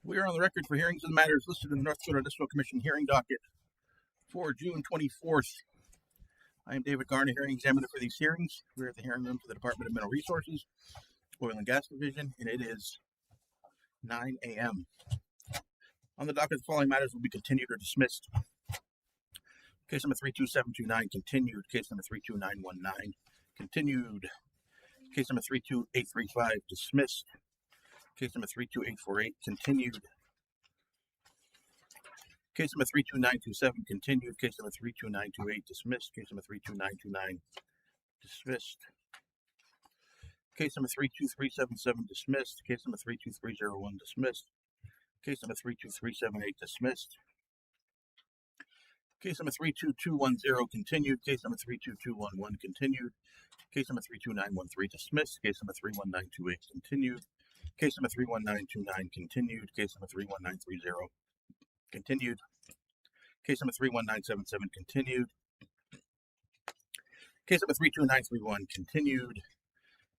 We are on the record for hearings of the matters listed in the North Dakota Municipal Commission hearing docket for June 24th. I am David Garner, hearing examiner for these hearings. We're at the hearing room for the Department of Mineral Resources, Oil and Gas Division, and it is 9 a.m. On the docket, the following matters will be continued or dismissed. Case number 32729, continued. Case number 32919, continued. Case number 32835, dismissed. Case number 32848, continued. Case number 32927, continued. Case number 32928, dismissed. Case number 32929, dismissed. Case number 32377, dismissed. Case number 32301, dismissed. Case number 32378, dismissed. Case number 32210, continued. Case number 32211, continued. Case number 32913, dismissed. Case number 31928, continued. Case number 31929, continued. Case number 31930, continued. Case number 31977, continued. Case number 32931, continued.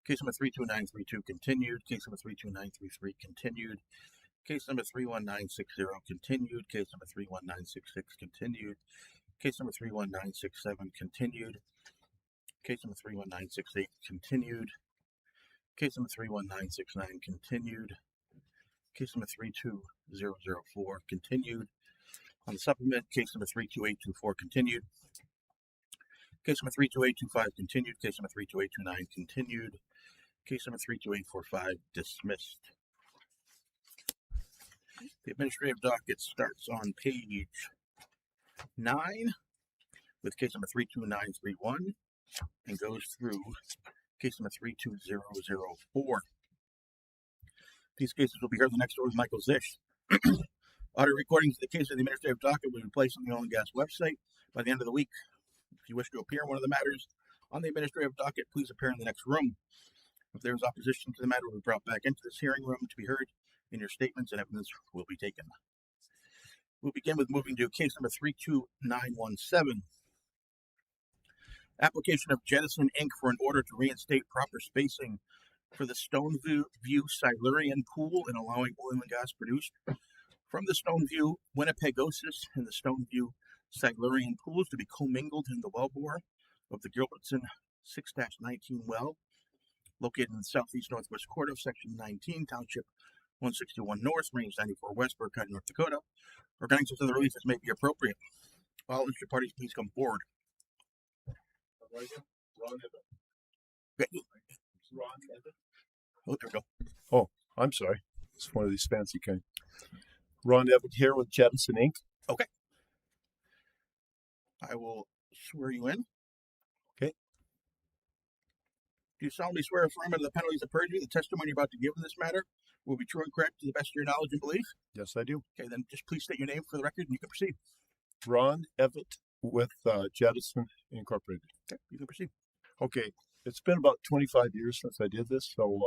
Case number 32932, continued. Case number 32933, continued. Case number 31960, continued. Case number 31966, continued. Case number 31967, continued. Case number 31968, continued. Case number 31969, continued. Case number 32004, continued. On the supplement, case number 32824, continued. Case number 32825, continued. Case number 32829, continued. Case number 32845, dismissed. The administrative docket starts on page 9 with case number 32931 and goes through case number 32004. These cases will be heard in the next order with Michael Zisch. Audio recordings of the case of the administrative docket will be placed on the Oil and Gas website by the end of the week. If you wish to appear in one of the matters on the administrative docket, please appear in the next room. If there is opposition to the matter, will be brought back into this hearing room to be heard, and your statements and evidence will be taken. We'll begin with moving to case number 32917. Application of Jettison Inc. for an order to reinstate proper spacing for the Stoneview Silurian Pool and allowing oil and gas produced from the Stoneview Winnipegosis and the Stoneview Silurian pools to be commingled in the wellbore of the Gilbertson 6-19 well, located in the southeast northwest quarter of Section 19, Township 161 North, Range 94 West, Burke County, North Dakota, or granting such other relief as may be appropriate. All interested parties, please come forward. Ron Evan. Oh, there we go. Oh, I'm sorry. It's one of these fancy kind. Ron Evan here with Jettison Inc. Okay. I will swear you in. Okay. Do you solemnly swear or affirm under the penalties of perjury the testimony you're about to give in this matter will be true and correct to the best of your knowledge and belief? Yes, I do. Okay, then just please state your name for the record and you can proceed. Ron Evett with Jettison Incorporated. Okay, you can proceed. Okay. It's been about 25 years since I did this, so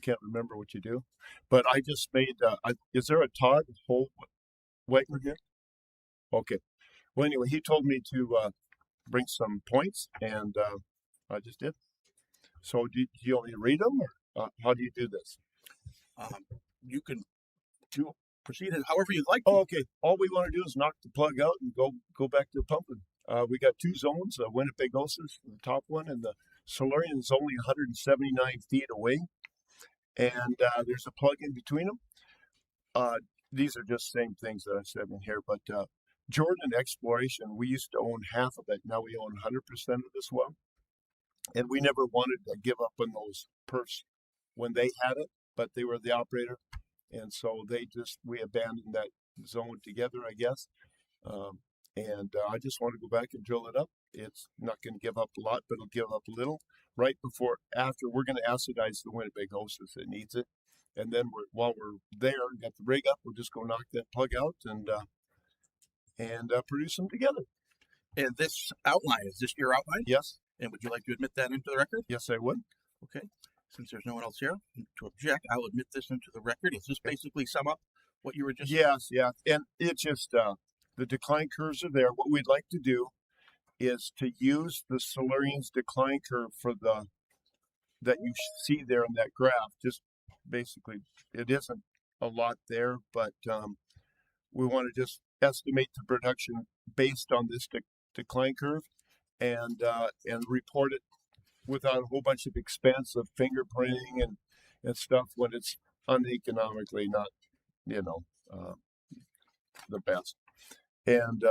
can't remember what you do. But I just made, is there a Todd Wagner here? Okay. Well, anyway, he told me to bring some points, and I just did. So do you want me to read them, or how do you do this? You can proceed however you'd like to. Oh, okay. All we want to do is knock the plug out and go back to pumping. We got two zones, Winnipegosis, the top one, and the Silurian is only 179 feet away, and there's a plug in between them. These are just same things that I said in here, but Jordan Exploration, we used to own half of it. Now we own 100% of this well, and we never wanted to give up on those perfs when they had it, but they were the operator, and so we abandoned that zone together, I guess. And I just want to go back and drill it up. It's not going to give up a lot, but it'll give up a little. After we're going to acidize the Winnipegosis. It needs it. And then while we're there, got the rig up, we're just going to knock that plug out and produce them together. And this outline, is this your outline? Yes. And would you like to admit that into the record? Yes, I would. Okay. Since there's no one else here to object, I'll admit this into the record. Does this basically sum up what you were just saying? Yes, yeah. And it's just... the decline curves are there. What we'd like to do is to use the Silurian's decline curve that you see there in that graph. Just basically, it isn't a lot there, but we want to just estimate the production based on this decline curve and report it without a whole bunch of expensive fingerprinting and stuff when it's uneconomically not, the best. And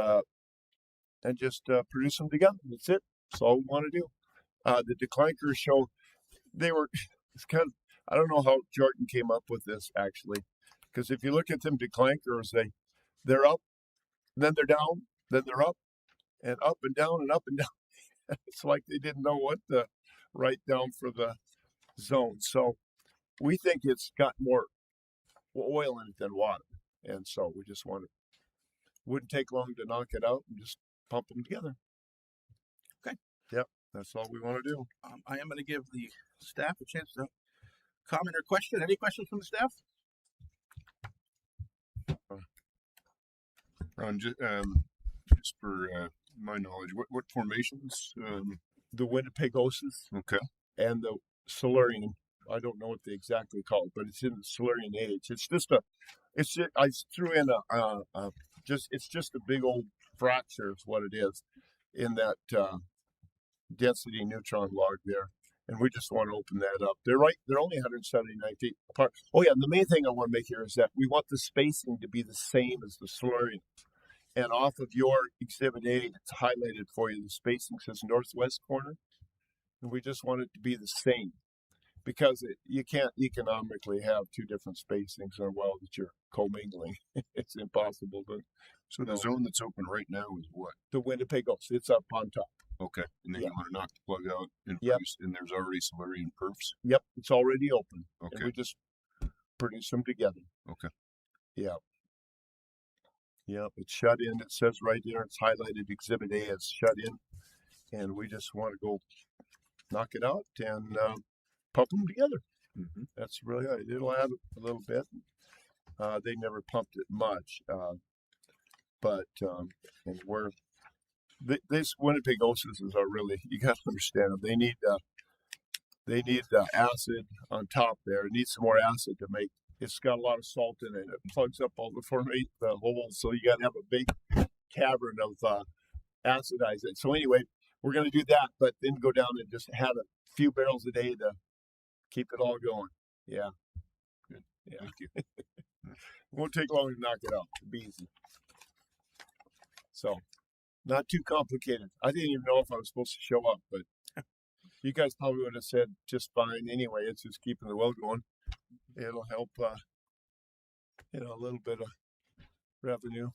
just produce them together. That's it. That's all we want to do. The decline curve show it's kind of, I don't know how Jordan came up with this actually, because if you look at them decline curves, they're up, then they're down, then they're up and down and up and down. It's like they didn't know what to write down for the zone. So we think it's got more oil in it than water. And so we just wouldn't take long to knock it out and just pump them together. Okay. Yep. That's all we want to do. I am going to give the staff a chance to comment or question. Any questions from the staff? Ron, just for my knowledge, what formations? The Winnipegosis Okay. and the Silurian. I don't know what they exactly call it, but it's in the Silurian age. I threw in it's just a big old fracture is what it is in that density neutron log there. And we just want to open that up. They're only 179 feet apart. Oh yeah, and the main thing I want to make here is that we want the spacing to be the same as the Silurian. And off of your Exhibit A, it's highlighted for you. The spacing says northwest corner. And we just want it to be the same because you can't economically have two different spacings or well that you're commingling. It's impossible. So the zone that's open right now is what? The Winnipegos, it's up on top. Okay. And then Yeah. you want to knock the plug out and Yep. produce, and there's already Silurian perfs. Yep, it's already open. Okay. And we just produce them together. Okay. Yeah. Yep, it's shut in. It says right there, it's highlighted Exhibit A as shut in. And we just want to go knock it out and pump them together. Mm-hmm. That's really it. It'll add a little bit. They never pumped it much. But and these Winnipegosis are really, you got to understand them. They need acid on top there. It needs some more acid to make. It's got a lot of salt in it. It plugs up all the holes. So you got to have a big cavern of acidize it. So anyway, we're going to do that, but then go down and just have a few barrels a day to keep it all going. Yeah. Good. Yeah. Thank you. It won't take long to knock it out. It'll be easy. So, not too complicated. I didn't even know if I was supposed to show up, but you guys probably would have said just fine anyway. It's just keeping the well going. It'll help, a little bit of revenue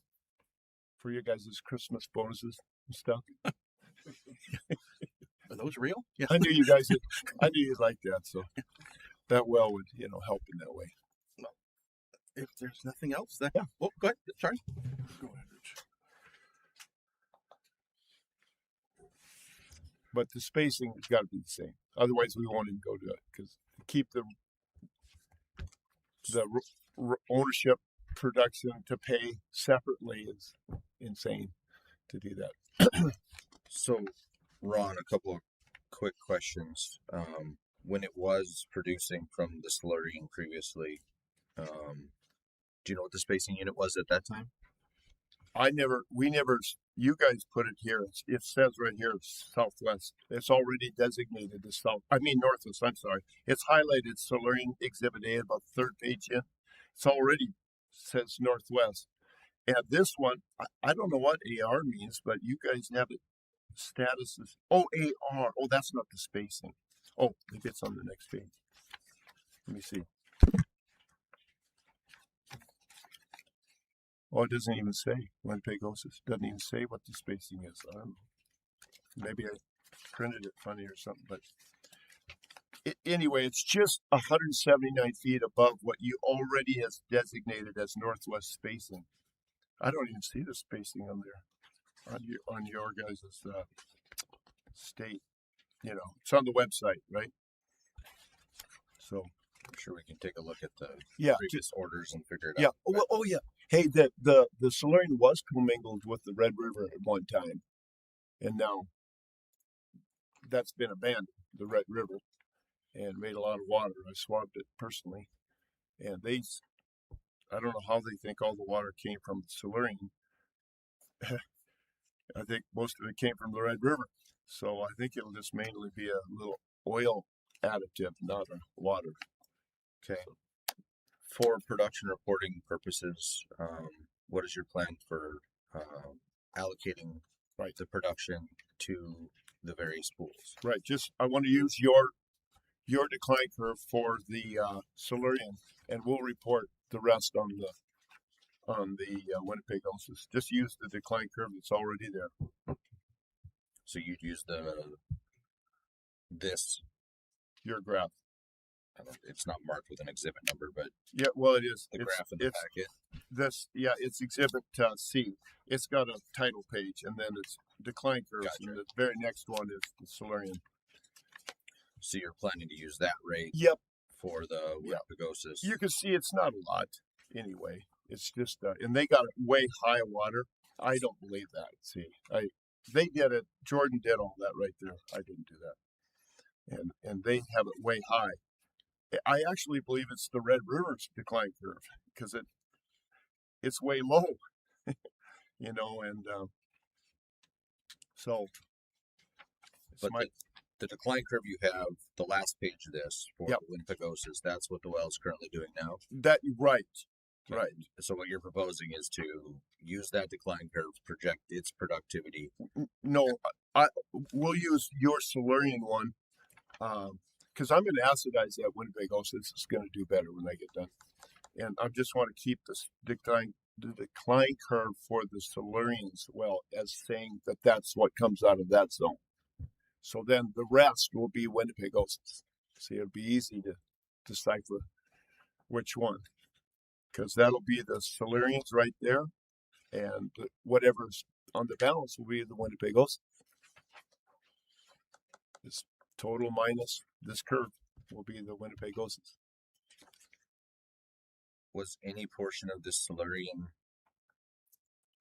for you guys' Christmas bonuses and stuff. Are those real? Yeah. I knew you'd like that, so that well would, help in that way. If there's nothing else, then Yeah. Oh, go ahead, Charlie. Go ahead, Rich. But the spacing has got to be the same. Otherwise, we won't even go to it because to keep the ownership production to pay separately is insane to do that. So, Ron, a couple of quick questions. When it was producing from the Silurian previously, do you know what the spacing unit was at that time? You guys put it here. It says right here, southwest. It's already designated as northwest. I'm sorry. It's highlighted Silurian Exhibit A, about the third page in. It's already says northwest. And this one, I don't know what AR means, but you guys have it. Status is AR. Oh, that's not the spacing. Oh, maybe it's on the next page. Let me see. Oh, it doesn't even say Winnipegosis. Doesn't even say what the spacing is. I don't know. Maybe I printed it funny or something, but anyway, it's just 179 feet above what you already has designated as northwest spacing. I don't even see the spacing on there on your guys' state. It's on the website, right? So I'm sure we can take a look at the yeah, previous orders and figure it yeah. out. Oh yeah. Hey, the Silurian was commingled with the Red River at one time, and now that's been abandoned. The Red River, and made a lot of water. I swabbed it personally, and I don't know how they think all the water came from Silurian. I think most of it came from the Red River. So I think it'll just mainly be a little oil additive, not a water. Okay. For production reporting purposes, what is your plan for allocating Right. the production to the various pools? Right. Just I want to use your decline curve for the Silurian, and we'll report the rest on the Winnipegosis. Just use the decline curve that's already there. So you'd use this. Your graph. It's not marked with an exhibit number, but Yeah, well, it is. the It's- graph in the it's packet. This, yeah, it's exhibit C. It's got a title page, and then it's decline curves, Gotcha. and the very next one is the Silurian. So you're planning to use that rate Yep. for the Yep. Winnipegosis. You can see it's not a lot anyway. It's just, and they got it way high water. I don't believe that. See, they did it. Jordan did all that right there. I didn't do that. And they have it way high. I actually believe it's the Red River's decline curve because it's way low, you know, and so it's But my the decline curve you have, the last page of this for Yep. Winnipegosis, that's what the well is currently doing now. that right, Okay. right. So what you're proposing is to use that decline curve, project its productivity. No, we'll use your Silurian one because I'm going to acidize that Winnebagosis. It's going to do better when I get done, and I just want to keep this the decline curve for the Silurians well as saying that that's what comes out of that zone. So then the rest will be Winnebagosis. See, it'll be easy to decipher which one because that'll be the Silurians right there, and whatever's on the balance will be the Winnebagosis. This total minus this curve will be the Winnebagosis. Was any portion of this Silurian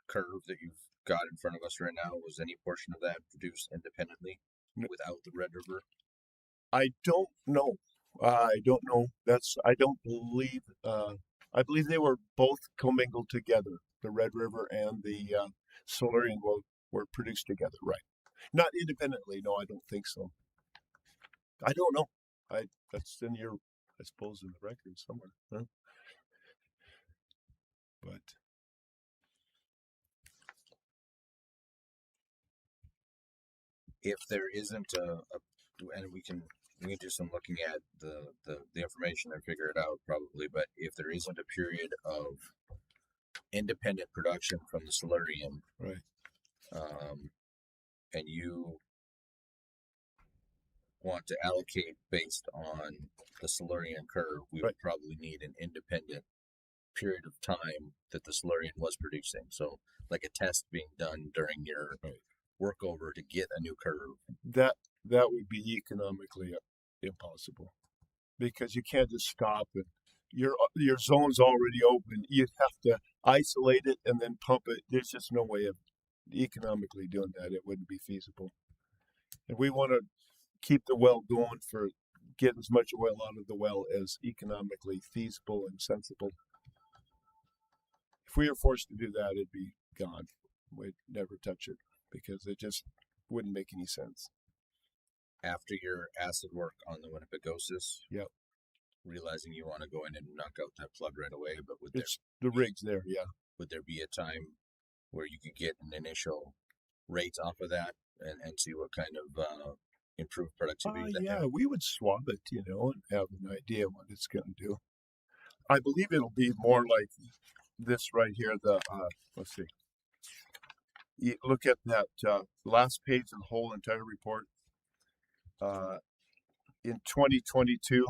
curve that you've got in front of us right now, was any portion of that produced independently without the Red River? I don't know. I don't know. I don't believe. I believe they were both commingled together. The Red River and the Silurian were produced together, right? Not independently. No, I don't think so. I don't know. That's in your, I suppose, in the record somewhere. Huh? But If there isn't and we can do some looking at the information and figure it out probably, but if there isn't a period of independent production from the Silurian, right, and you want to allocate based on the Silurian curve, we would Right. probably need an independent period of time that the Silurian was producing. So like a test being done during your Right. workover to get a new curve. that would be economically impossible because you can't just stop and your zone's already open. You have to isolate it and then pump it. There's just no way of economically doing that. It wouldn't be feasible. And we want to keep the well going for get as much oil out of the well as economically feasible and sensible. If we were forced to do that, it'd be gone. We'd never touch it because it just wouldn't make any sense. After your acid work on the Winnipegosis, Yep. realizing you want to go in and knock out that plug right away, but It's the rig's there, yeah. would there be a time where you could get an initial rate off of that and see what kind of improved productivity that Yeah, had? we would swab it, and have an idea what it's going to do. I believe it'll be more like this right here. Let's see. You look at that last page of the whole entire report. In 2022,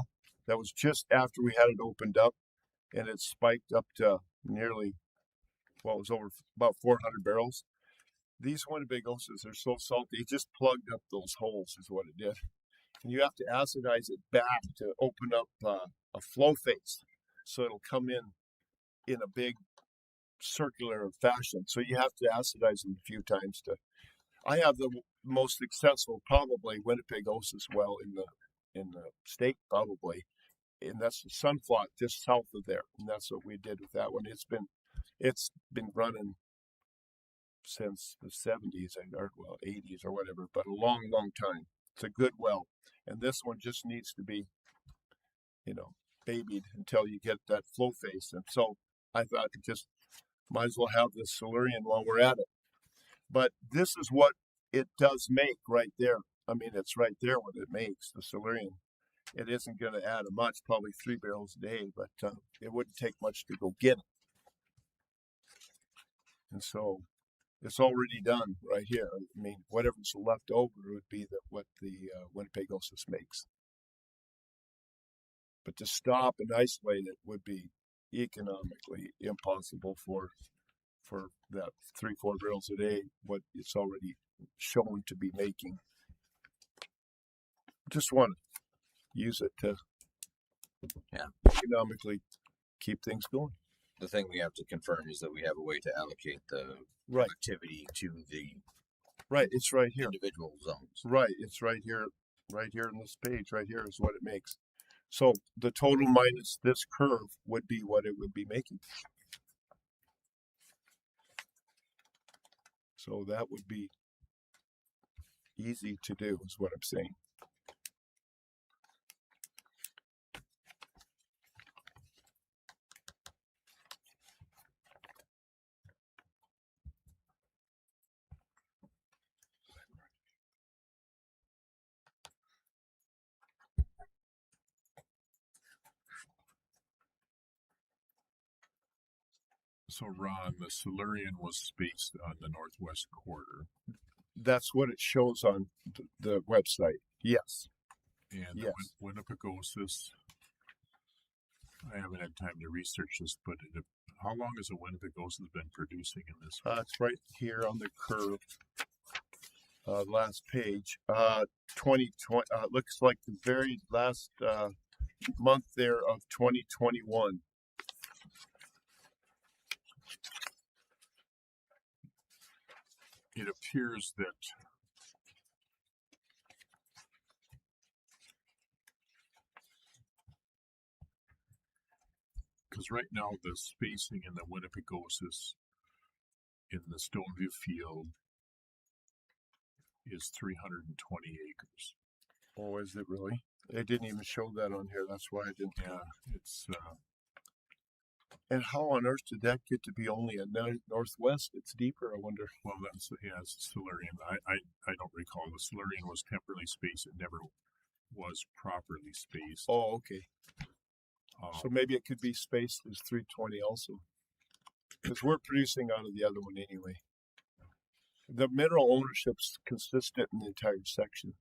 that was just after we had it opened up, and it spiked up to nearly, well, it was over about 400 barrels. These Winnebagoses are so salty, it just plugged up those holes, is what it did. And you have to acidize it back to open up a flow face, so it'll come in a big circular fashion. So you have to acidize them a few times to. I have the most successful, probably Winnipegosis well in the state, probably, and that's the Sunflock just south of there, and that's what we did with that one. It's been running since the 70s or 80s or whatever, but a long time. It's a good well, and this one just needs to be, babied until you get that flow face. And so I thought just might as well have this Silurian while we're at it. But this is what it does make right there. I mean, it's right there what it makes, the Silurian. It isn't going to add a much, probably 3 barrels a day, but it wouldn't take much to go get it. And so it's already done right here. I mean, whatever's left over would be what the Winnipegosis makes. But to stop and isolate it would be economically impossible for that 3-4 barrels a day, what it's already shown to be making. Just want to use it to economically keep things going. The thing we have to confirm is that we have a way to allocate the Right. activity to the Right, it's right here. individual zones. Right, it's right here in this page. Right here is what it makes. So the total minus this curve would be what it would be making. So that would be easy to do, is what I'm saying. So, Ron, the Silurian was spaced on the northwest quarter, That's what it shows on the website. Yes. and Yes. Winnipegosis. I haven't had time to research this, but how long has a Winnipegosis been producing in this? It's right here on the curve. Last page. 2020. Looks like the very last month there of 2021. It appears that because right now the spacing in the Winnipegosis in the Stoneview field is 320 acres. Oh, is it really? They didn't even show that on here. That's why I didn't. Yeah, it's And how on earth did that get to be only at northwest? It's deeper, I wonder. well, that's it's Silurian. I don't recall. The Silurian was temporarily spaced. It never was properly spaced. Oh, okay. So maybe it could be spaced as 320 also, because we're producing out of the other one anyway. The mineral ownership's consistent in the entire section.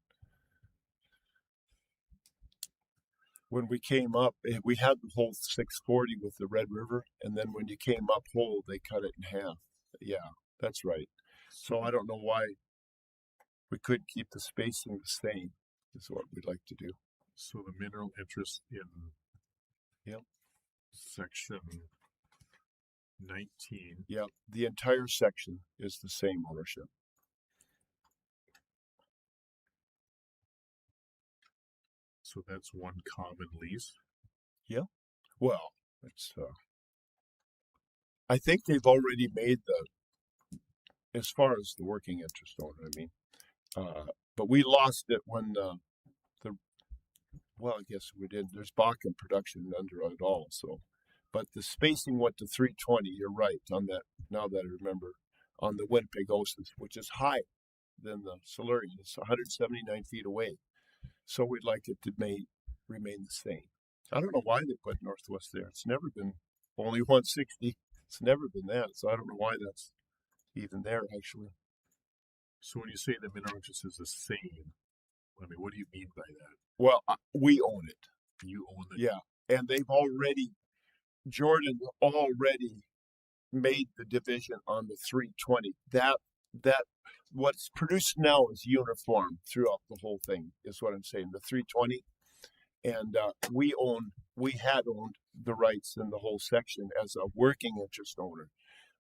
When we came up, we had the whole 640 with the Red River, and then when you came up whole, they cut it in half. Yeah, that's right. So I don't know why we couldn't keep the spacing the same, is what we'd like to do. So the mineral interest in section 19. Yeah, the entire section is the same ownership. So that's one common lease. Well, it's. I think they've already made as far as the working interest owner. I mean, but we lost it when well, I guess we did. There's Bakken production under it all. So, but the spacing went to 320. You're right on that. Now that I remember, on the Winnipegosis, which is higher than the Silurian, it's 179 feet away. So we'd like it to remain the same. I don't know why they put northwest there. It's never been only 160. It's never been that. So I don't know why that's even there actually. So when you say the mineral interest is the same, I mean, what do you mean by that? Well, we own it. You own the Yeah, and Jordan already made the division on the 320. That what's produced now is uniform throughout the whole thing, is what I'm saying. The 320, and we had owned the rights in the whole section as a working interest owner,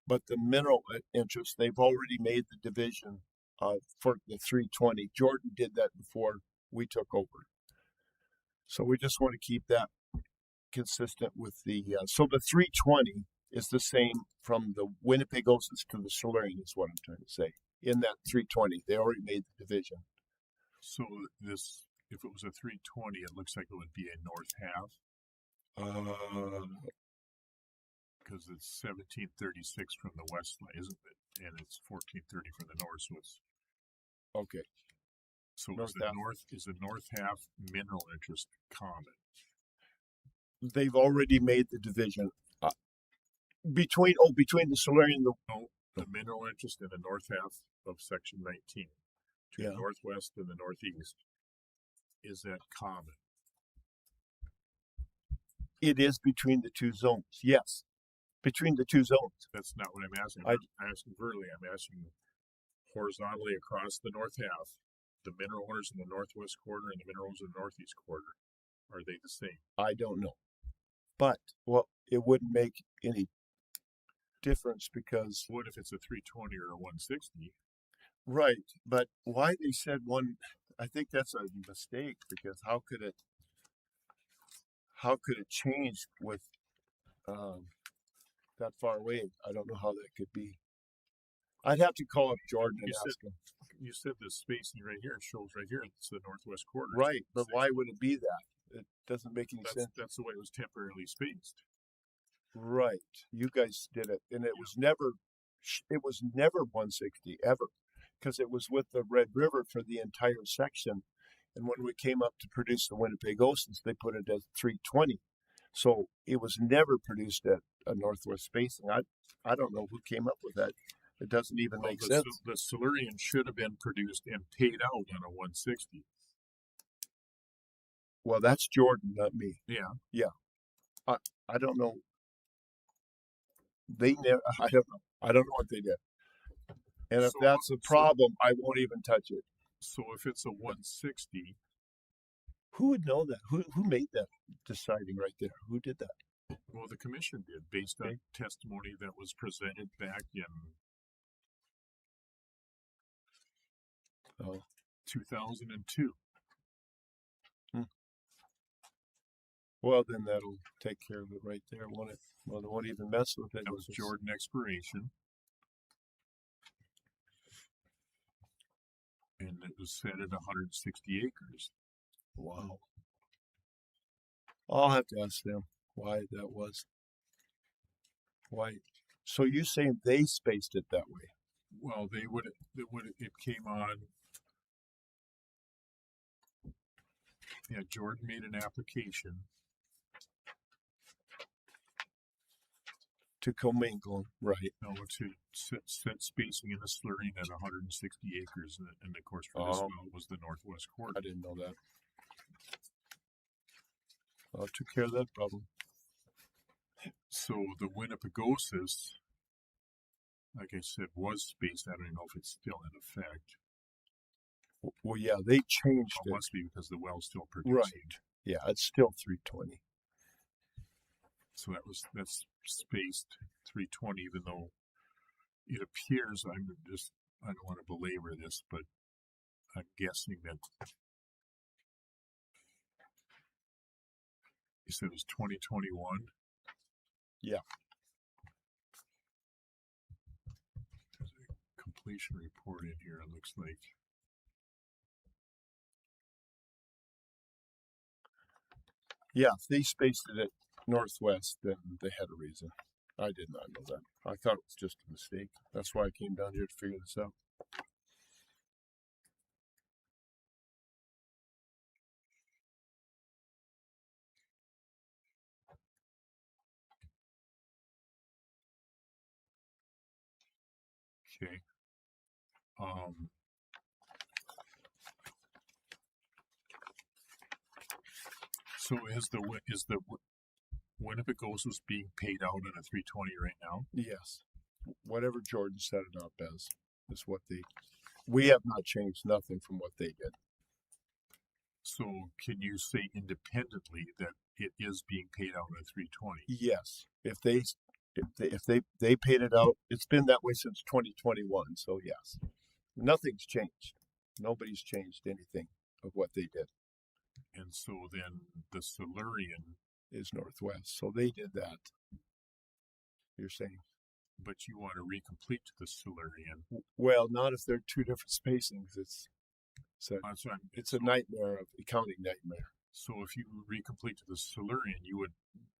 but the mineral interest, they've already made the division for the 320. Jordan did that before we took over. So we just want to keep that consistent with the, so the 320 is the same from the Winnipegosis to the Silurian is what I'm trying to say. In that 320, they already made the division. So this, if it was a 320, it looks like it would be a north half because it's 1736 from the west line, isn't it? And it's 1430 from the north, so it's Okay. so North is the north half mineral interest common? They've already made the division between the Silurian and The mineral interest in the north half of section 19 to Yeah. the northwest and the northeast, is that common? it is between the two zones. Yes, between the two zones. That's not what I'm asking. I- I'm asking vertically. I'm asking horizontally across the north half. The mineral owners in the northwest quarter and the minerals in the northeast quarter, are they the same? I don't know, but well, it wouldn't make any difference because What if it's a 320 or a 160? right. But why they said one? I think that's a mistake because how could it change with that far away? I don't know how that could be. I'd have to call up Jordan and You ask him. You said the spacing right here shows right here. It's the northwest quarter. Right, but why would it be that? It doesn't make any sense. That's the way it was temporarily spaced. Right, you guys did it, and it was never 160 ever, because it was with the Red River for the entire section, and when we came up to produce the Winnipegosis, they put it at 320, so it was never produced at a northwest spacing. I don't know who came up with that. It doesn't even make sense. The Silurian should have been produced and paid out on a 160. Well, that's Jordan, not me. Yeah. I don't know. They never. I don't know. I don't know what they did. And if So- that's a problem, I won't even touch it. So if it's a 160, Who would know that? Who made that deciding right there? Who did that? well, the commission did based on Okay. testimony that was presented back in Oh. 2002. Well, then that'll take care of it right there, won't it? Well, they won't even mess with it. That was It's- Jordan expiration. And it was set at 160 acres. Wow. I'll have to ask them why that was. Why? So you saying they spaced it that way? Well, it came on. Yeah, Jordan made an application. To commingle, right? To set spacing in the slurring at 160 acres, and of course for this Oh. well was the northwest quarter. I didn't know that. I took care of that problem. So the Winnipegosis, like I said, was spaced. I don't know if it's still in effect. Well, yeah, they changed It it. must be because the well's still producing. Right. Yeah, it's still 320. So that's spaced 320, even though it appears I don't want to belabor this, but I'm guessing that you said it was 2021. Yeah. There's a completion report in here, it looks like. Yeah, if they spaced it at northwest, then they had a reason. I did not know that. I thought it was just a mistake. That's why I came down here to figure this out. Okay. So is the Winnipegosis being paid out on a 320 right now? Yes. Whatever Jordan set it up as is what we have not changed nothing from what they did. So can you say independently that it is being paid out on a 320? Yes. If they paid it out, it's been that way since 2021. So yes, nothing's changed. Nobody's changed anything of what they did. And so then the Silurian is northwest. So they did that. You're saying? But you want to recomplete to the Silurian. Well, not if they're two different spacings. That's what I'm- It's a nightmare of accounting nightmare. So if you recomplete to the Silurian, you would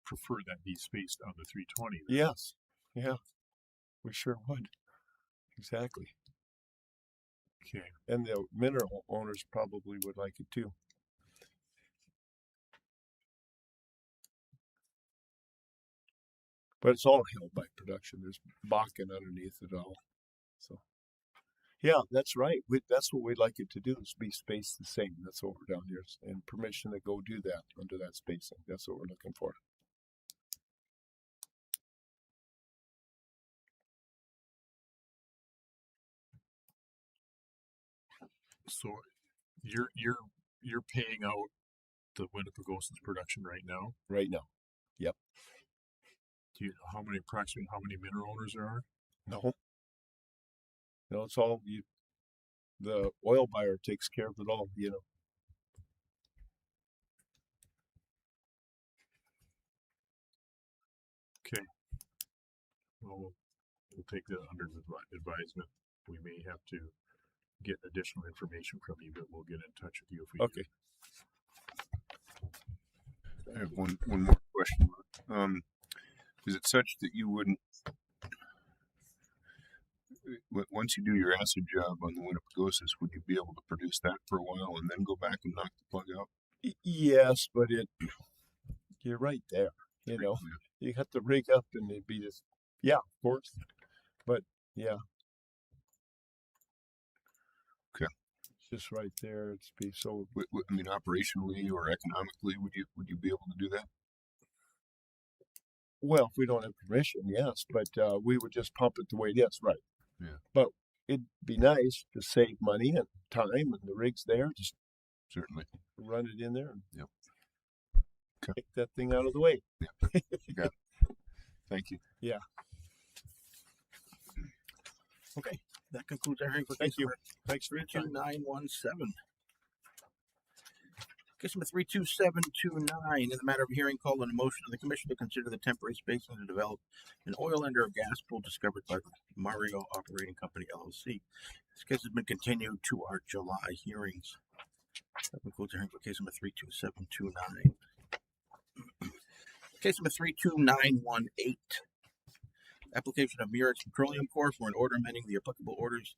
prefer that be spaced on the 320. then? Yes. Yeah. We sure would. Exactly. Okay. And the mineral owners probably would like it too. But it's all held by production. There's Bakken underneath it all. So, yeah, that's right. That's what we'd like it to do is be spaced the same. That's what we're down here. And permission to go do that under that spacing. That's what we're looking for. So you're paying out the Winnipegosis production right now. Right now. Do you know approximately how many mineral owners there are? No. No, it's all you. The oil buyer takes care of it all, you know. Okay. Well, we'll take that under advisement. We may have to get additional information from you, but we'll get in touch with you if we Okay. I have one more question. Is it such that you wouldn't, once you do your acid job on the Winnipegosis, would you be able to produce that for a while and then go back and knock the plug out? Yes, but you're right there. You know, Yeah. you got the rig up and it'd be just, yeah, of course. But yeah. Okay. It's just right there. It's be so. I mean, operationally or economically, would you be able to do that? Well, if we don't have permission, yes, but we would just pump it the way it is, right? Yeah. But it'd be nice to save money and time, and the rig's there. Just Certainly. run it in there and Yep. Okay. take that thing out of the way. Thank you. Okay, that concludes our hearing for Thank case you. number Thanks for your time. 32917. Case number 32729, in the matter of hearing called on a motion of the commission to consider the temporary spacing to develop an oil and or gas pool discovered by Mario Operating Company LLC. This case has been continued to our July hearings. That concludes our hearing for case number 32729. Case number 32918. Application of Murex Petroleum Corp. For an order amending the applicable orders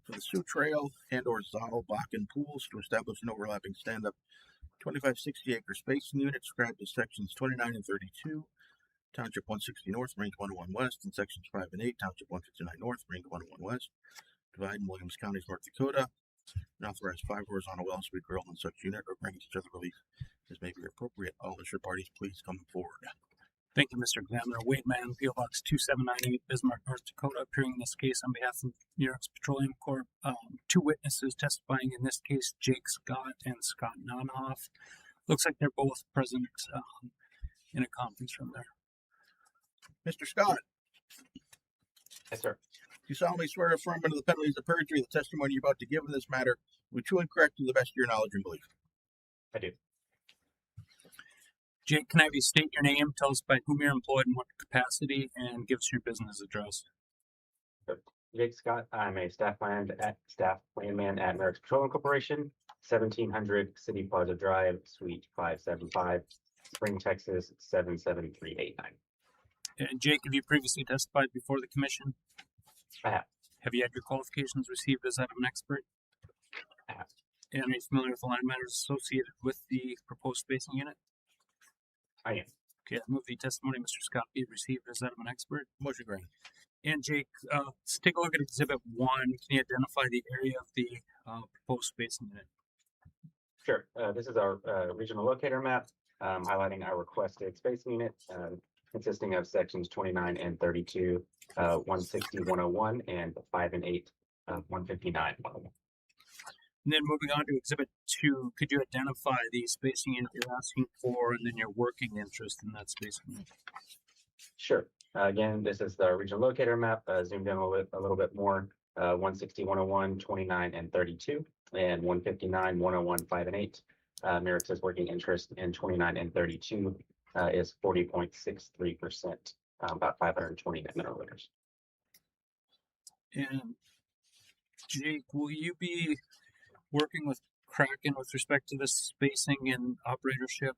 for the Sioux Trail and or Zottle Bakken pools to establish an overlapping stand-up 2560 acre spacing unit described as sections 29 and 32, Township 160 North, Range 101 West, and sections 5 and 8, Township 159 North, Range 101 West, divided in Williams County, North Dakota, and authorize 5 horizontal wells to be drilled in such unit or grant each other relief as may be appropriate. All interested parties, please come forward. Thank you, Mr. Examiner. Wade Mann, PO Box 2798, Bismarck, North Dakota, appearing in this case on behalf of Murex Petroleum Corp. Two witnesses testifying in this case, Jake Scott and Scott Nonhoff. Looks like they're both present in a conference room there. Mr. Scott, Yes, sir. do you solemnly swear to affirm under the penalties of perjury the testimony you're about to give in this matter will be true and correct to the best of your knowledge and belief? I do. Jake, can I have you state your name, tell us by whom you're employed in what capacity, and give us your business address? Jake Scott. I'm a staff landman at Murex Petroleum Corporation, 1700 City Plaza Drive, Suite 575, Spring, Texas 77389. And Jake, have you previously testified before the commission? I have. Have you had your qualifications received as that of an expert? I have. And are you familiar with the line of matters associated with the proposed spacing unit? I am. Okay, I move the testimony, Mr. Scott, be received as that of an expert. Motion granted. And Jake, let's take a look at Exhibit 1. Can you identify the area of the proposed spacing unit? Sure. This is our regional locator map highlighting our requested spacing unit consisting of sections 29 and 32, 160, 101, and 5 and 8, 159, 101. And then moving on to Exhibit 2, could you identify the spacing unit you're asking for and then your working interest in that spacing unit? Sure. Again, this is the regional locator map, zoomed in a little bit more, 160, 101, 29, and 32, and 159, 101, 5, and 8. Murex's working interest in 29 and 32, is 40.63%, about 520 net mineral liters. And Jake, will you be working with Kraken with respect to this spacing and operatorship?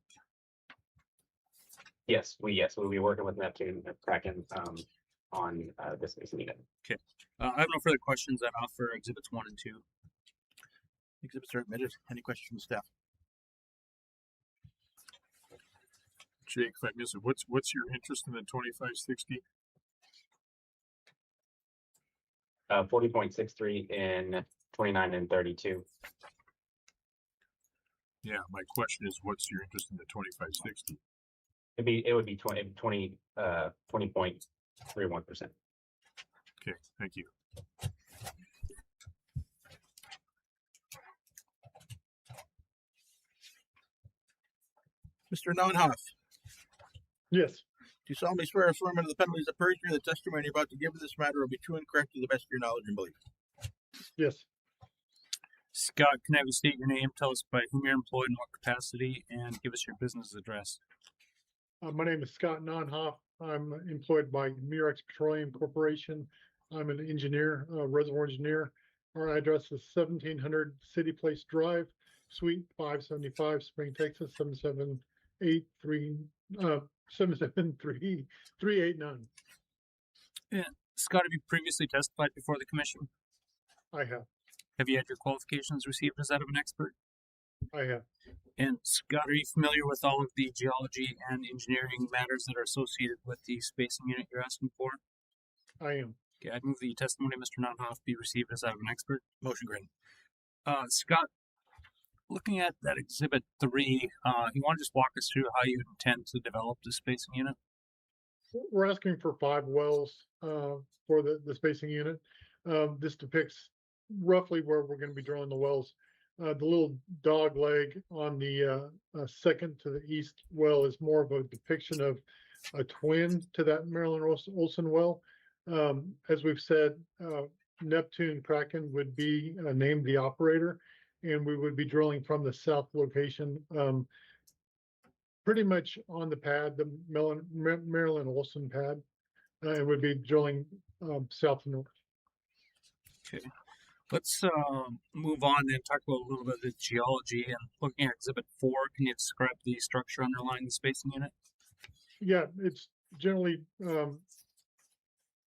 Yes, we'll be working with Neptune and Kraken on this spacing unit. I have no further questions. I'd offer exhibits 1 and 2. Exhibits are admitted. Any questions from staff? Jake, if I miss it, what's your interest in the 2560? 40.63 in 29 and 32. Yeah, my question is, what's your interest in the 2560? It would be 20.31%. Okay, thank you. Mr. Nonhoff, Yes. do you solemnly swear or affirm under the penalties of perjury the testimony you're about to give in this matter will be true and correct to the best of your knowledge and belief? Yes. Scott, can I have you state your name, tell us by whom you're employed and what capacity, and give us your business address? My name is Scott Nonhoff. I'm employed by Murex Petroleum Corporation. I'm an engineer, reservoir engineer. Our address is 1700 City Place Drive, Suite 575, Spring, Texas, 77389. Scott, have you previously testified before the commission? I have. Have you had your qualifications received as that of an expert? I have. And Scott, are you familiar with all of the geology and engineering matters that are associated with the spacing unit you're asking for? I am. Okay, I'd move the testimony of Mr. Nonhoff be received as that of an expert. Motion granted. Scott, looking at that exhibit 3, you want to just walk us through how you intend to develop the spacing unit? We're asking for 5 wells for the spacing unit. This depicts roughly where we're going to be drilling the wells. The little dog leg on the second to the east well is more of a depiction of a twin to that Marilyn Olson well. As we've said, Neptune Kraken would be named the operator, and we would be drilling from the south location, pretty much on the pad, the Marilyn Olson pad, and would be drilling south to north. Okay. Let's move on and talk about a little bit of the geology. And looking at Exhibit 4, can you describe the structure underlying the spacing unit? Yeah, it's generally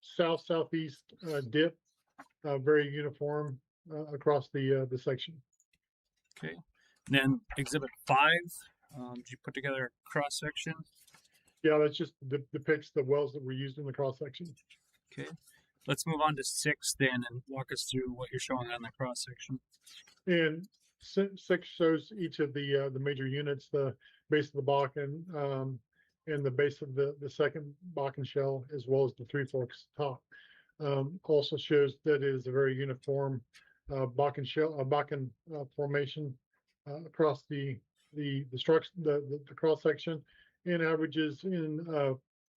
south-southeast dip, very uniform across the section. Okay. And then Exhibit 5, did you put together a cross section? Yeah, that's just depicts the wells that were used in the cross section. Okay. Let's move on to 6 then and walk us through what you're showing on the cross section. And 6 shows each of the major units, the base of the Bakken and the base of the second Bakken shell, as well as the Three Forks top. Also shows that it is a very uniform Bakken shell, Bakken formation across the structure, the cross section, and averages in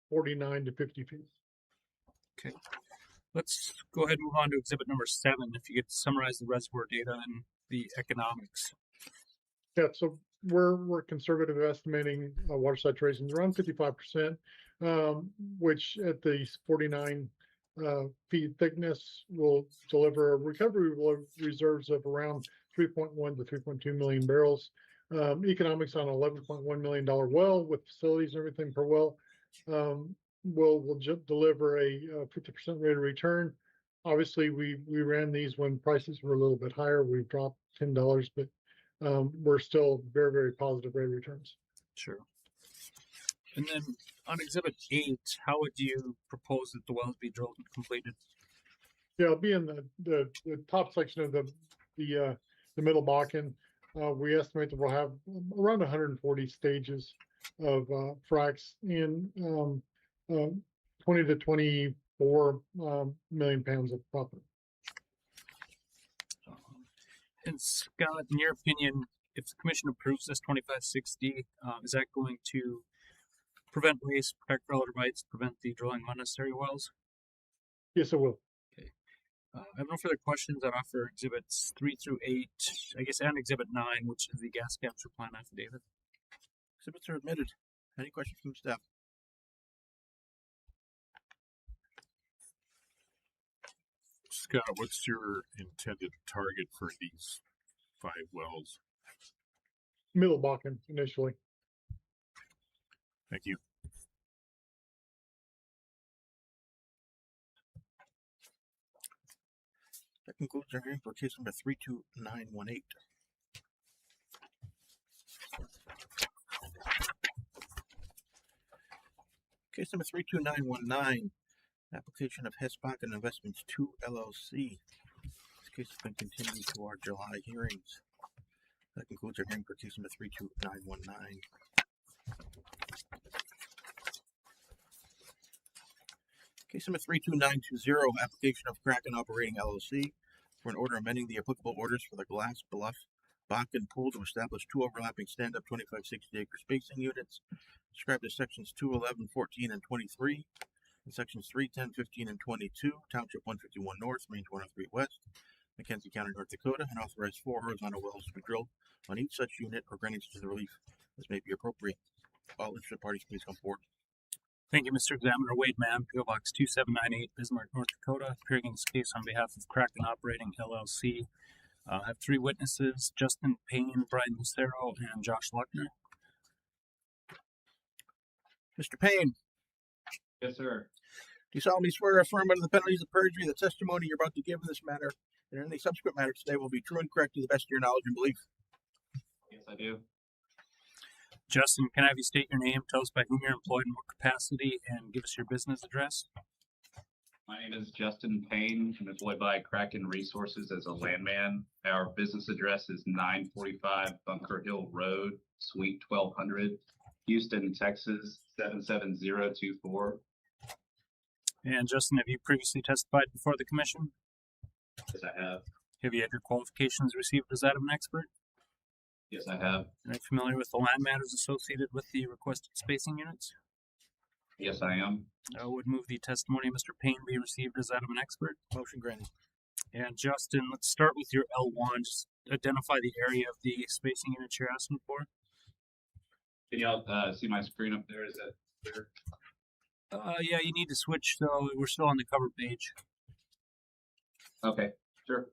49 to 50 feet. Okay. Let's go ahead and move on to exhibit number 7. If you could summarize the reservoir data and the economics. Yeah, so we're conservative estimating water saturation is around 55%, which at the 49 feet thickness will deliver a recovery reserves of around 3.1 to 3.2 million barrels. Economics on $11.1 million well with facilities and everything per well will deliver a 50% rate of return. Obviously, we ran these when prices were a little bit higher. We've dropped $10, but we're still very, very positive rate of returns. Sure. And then on exhibit 8, how would you propose that the wells be drilled and completed? Yeah, it'll be in the top section of the middle Bakken. We estimate that we'll have around 140 stages of fracs in 20 to 24 million pounds of proppant. And Scott, in your opinion, if the commission approves this 2560, is that going to prevent waste, protect relative rights, prevent the drilling of unnecessary wells? Yes, it will. Okay. I have no further questions. I'd offer exhibits 3 through 8, I guess, and exhibit 9, which is the gas capture plan affidavit. Exhibits are admitted. Any questions from staff? Scott, what's your intended target for these 5 wells? Middle Bakken initially. Thank you. That concludes our hearing for case number 32918. Case number 32919, application of Hesbakken Investments 2 LLC. This case has been continued to our July hearings. That concludes our hearing for case number 32919. Case number 32920, application of Kraken Operating LLC for an order amending the applicable orders for the Glass Bluff Bakken Pool to establish 2 overlapping stand-up 25 60-acre spacing units described as sections 211, 14, and 23, and sections 3, 10, 15, and 22, Township 151 North, Range 103 West, Mackenzie County, North Dakota, and authorize 4 horizontal wells to be drilled on each such unit or granting such a relief as may be appropriate. All interested parties please come forward. Thank you, Mr. Examiner. Wade Mann, PO Box 2798, Bismarck, North Dakota, appearing in this case on behalf of Kraken Operating LLC. I have 3 witnesses, Justin Payne, Brian Lucero, and Josh Luckner. Mr. Payne, Yes, sir. do you solemnly swear or affirm under the penalties of perjury the testimony you're about to give in this matter and in any subsequent matters today will be true and correct to the best of your knowledge and belief? Yes, I do. Justin, can I have you state your name, tell us by whom you're employed in what capacity, and give us your business address? My name is Justin Payne. I'm employed by Kraken Resources as a landman. Our business address is 945 Bunker Hill Road, Suite 1200, Houston, Texas 77024. And Justin, have you previously testified before the commission? Yes, I have. Have you had your qualifications received as that of an expert? Yes, I have. Are you familiar with the land matters associated with the requested spacing units? Yes, I am. I would move the testimony of Mr. Payne be received as that of an expert. Motion granted. And Justin, let's start with your L1. Just identify the area of the spacing units you're asking for. Can y'all see my screen up there? Is that clear? Yeah, you need to switch, so we're still on the cover page. Okay, sure.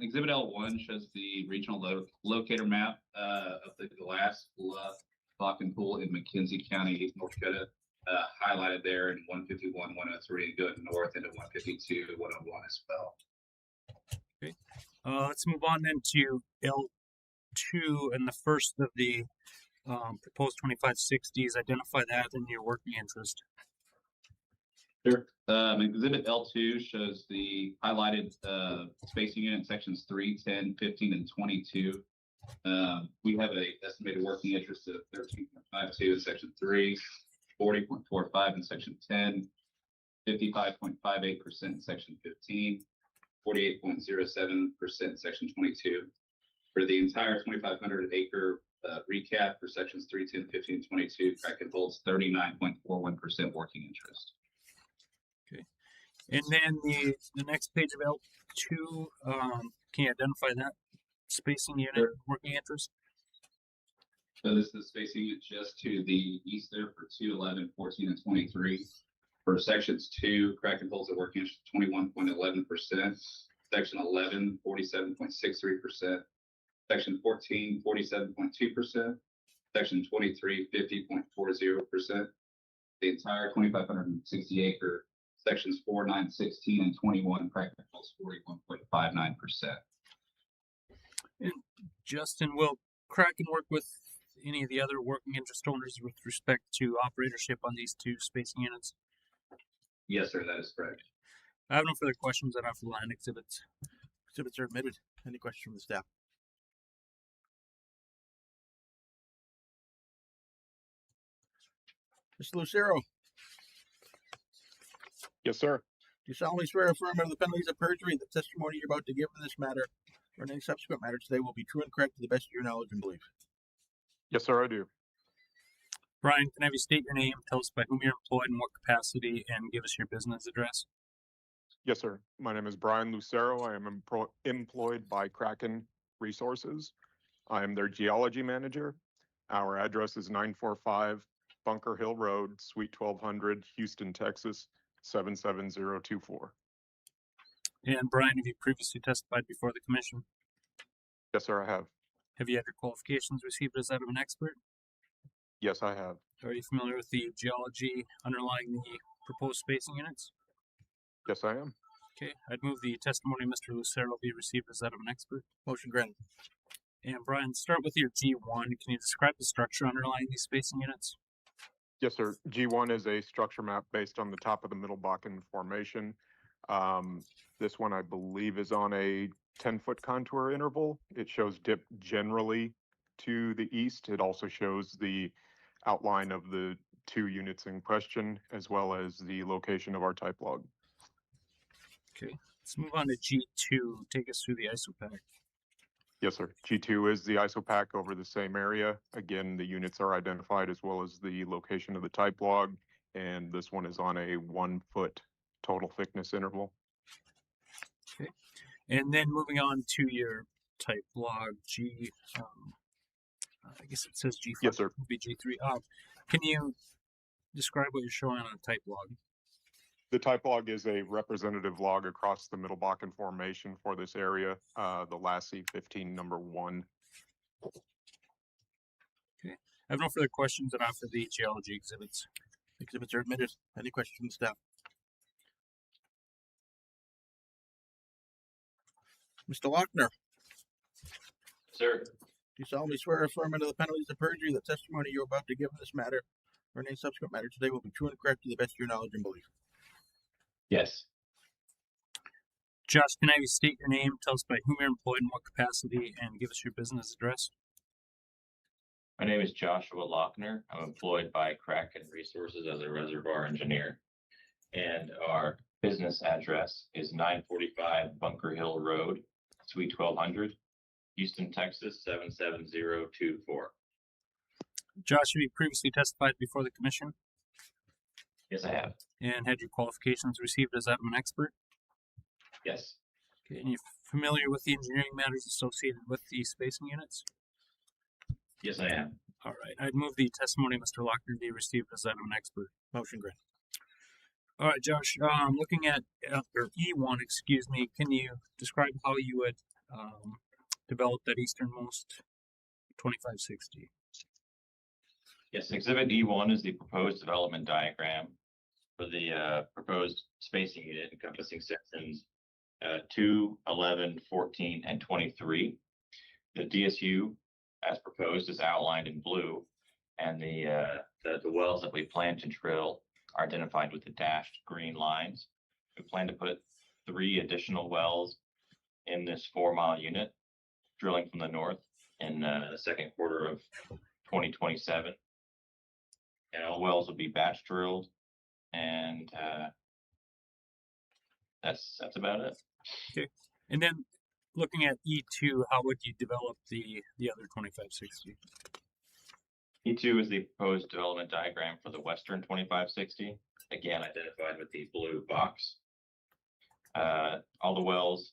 Exhibit L1 shows the regional locator map of the Glass Bluff Bakken Pool in Mackenzie County, North Dakota, highlighted there in 151, 103, and going north into 152, 101 as well. Okay. Let's move on then to L2 and the first of the proposed 2560s. Identify that and your working interest. Sure. Exhibit L2 shows the highlighted spacing unit sections 3, 10, 15, and 22. We have a estimated working interest of 13.52 in section 3, 40.45 in section 10, 55.58% in section 15, 48.07% in section 22. For the entire 2,500 acre recap for sections 3, 10, 15, and 22, Kraken holds 39.41% working interest. And then the next page of L2, can you identify that spacing unit, Sure. working interest? So this is spacing it just to the east there for 2, 11, 14, and 23. For sections 2, Kraken holds a working interest of 21.11%. Section 11, 47.63%. Section 14, 47.2%. Section 23, 50.40%. The entire 2,560 acre sections 4, 9, 16, and 21, Kraken holds 41.59%. And Justin, will Kraken work with any of the other working interest owners with respect to operatorship on these 2 spacing units? Yes, sir, that is correct. I have no further questions on our land exhibits. Exhibits are admitted. Any questions from the staff? Mr. Lucero, Yes, sir. do you solemnly swear or affirm under the penalties of perjury that the testimony you're about to give in this matter or in any subsequent matter today will be true and correct to the best of your knowledge and belief? Yes, sir, I do. Brian, can I have you state your name, tell us by whom you're employed in what capacity, and give us your business address? Yes, sir. My name is Brian Lucero. I am employed by Kraken Resources. I am their geology manager. Our address is 945 Bunker Hill Road, Suite 1200, Houston, Texas, 77024. And Brian, have you previously testified before the commission? Yes, sir, I have. Have you had your qualifications received as that of an expert? Yes, I have. Are you familiar with the geology underlying the proposed spacing units? Yes, I am. Okay, I'd move the testimony of Mr. Lucero be received as that of an expert. Motion granted. And Brian, start with your G1. Can you describe the structure underlying these spacing units? Yes, sir. G1 is a structure map based on the top of the Middle Bakken Formation. This one, I believe, is on a 10-foot contour interval. It shows dip generally to the east. It also shows the outline of the two units in question, as well as the location of our type log. Okay, let's move on to G2. Take us through the ISOPAC. Yes, sir. G2 is the ISOPAC over the same area. Again, the units are identified as well as the location of the type log, and this one is on a 1 foot total thickness interval. Okay, and then moving on to your type log G, I guess it says G5. Yes, sir. Would be G3. Can you describe what you're showing on a type log? The type log is a representative log across the Middle Bakken Formation for this area, the Lassie 15 number 1. Okay, I have no further questions that offer the geology exhibits. Exhibits are admitted. Any questions from staff? Mr. Lochner, Sir. do you solemnly swear or affirm under the penalties of perjury that testimony you're about to give in this matter or any subsequent matter today will be true and correct to the best of your knowledge and belief? Yes. Josh, can I have you state your name, tell us by whom you're employed in what capacity, and give us your business address? My name is Joshua Lochner. I'm employed by Kraken Resources as a reservoir engineer. And our business address is 945 Bunker Hill Road, Suite 1200, Houston, Texas, 77024. Josh, have you previously testified before the commission? Yes, I have. And had your qualifications received as that of an expert? Yes. Okay, and you're familiar with the engineering matters associated with the spacing units? Yes, I am. All right, I'd move the testimony of Mr. Lochner be received as that of an expert. Motion granted. All right, Josh, looking at or E1, excuse me, can you describe how you would develop that easternmost 2560? Yes, Exhibit E1 is the proposed development diagram for the proposed spacing unit encompassing sections 2, 11, 14, and 23. The DSU, as proposed, is outlined in blue, and the wells that we plan to drill are identified with the dashed green lines. We plan to put 3 additional wells in this 4-mile unit, drilling from the north in the second quarter of 2027. And all wells will be batch drilled, and that's about it. Okay, and then looking at E2, how would you develop the other 2560? E2 is the proposed development diagram for the western 2560, again identified with the blue box. All the wells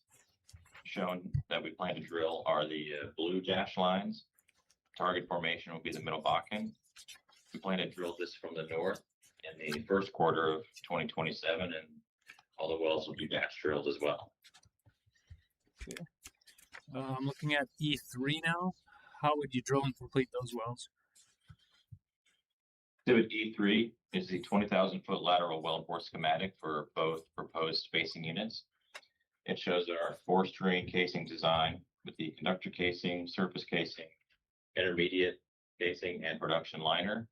shown that we plan to drill are the blue dash lines. Target formation will be the Middle Bakken. We plan to drill this from the north in the first quarter of 2027, and all the wells will be batch drilled as well. Okay. I'm looking at E3 now. How would you drill and complete those wells? Exhibit E3 is the 20,000-foot lateral wellbore schematic for both proposed spacing units. It shows our 4-string casing design with the conductor casing, surface casing, intermediate casing, and production liner,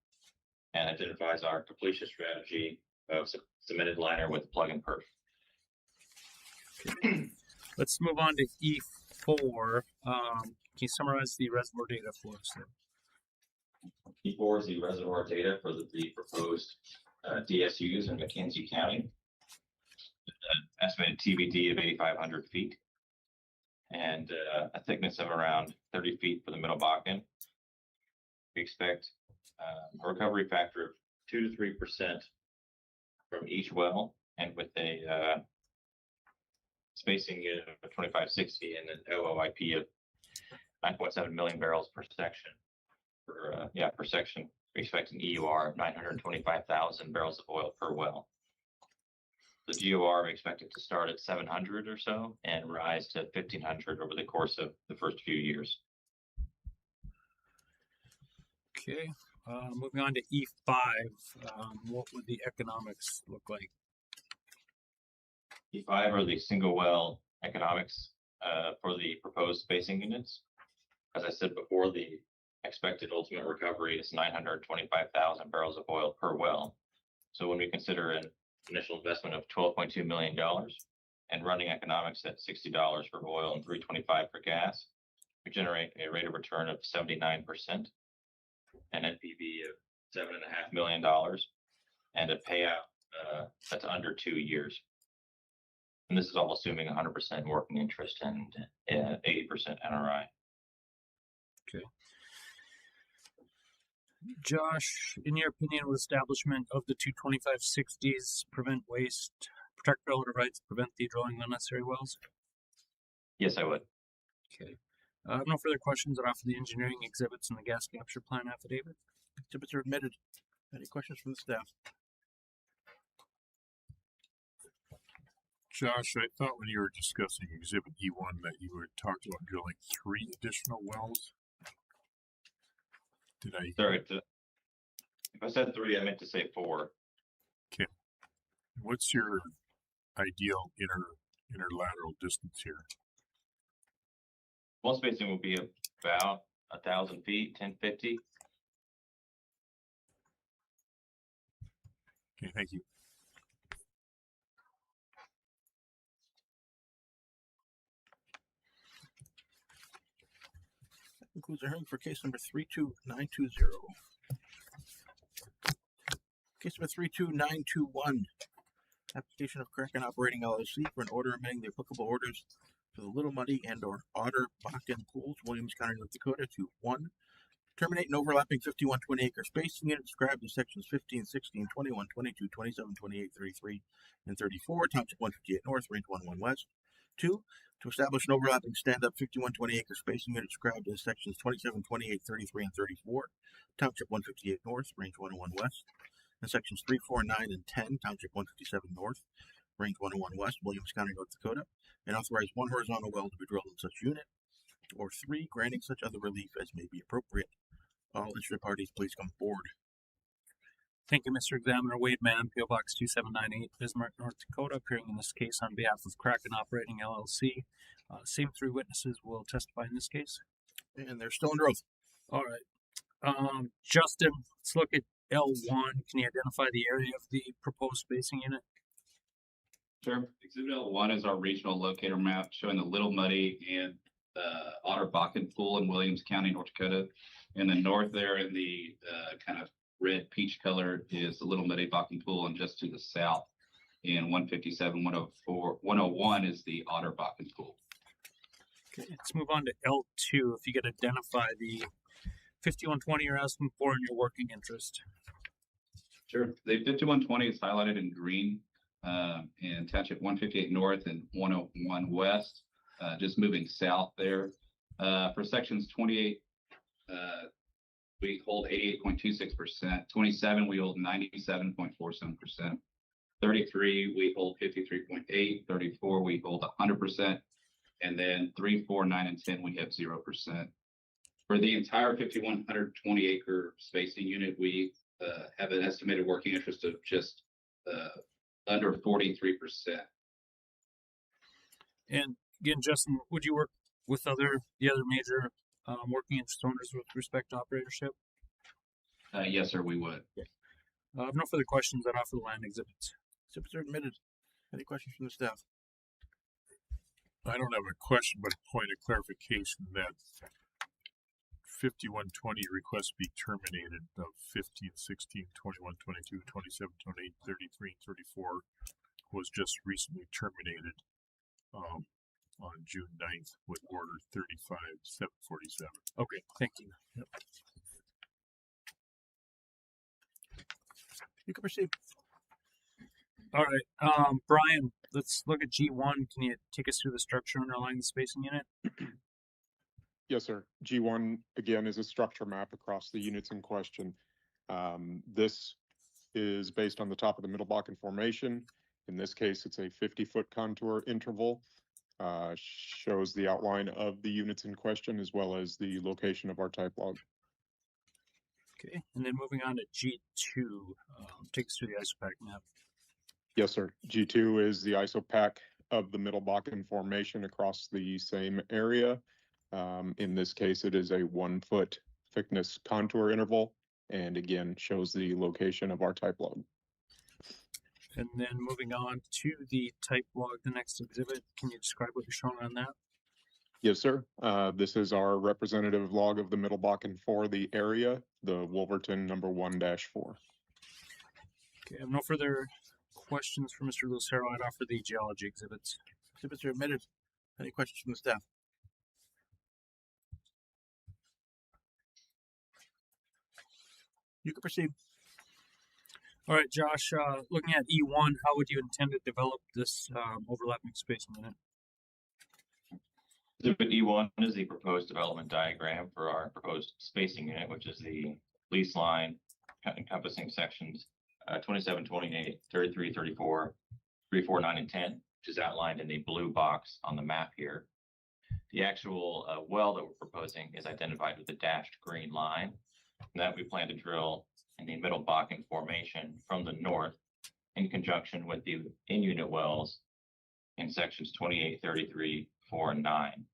and identifies our completion strategy of cemented liner with plug and perf. Okay. Let's move on to E4. Can you summarize the reservoir data for us there? E4 is the reservoir data for the proposed DSUs in McKenzie County. Estimated TVD of 8,500 feet and a thickness of around 30 feet for the Middle Bakken. We expect a recovery factor of 2 to 3% from each well, and with a spacing unit of 2560 and an OOIP of 9.7 million barrels per section. for section, we're expecting EUR of 925,000 barrels of oil per well. The GOR we expected to start at 700 or so and rise to 1,500 over the course of the first few years. Okay, moving on to E5, what would the economics look like? E5 are the single well economics for the proposed spacing units. As I said before, the expected ultimate recovery is 925,000 barrels of oil per well. So when we consider an initial investment of $12.2 million and running economics at $60 for oil and $3.25 for gas, we generate a rate of return of 79%, an NPV of $7.5 million, and a payout that's under 2 years. And this is all assuming 100% working interest and 80% NRI. Okay. Josh, in your opinion, will establishment of the 225/60s prevent waste, protect relative rights, prevent the drilling of unnecessary wells? Yes, I would. Okay. No further questions that offer the engineering exhibits and the gas capture plan affidavit. Exhibits are admitted. Any questions from the staff? Josh, I thought when you were discussing Exhibit E1 that you were talking about drilling 3 additional wells. Did I? Sorry, if I said 3, I meant to say 4. Okay. What's your ideal interlateral distance here? Well spacing will be about 1,000 feet, 1050. Okay, thank you. That concludes our hearing for case number 32920. Case number 32921. Application of Kraken Operating LLC for an order amending the applicable orders for the Little Muddy and or Otter Bakken pools, Williams County, North Dakota, to 1. Terminate an overlapping 5120 acre spacing unit described in sections 15, 16, 21, 22, 27, 28, 33, and 34, Township 158 North, Range 101 West. 2. To establish an overlapping stand-up 5120 acre spacing unit described in sections 27, 28, 33, and 34, Township 158 North, Range 101 West. And sections 3, 4, 9, and 10, Township 157 North, Range 101 West, Williams County, North Dakota, and authorize 1 horizontal well to be drilled in such unit. Or 3, granting such other relief as may be appropriate. All interested parties, please come forward. Thank you, Mr. Examiner. Wade Mann, PO Box 2798, Bismarck, North Dakota, appearing in this case on behalf of Kraken Operating LLC. Same 3 witnesses will testify in this case. And they're still under oath. All right. Justin, let's look at L1. Can you identify the area of the proposed spacing unit? Sure. Exhibit L1 is our regional locator map showing the Little Muddy and Otter Bakken pool in Williams County, North Dakota. In the north there in the kind of red peach color is the Little Muddy Bakken pool, and just to the south in 157, 104, 101 is the Otter Bakken pool. Okay, let's move on to L2. If you could identify the 5120 you're asking for and your working interest. Sure. The 5120 is highlighted in green in Township 158 North and 101 West, just moving south there. For sections 28, we hold 88.26%. 27, we hold 97.47%. 33, we hold 53.8. 34, we hold 100%. And then 3, 4, 9, and 10, we have 0%. For the entire 5,120 acre spacing unit, we have an estimated working interest of just under 43%. And again, Justin, would you work with the other major working interest owners with respect to operatorship? Yes, sir, we would. I have no further questions that offer the land exhibits. Exhibits are admitted. Any questions from the staff? I don't have a question, but a point of clarification that 5120 requests be terminated of 15, 16, 21, 22, 27, 28, 33, and 34 was just recently terminated on June 9th with order 35-747. Okay, thank you. Yep. You can proceed. All right, Brian, let's look at G1. Can you take us through the structure underlying the spacing unit? Yes, sir. G1 again is a structure map across the units in question. This is based on the top of the Middle Bakken Formation. In this case, it's a 50-foot contour interval. Shows the outline of the units in question as well as the location of our type log. Okay, and then moving on to G2, take us through the ISOPAC map. Yes, sir. G2 is the ISOPAC of the Middle Bakken Formation across the same area. In this case, it is a 1 foot thickness contour interval, and again, shows the location of our type log. And then moving on to the type log, the next exhibit, can you describe what you're showing on that? Yes, sir. This is our representative log of the Middle Bakken for the area, the Wolverton number 1-4. Okay, I have no further questions for Mr. Lucero. I'd offer the geology exhibits. Exhibits are admitted. Any questions from the staff? You can proceed. All right, Josh, looking at E1, how would you intend to develop this overlapping spacing unit? Exhibit E1 is the proposed development diagram for our proposed spacing unit, which is the lease line encompassing sections 27, 28, 33, 34, 3, 4, 9, and 10, which is outlined in the blue box on the map here. The actual well that we're proposing is identified with the dashed green line, and that we plan to drill in the Middle Bakken Formation from the north in conjunction with the in-unit wells in sections 28, 33, 4, and 9.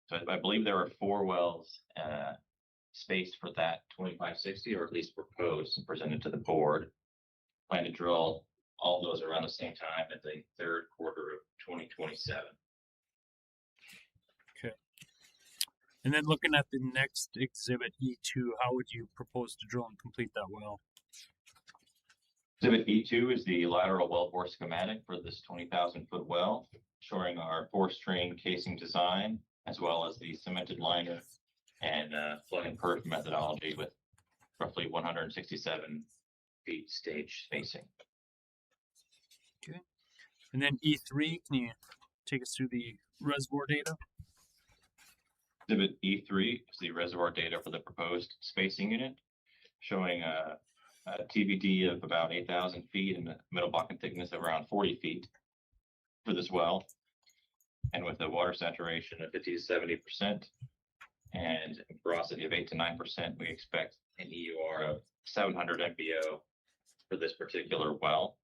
So I believe there are 4 wells spaced for that 2560, or at least proposed and presented to the board. Plan to drill all those around the same time at the third quarter of 2027. Okay. And then looking at the next exhibit, E2, how would you propose to drill and complete that well? Exhibit E2 is the lateral wellbore schematic for this 20,000 foot well, showing our 4-string casing design, as well as the cemented liner and flood and perf methodology with roughly 167 feet stage spacing. Okay. And then E3, can you take us through the reservoir data? Exhibit E3 is the reservoir data for the proposed spacing unit, showing a TVD of about 8,000 feet and a Middle Bakken thickness of around 40 feet for this well, and with a water saturation of 50 to 70% and porosity of 8 to 9%, we expect an EUR of 700 MBO for this particular well.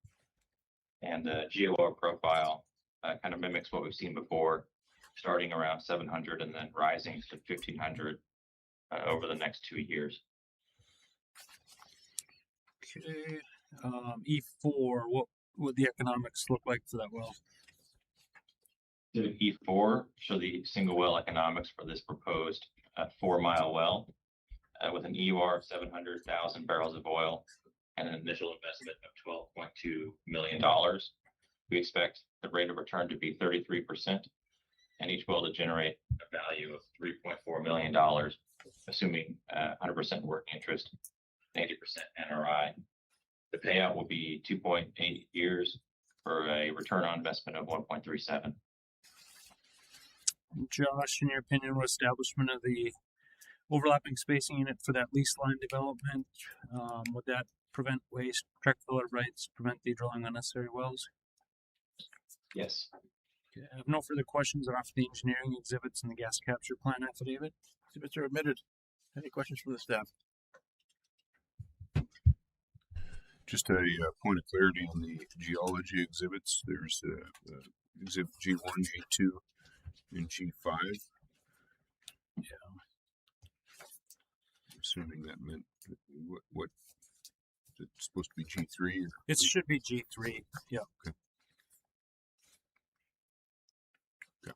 And the GOR profile kind of mimics what we've seen before, starting around 700 and then rising to 1,500 over the next 2 years. Okay. E4, what would the economics look like for that well? Exhibit E4 show the single well economics for this proposed 4-mile well with an EUR of 700,000 barrels of oil and an initial investment of $12.2 million. We expect the rate of return to be 33%, and each well to generate a value of $3.4 million, assuming 100% working interest, 80% NRI. The payout will be 2.8 years for a return on investment of 1.37. Josh, in your opinion, what establishment of the overlapping spacing unit for that lease line development, would that prevent waste, protect filler rights, prevent the drilling unnecessary wells? Yes. Okay, I have no further questions off the engineering exhibits and the gas capture plan affidavit. Exhibits are admitted. Any questions from the staff? Just a point of clarity on the geology exhibits. There's exhibit G1, G2, and G5. Yeah. Assuming that meant what is it supposed to be G3? Or it should be G3. Yeah. Okay. Okay.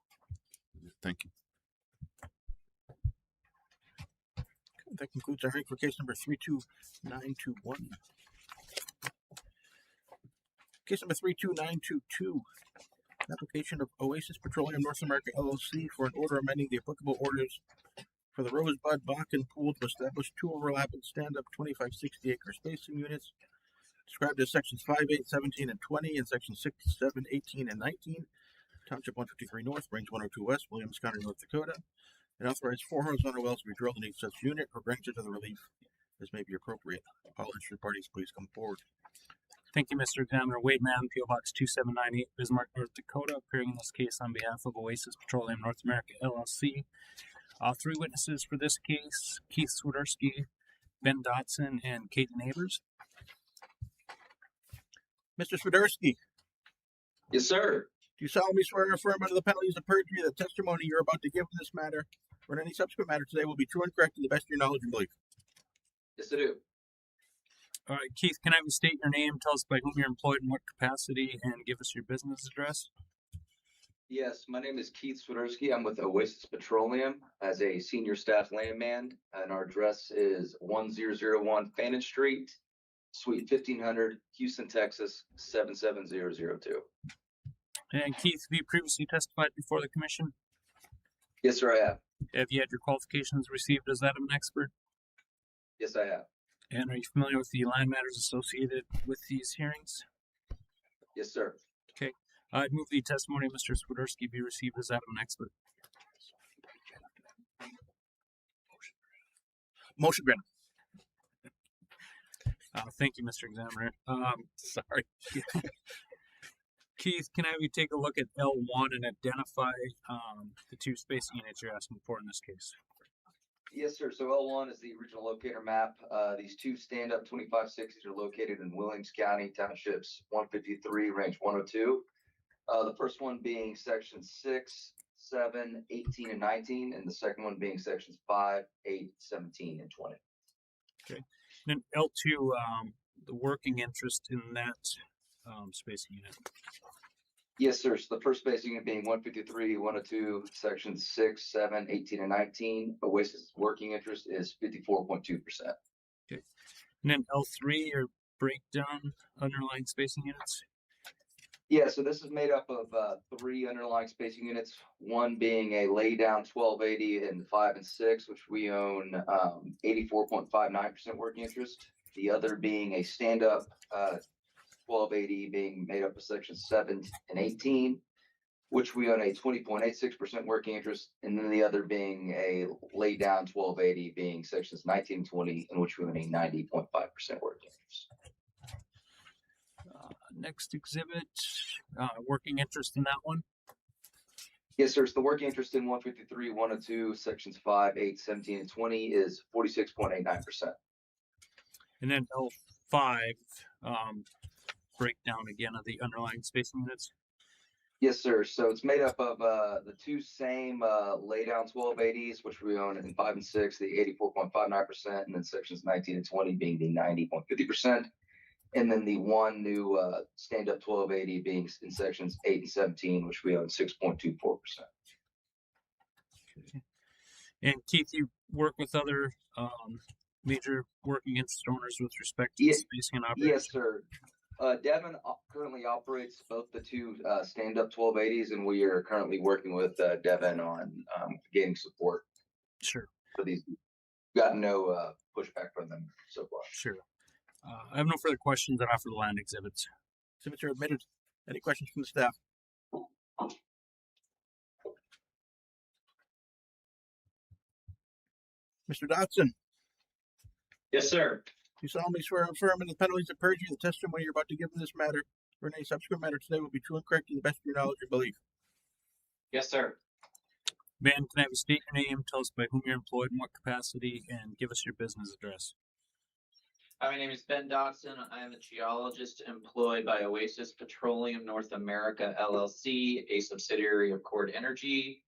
Thank you. That concludes our hearing for case number 32921. Case number 32922. Application of Oasis Petroleum North America LLC for an order amending the applicable orders for the Rosebud Bakken pool to establish 2 overlapping stand-up 2560 acre spacing units described as sections 5, 8, 17, and 20 and sections 6, 7, 18, and 19, Township 153 North, Range 102 West, Williams County, North Dakota. and authorize 4 horizontal wells to be drilled in each such unit or branches of the relief as may be appropriate. All interested parties, please come forward. Thank you, Mr. Examiner. Wade Mann, PO Box 2798, Bismarck, North Dakota, appearing in this case on behalf of Oasis Petroleum North America, LLC. 3 witnesses for this case, Keith Swiderski, Ben Dotson, and Katie Neighbors. Mr. Swiderski, Yes, sir. do you solemnly swear or affirm under the penalties of perjury that testimony you're about to give in this matter or in any subsequent matter today will be true and correct to the best of your knowledge and belief? Yes, I do. All right, Keith, can I have you state your name, tell us by whom you're employed in what capacity, and give us your business address? Yes, my name is Keith Swiderski. I'm with Oasis Petroleum as a senior staff landman, and our address is 1001 Fannin Street, Suite 1500, Houston, Texas 77002. And Keith, have you previously testified before the commission? Yes, sir, I have. Have you had your qualifications received as that of an expert? Yes, I have. And are you familiar with the line matters associated with these hearings? Yes, sir. Okay. I'd move the testimony of Mr. Swiderski be received as that of an expert. Motion granted. Thank you, Mr. Examiner. Sorry. Keith, can I have you take a look at L1 and identify the 2 spacing units you're asking for in this case? Yes, sir. So L1 is the original locator map. These 2 stand-up 2560s are located in Williams County, townships 153, range 102. The first one being sections 6, 7, 18, and 19, and the second one being sections 5, 8, 17, and 20. Okay. And then L2, the working interest in that spacing unit. Yes, sir. So the first spacing unit being 153, 102, sections 6, 7, 18, and 19. Oasis working interest is 54.2%. Okay. And then L3, your breakdown underlying spacing units. Yeah, so this is made up of 3 underlying spacing units, one being a laydown 1280 in 5 and 6, which we own 84.59% working interest. The other being a stand-up 1280 being made up of sections 7 and 18, which we own a 20.86% working interest. And then the other being a laydown 1280 being sections 19 and 20, in which we own a 90.5% working interest. Next exhibit, working interest in that one. Yes, sir. So the working interest in 153, 102, sections 5, 8, 17, and 20 is 46.89%. And then L5, breakdown again of the underlying spacing units. Yes, sir. So it's made up of the 2 same laydown 1280s, which we own in 5 and 6, the 84.59%, and then sections 19 and 20 being the 90.50%. And then the 1 new stand-up 1280 being in sections 8 and 17, which we own 6.24%. Okay. And Keith, you work with other major working interest owners with respect to spacing and operation? Yes, sir. Devon currently operates both the 2 stand-up 1280s, and we are currently working with Devon on getting support. Sure. For these. Got no pushback from them so far. Sure. I have no further questions on offer the land exhibits. Exhibits are admitted. Any questions from the staff? Mr. Dotson, Yes, sir. do you solemnly swear or affirm under the penalties of perjury the testimony you're about to give in this matter or in any subsequent matter today will be true and correct to the best of your knowledge and belief? Yes, sir. Ben, can I have you state your name, tell us by whom you're employed, in what capacity, and give us your business address? My name is Ben Dotson. I am a geologist employed by Oasis Petroleum North America, LLC, a subsidiary of Cord Energy,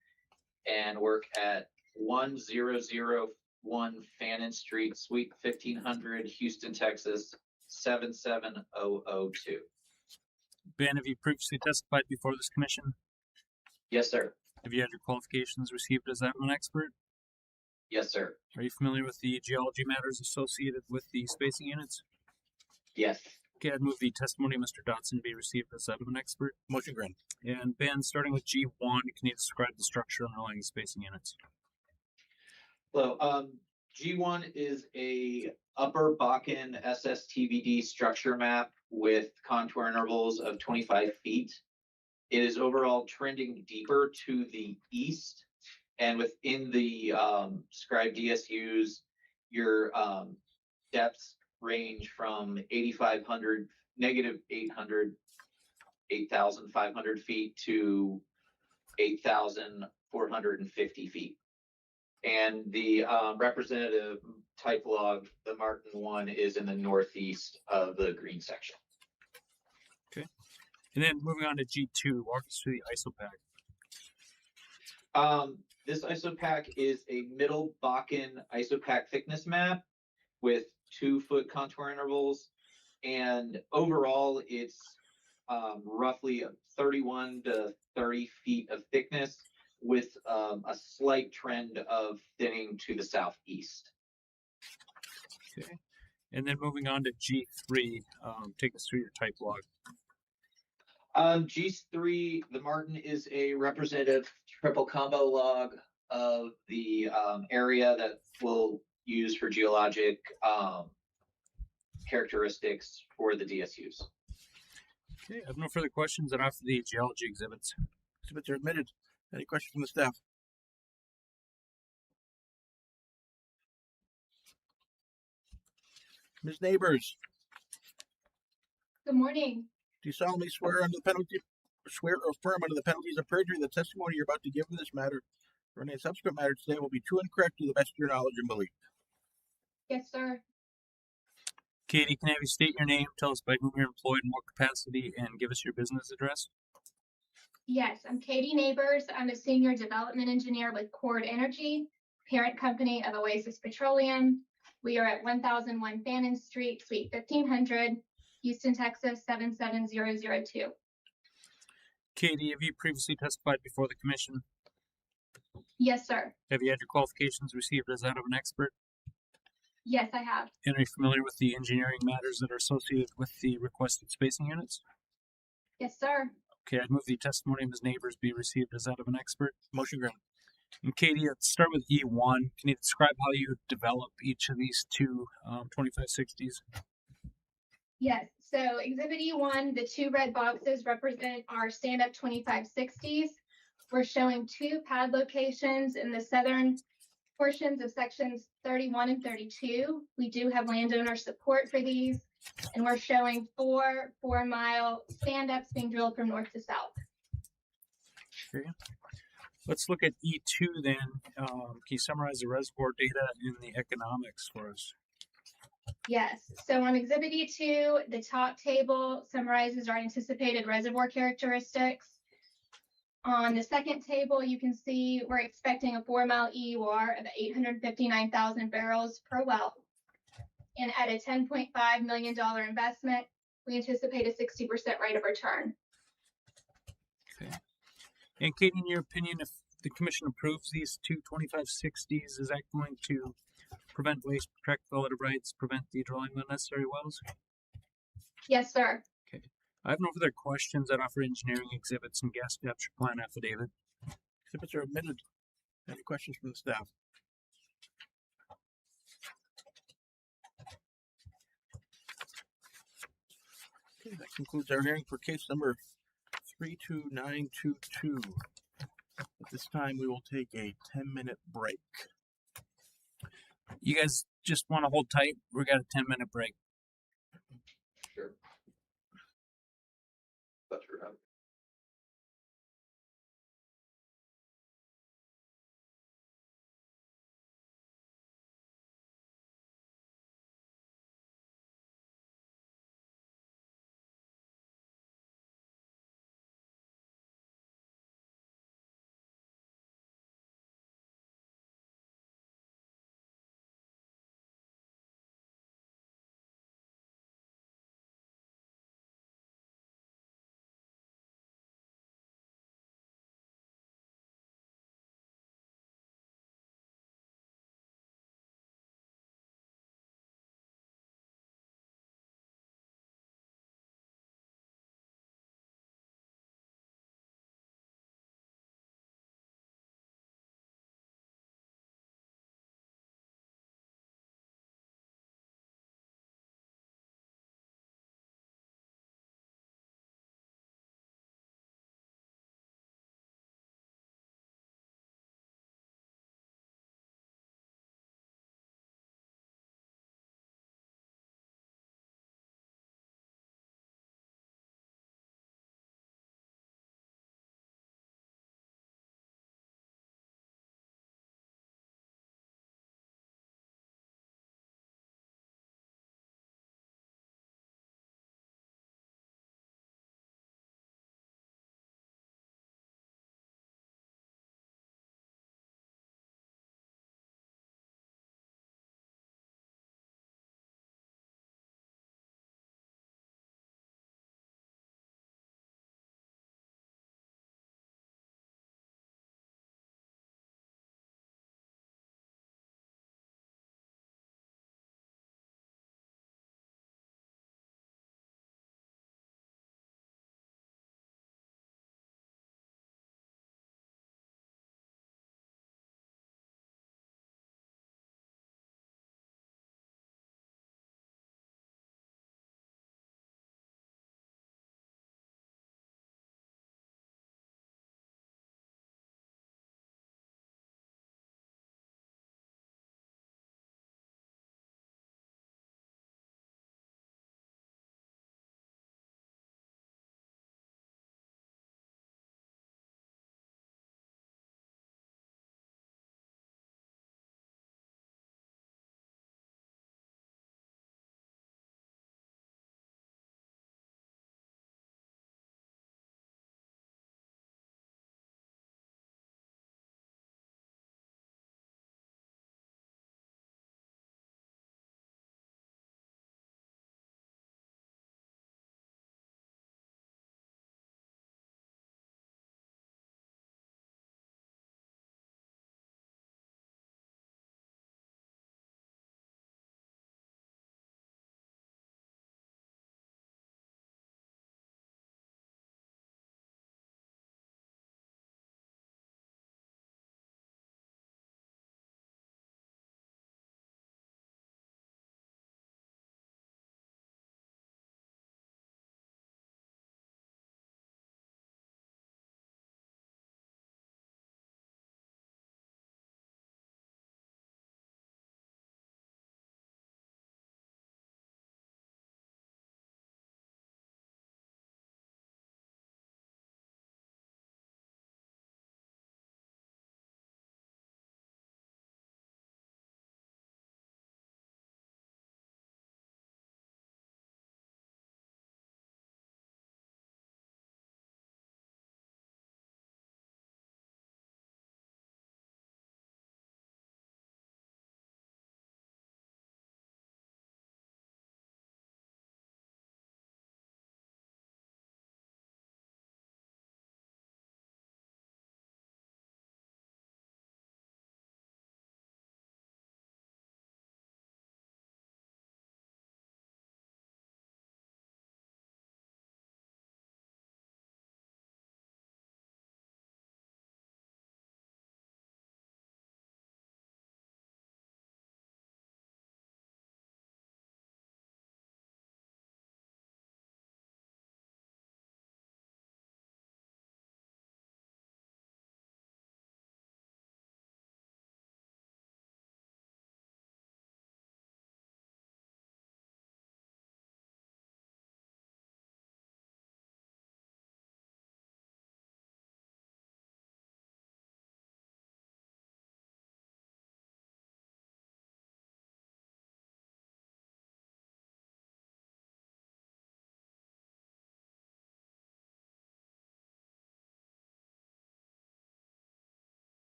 and work at 1001 Fannin Street, Suite 1500, Houston, Texas, 77002. Ben, have you previously testified before this commission? Yes, sir. Have you had your qualifications received as that of an expert? Yes, sir. Are you familiar with the geology matters associated with the spacing units? Yes. Okay, I'd move the testimony of Mr. Dotson be received as that of an expert. Motion granted. And Ben, starting with G1, can you describe the structure underlying the spacing units? Hello. G1 is a Upper Bakken SSTVD structure map with contour intervals of 25 feet. It is overall trending deeper to the east And within the described DSUs, your depths range from 8,500, negative 800, 8,500 feet to 8,450 feet. And the representative type log, the Martin one, is in the northeast of the green section. And then moving on to G2, walk us through the ISOPAC. This ISOPAC is a middle Bakken ISOPAC thickness map with 2-foot contour intervals. And overall, it's roughly 31 to 30 feet of thickness with a slight trend of thinning to the southeast. Okay. And then moving on to G3, take us through your type log. G3, the Martin is a representative triple combo log of the area that we'll use for geologic characteristics for the DSUs. Okay, I have no further questions and offer the geology exhibits. Exhibits are admitted. Any questions from the staff? Ms. Neighbors, Good morning. do you solemnly swear under the penalty, swear or affirm under the penalties of perjury the testimony you're about to give in this matter or any subsequent matter today will be true and correct to the best of your knowledge and belief? Yes, sir. Katie, can I have you state your name, tell us by whom you're employed, in what capacity, and give us your business address? Yes, I'm Katie Neighbors. I'm a senior development engineer with Cord Energy, parent company of Oasis Petroleum. We are at 1001 Fannin Street, Suite 1500, Houston, Texas 77002. Katie, have you previously testified before the commission? Yes, sir. Have you had your qualifications received as that of an expert? Yes, I have. And are you familiar with the engineering matters that are associated with the requested spacing units? Yes, sir. Okay, I'd move the testimony of Ms. Neighbors be received as that of an expert. Motion granted. And Katie, let's start with E1. Can you describe how you develop each of these two 2560s? Yes, so Exhibit E1, the two red boxes represent our stand-up 2560s. We're showing two pad locations in the southern portions of sections 31 and 32. We do have landowner support for these, and we're showing 4 4-mile stand-ups being drilled from north to south. Okay. Let's look at E2 then. Can you summarize the reservoir data and the economics for us? Yes, so on Exhibit E2, the top table summarizes our anticipated reservoir characteristics. On the second table, you can see we're expecting a 4-mile EUR of 859,000 barrels per well. And at a $10.5 million investment, we anticipate a 60% rate of return. Okay. And Katie, in your opinion, if the commission approves these two 2560s, is that going to prevent waste, protect relative rights, prevent the drilling of unnecessary wells? Yes, sir. Okay. I have no further questions. I'd offer engineering exhibits and gas capture plan affidavit. Exhibits are admitted. Any questions from the staff? Okay, that concludes our hearing for case number 32922. At this time, we will take a 10-minute break. You guys just want to hold tight. We got a 10-minute break. Sure. Thought you were having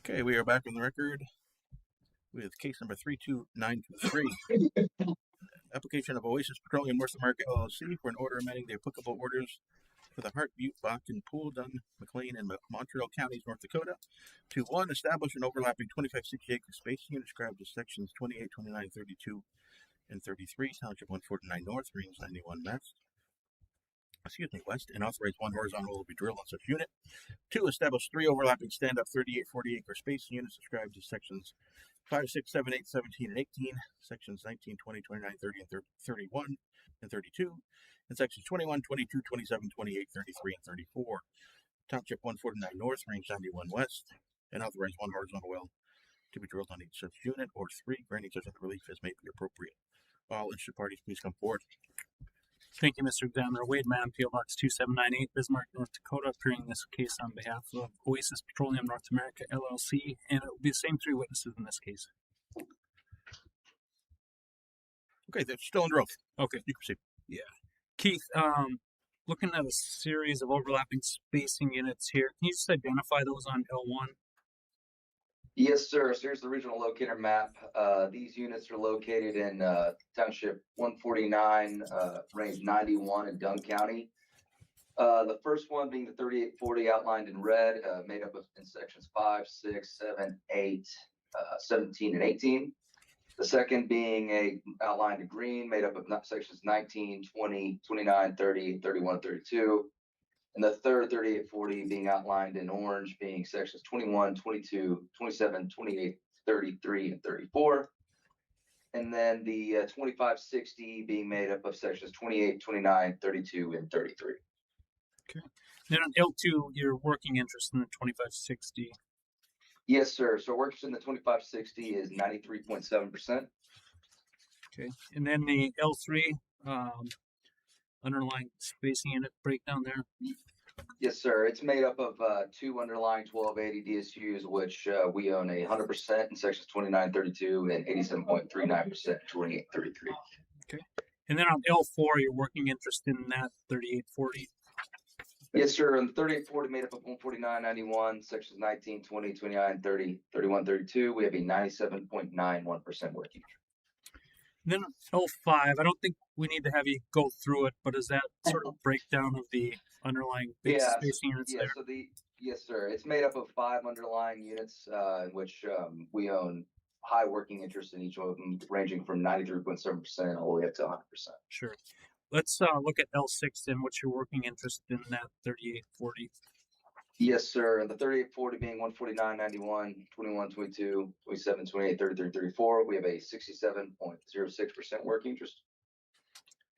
Okay, we are back on the record with case number 32923. Application of Oasis Petroleum North America LLC for an order amending the applicable orders for the Hart, Butte, Bakken, Poole, Dunn, McLean, and Montreal counties, North Dakota, to 1. Establish an overlapping 2560 acre spacing unit described as sections 28, 29, 32, and 33, Township 149 North, Range 91 West, and authorize 1 horizontal will be drilled on such unit. 2. Establish 3 overlapping stand-up 38, 40 acre spacing units described as sections 5, 6, 7, 8, 17, and 18, sections 19, 20, 29, 30, and 31, and 32, and sections 21, 22, 27, 28, 33, and 34. Township 149 North, Range 91 West, and authorize 1 horizontal well to be drilled on each such unit, or 3, granting such relief as may be appropriate. All interested parties, please come forward. Thank you, Mr. Examiner. Wade Mann, PO Box 2798, Bismarck, North Dakota, appearing in this case on behalf of Oasis Petroleum North America LLC, and it will be the same 3 witnesses in this case. Okay, they're still under oath. Okay. You can proceed. Yeah. Keith, looking at a series of overlapping spacing units here, can you just identify those on L1? Yes, sir. So here's the regional locator map. These units are located in Township 149, Range 91 in Dunn County. The first one being the 3840 outlined in red, made up of in sections 5, 6, 7, 8, 17, and 18. The second being outlined in green, made up of sections 19, 20, 29, 30, 31, 32. And the third 3840 being outlined in orange, being sections 21, 22, 27, 28, 33, and 34. And then the 2560 being made up of sections 28, 29, 32, and 33. Okay. Then on L2, your working interest in the 2560. Yes, sir. So works in the 2560 is 93.7%. Okay. And then the L3, underlying spacing unit breakdown there. Yes, sir. It's made up of 2 underlying 1280 DSUs, which we own 100% in sections 2932 and 87.39% 2833. Okay. And then on L4, your working interest in that 3840. Yes, sir. And the 3840 made up of 149.91, sections 19, 20, 29, 30, 31, 32. We have a 97.91% working. Then L5, I don't think we need to have you go through it, but is that sort of breakdown of the underlying big spacing units there? So yes, sir. It's made up of 5 underlying units, in which we own high working interest in each of them, ranging from 93.7% all the way up to 100%. Sure. Let's look at L6 then. What's your working interest in that 3840? Yes, sir. And the 3840 being 149.91, 21, 22, 27, 28, 33, 34. We have a 67.06% working interest.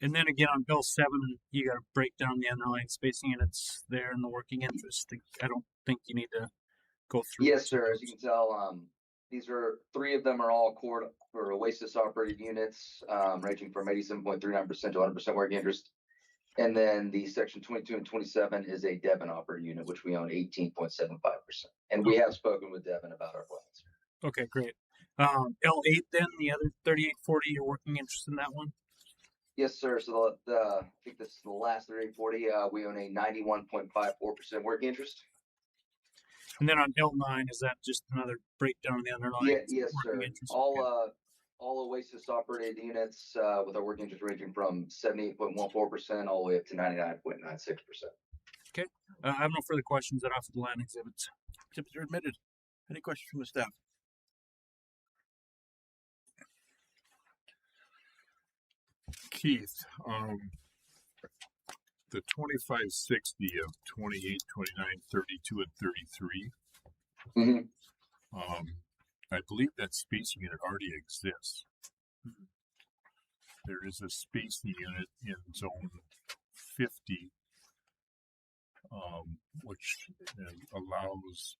And then again on L7, you got to break down the underlying spacing units there and the working interest. I don't think you need to go through. Yes, sir. As you can tell, these are 3 of them are all core or Oasis operated units, ranging from 87.39% to 100% working interest. And then the section 22 and 27 is a Devon operated unit, which we own 18.75%. And we have spoken with Devon about our plans. Okay, great. L8 then, the other 3840, your working interest in that one? Yes, sir. So I think this is the last 3840. We own a 91.54% working interest. And then on L9, is that just another breakdown of the underlying? Yes, sir. All Oasis operated units with our working interest ranging from 78.14% all the way up to 99.96%. Okay. I have no further questions that offer the land exhibits. Exhibits are admitted. Any questions from the staff? Keith, the 2560 of 28, 29, 32, and 33. Mm-hmm. I believe that spacing unit already exists. There is a spacing unit in zone 50, which allows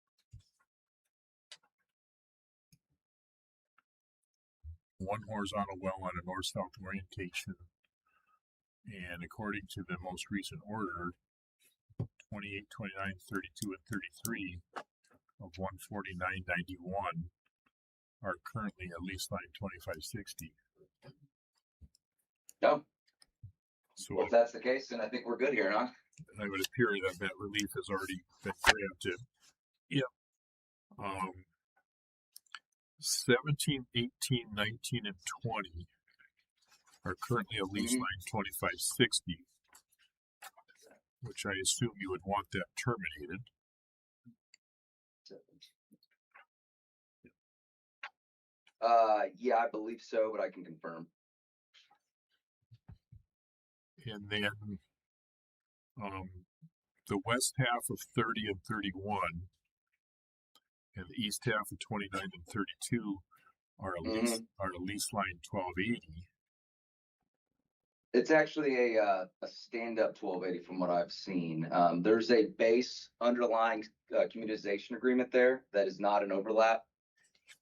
one horizontal well on a north-south orientation, and according to the most recent order, 28, 29, 32, and 33 of 149.91 are currently at least line 2560. No. So well, if that's the case, then I think we're good here, huh? I would appear that relief has already been granted. Yeah. 17, 18, 19, and 20 are currently a lease line 2560, which I assume you would want that terminated. Yeah, I believe so, but I can confirm. And then the west half of 30 and 31 and the east half of 29 and 32 are a lease line 1280. It's actually a stand-up 1280 from what I've seen. There's a base underlying communitization agreement there that is not an overlap,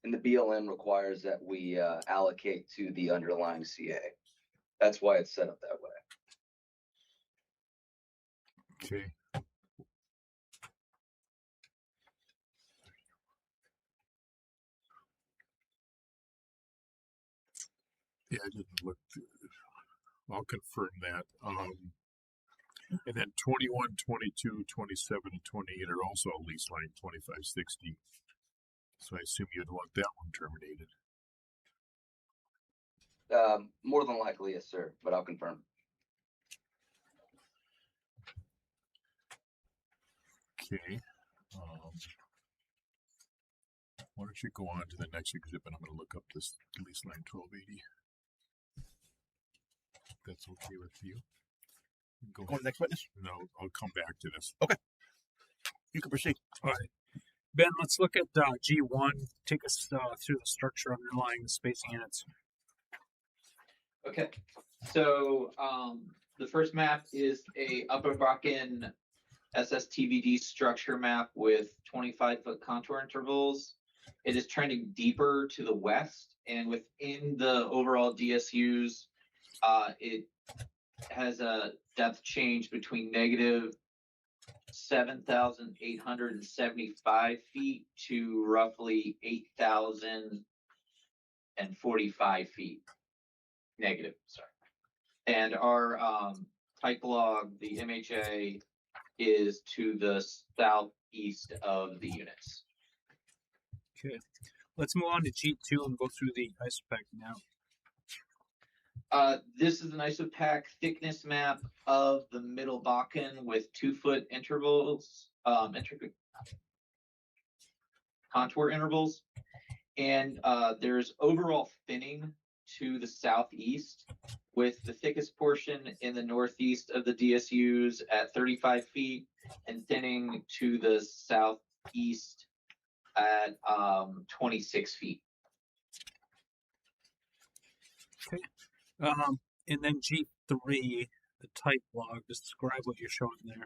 and the BLM requires that we allocate to the underlying CA. That's why it's set up that way. Okay. Yeah, I didn't look through. I'll confirm that. And then 21, 22, 27, and 28 are also a lease line 2560. So I assume you'd want that one terminated. More than likely, yes, sir, but I'll confirm. Okay. Why don't you go on to the next exhibit? I'm going to look up this lease line 1280. That's okay with you. Go on to the next witness? No, I'll come back to this. Okay. You can proceed. All right. Ben, let's look at G1. Take us through the structure underlying the spacing units. Okay. So the first map is a Upper Bakken SSTVD structure map with 25-foot contour intervals. It is trending deeper to the west, and within the overall DSUs, it has a depth change between negative 7,875 feet to roughly 8,045 feet negative. Sorry. And our type log, the MHA, is to the southeast of the units. Okay. Let's move on to G2 and go through the isopac now. This is an isopac thickness map of the Middle Bakken with 2-foot intervals, contour intervals. And there's overall thinning to the southeast, with the thickest portion in the northeast of the DSUs at 35 feet and thinning to the southeast at 26 feet. Okay. And then G3, the type log, just describe what you're showing there.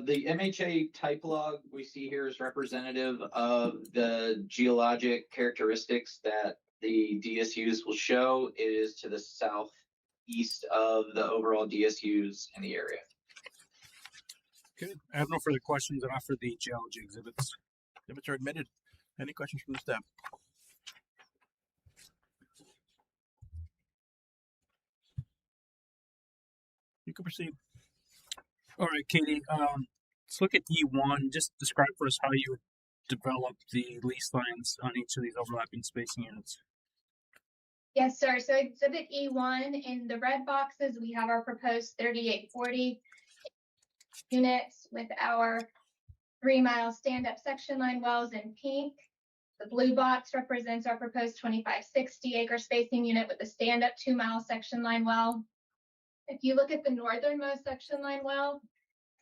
The MHA type log we see here is representative of the geologic characteristics that the DSUs will show. It is to the southeast of the overall DSUs in the area. Okay. I have no further questions. I offer the geology exhibits. Exhibits are admitted. Any questions from the staff? You can proceed. All right, Katie. Let's look at E1. Just describe for us how you would develop the lease lines on each of these overlapping spacing units. Yes, sir. So exhibit E1, in the red boxes, we have our proposed 3840 units with our 3-mile stand-up section line wells in pink. The blue box represents our proposed 2560 acre spacing unit with a stand-up 2-mile section line well. If you look at the northernmost section line well,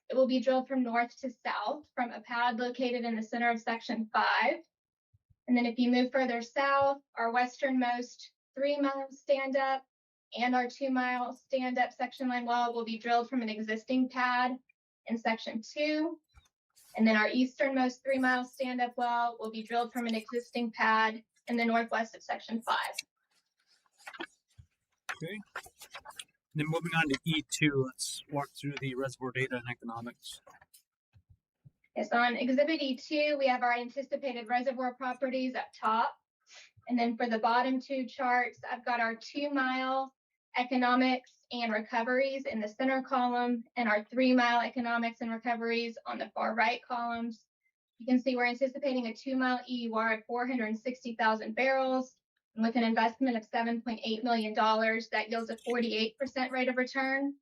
it will be drilled from north to south from a pad located in the center of section 5. And then if you move further south, our westernmost 3-mile stand-up and our 2-mile stand-up section line well will be drilled from an existing pad in section 2. And then our easternmost 3-mile stand-up well will be drilled from an existing pad in the northwest of section 5. Okay. Then moving on to E2, let's walk through the reservoir data and economics. Yes, on exhibit E2, we have our anticipated reservoir properties up top. And then for the bottom 2 charts, I've got our 2-mile economics and recoveries in the center column and our 3-mile economics and recoveries on the far right columns. You can see we're anticipating a 2-mile EUR of 460,000 barrels. And with an investment of $7.8 million, that yields a 48% rate of return.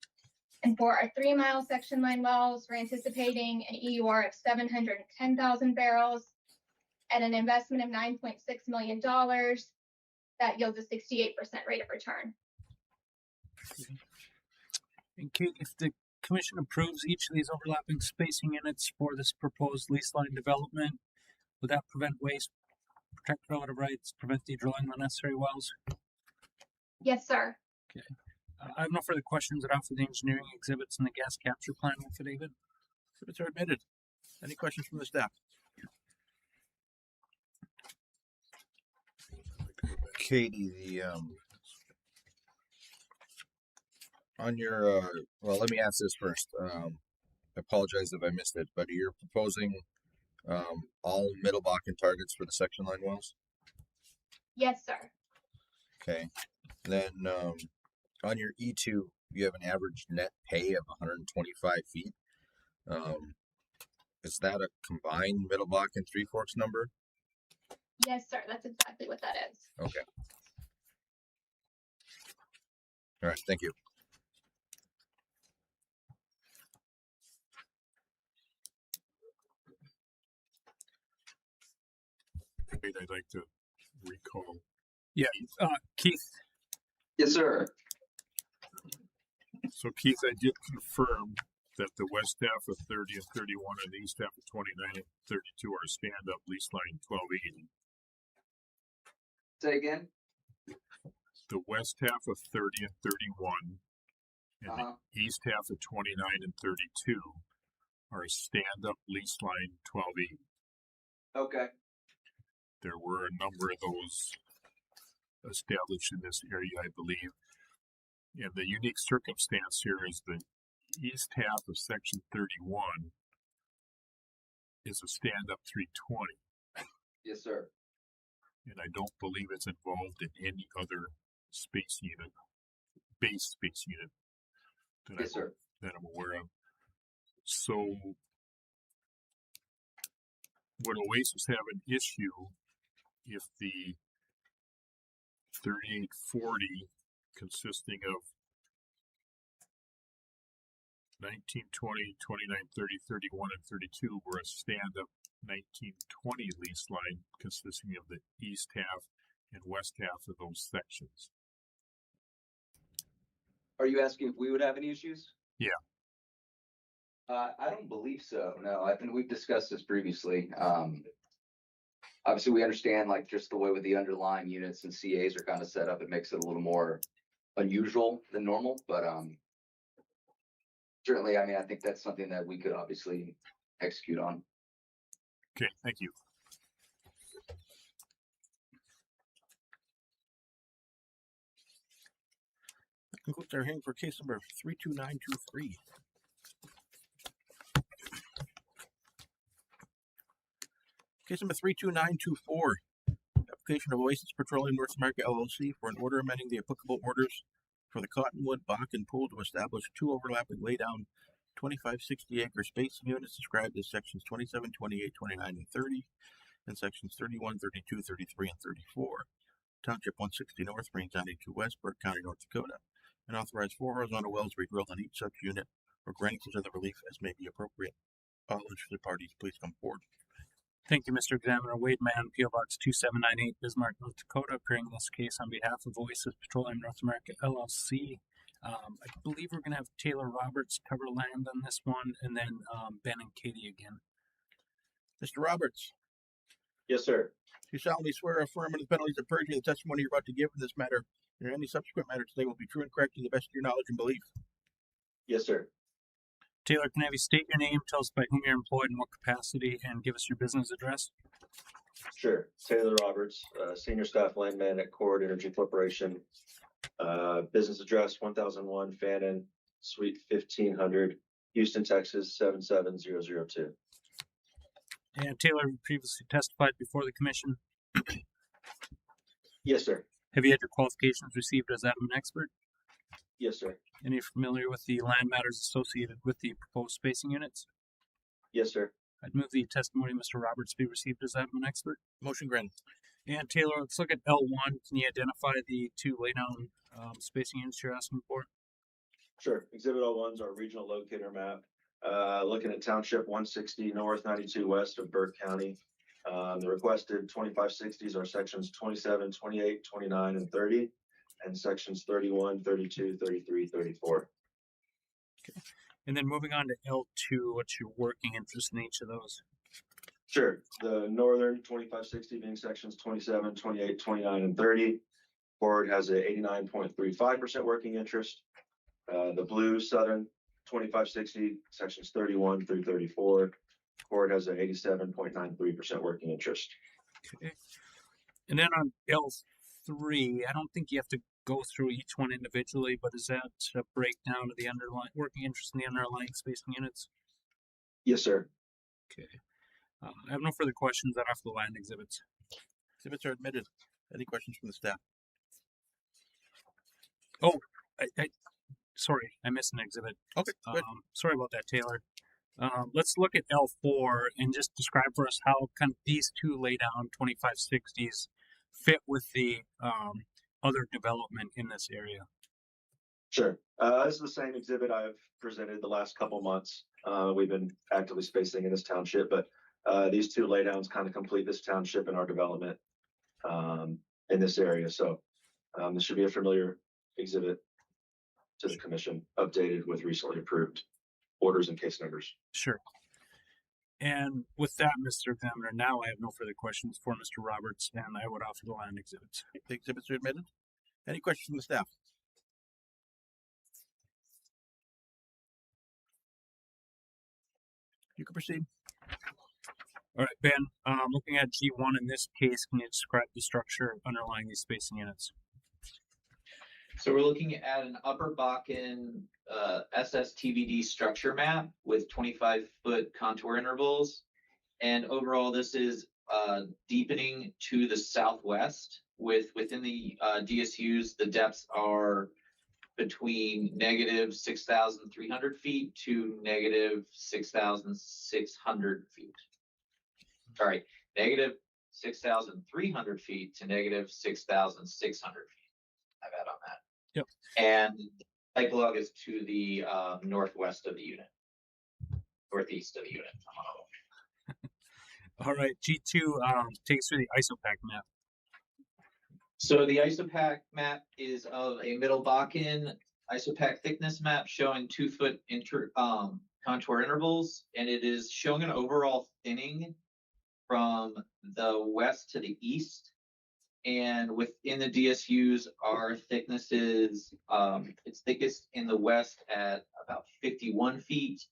And for our 3-mile section line wells, we're anticipating an EUR of 710,000 barrels at an investment of $9.6 million. That yields a 68% rate of return. And Kate, if the commission approves each of these overlapping spacing units for this proposed lease line development, would that prevent waste, protect relative rights, prevent the drilling of unnecessary wells? Yes, sir. Okay. I have no further questions at all for the engineering exhibits and the gas capture plan affidavit. Exhibits are admitted. Any questions from the staff? Katie, the on your well, let me ask this first. I apologize if I missed it, but you're proposing all Middle Bakken targets for the section line wells? Yes, sir. Okay. Then on your E2, you have an average net pay of 125 feet. Is that a combined Middle Bakken Three Forks number? Yes, sir. That's exactly what that is. Okay. All right. Thank you. I'd like to recall. Yeah, Keith. Yes, sir. So Keith, I did confirm that the west half of 30 and 31 and the east half of 29 and 32 are stand-up lease line 1280. Say again? The west half of 30 and 31 and the east half of 29 and 32 are stand-up lease line 1280. Okay. There were a number of those established in this area, I believe. And the unique circumstance here is the east half of section 31 is a stand-up 320. Yes, sir. And I don't believe it's involved in any other space unit, base space unit that, that I'm aware of. So would Oasis have an issue if the 3840 consisting of 19, 20, 29, 30, 31, and 32 were a stand-up 1920 lease line consisting of the east half and west half of those sections? Are you asking if we would have any issues? Yeah. I don't believe so. No, I think we've discussed this previously. Obviously, we understand like just the way with the underlying units and CAs are kind of set up, it makes it a little more unusual than normal. But certainly, I mean, I think that's something that we could obviously execute on. Okay, thank you. That concludes our hearing for case number 32923. Case number 32924. Application of Oasis Petroleum North America LLC for an order amending the applicable orders for the Cottonwood Bakken Pool to establish two overlapping laydown 2560 acre spacing units described as sections 27, 28, 29, and 30, and sections 31, 32, 33, and 34. Township 160 North, Range 92 West, Burke County, North Dakota, and authorize 4 horizontal wells to be drilled on each such unit or grant such other relief as may be appropriate. All interested parties, please come forward. Thank you, Mr. Examiner. Wade Mann, P.O. Box 2798, Bismarck, North Dakota, appearing in this case on behalf of Oasis Petroleum North America LLC. I believe we're going to have Taylor Roberts cover land on this one, and then Ben and Katie again. Mr. Roberts. Yes, sir. You solemnly swear or affirm under the penalties of perjury the testimony you're about to give in this matter and any subsequent matter today will be true and correct to the best of your knowledge and belief. Yes, sir. Taylor, can I have you state your name, tell us by whom you're employed and what capacity, and give us your business address? Sure. Taylor Roberts, Senior Staff Landman at Cord Energy Corporation. Business address 1001 Fannin, Suite 1500, Houston, Texas 77002. And Taylor, you previously testified before the commission. Yes, sir. Have you had your qualifications received as that of an expert? Yes, sir. And are you familiar with the land matters associated with the proposed spacing units? Yes, sir. I'd move the testimony of Mr. Roberts be received as admin expert. Motion granted. And Taylor, let's look at L1. Can you identify the two laydown spacing units you're asking for? Sure. Exhibit L1's our regional locator map. Looking at Township 160 North, 92 West of Burke County. The requested 2560s are sections 27, 28, 29, and 30, and sections 31, 32, 33, 34. Okay. And then moving on to L2, what's your working interest in each of those? Sure. The northern 2560 being sections 27, 28, 29, and 30. Board has a 89.35% working interest. The blue southern 2560 sections 31 through 34. Board has an 87.93% working interest. Okay. And then on L3, I don't think you have to go through each one individually, but is that a breakdown of the underlying working interest in the underlying spacing units? Yes, sir. Okay. I have no further questions. That off the land exhibits. Exhibits are admitted. Any questions from the staff? Oh, sorry, I missed an exhibit. Okay, good. Sorry about that, Taylor. Let's look at L4 and just describe for us how kind of these two lay down 2560s fit with the other development in this area. Sure. This is the same exhibit I've presented the last couple months. We've been actively spacing in this township, but these two laydowns kind of complete this township and our development in this area. So this should be a familiar exhibit to the commission, updated with recently approved orders and case numbers. Sure. And with that, Mr. Examiner, now I have no further questions for Mr. Roberts, and I would offer the land exhibits. The exhibits are admitted. Any questions from the staff? You can proceed. All right, Ben, looking at G1 in this case, can you describe the structure underlying these spacing units? So we're looking at an Upper Bakken SSTVD structure map with 25-foot contour intervals. And overall, this is deepening to the southwest. Within the DSUs, the depths are between negative 6,300 feet to negative 6,600 feet. Sorry, negative 6,300 feet to negative 6,600 feet. I've had on that. Yep. And type log is to the northwest of the unit, northeast of the unit. All right, G2 takes through the ISOPAC map. So the ISOPAC map is of a Middle Bakken ISOPAC thickness map showing 2-foot contour intervals, and it is showing an overall thinning from the west to the east. And within the DSUs, our thickness is it's thickest in the west at about 51 feet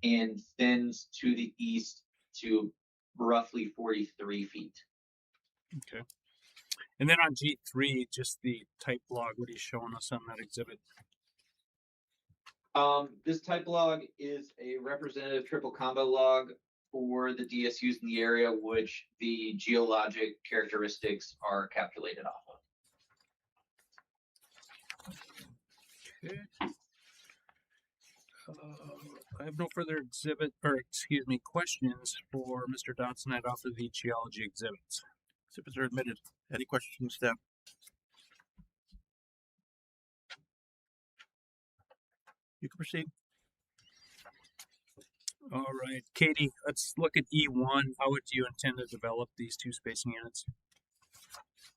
and thins to the east to roughly 43 feet. Okay. And then on G3, just the type log, what are you showing us on that exhibit? This type log is a representative triple combo log for the DSUs in the area, which the geologic characteristics are calculated off of. Okay. I have no further questions for Mr. Dodson. I'd offer the geology exhibits. Exhibits are admitted. Any questions from staff? You can proceed. All right, Katie, let's look at E1. How would you intend to develop these two spacing units?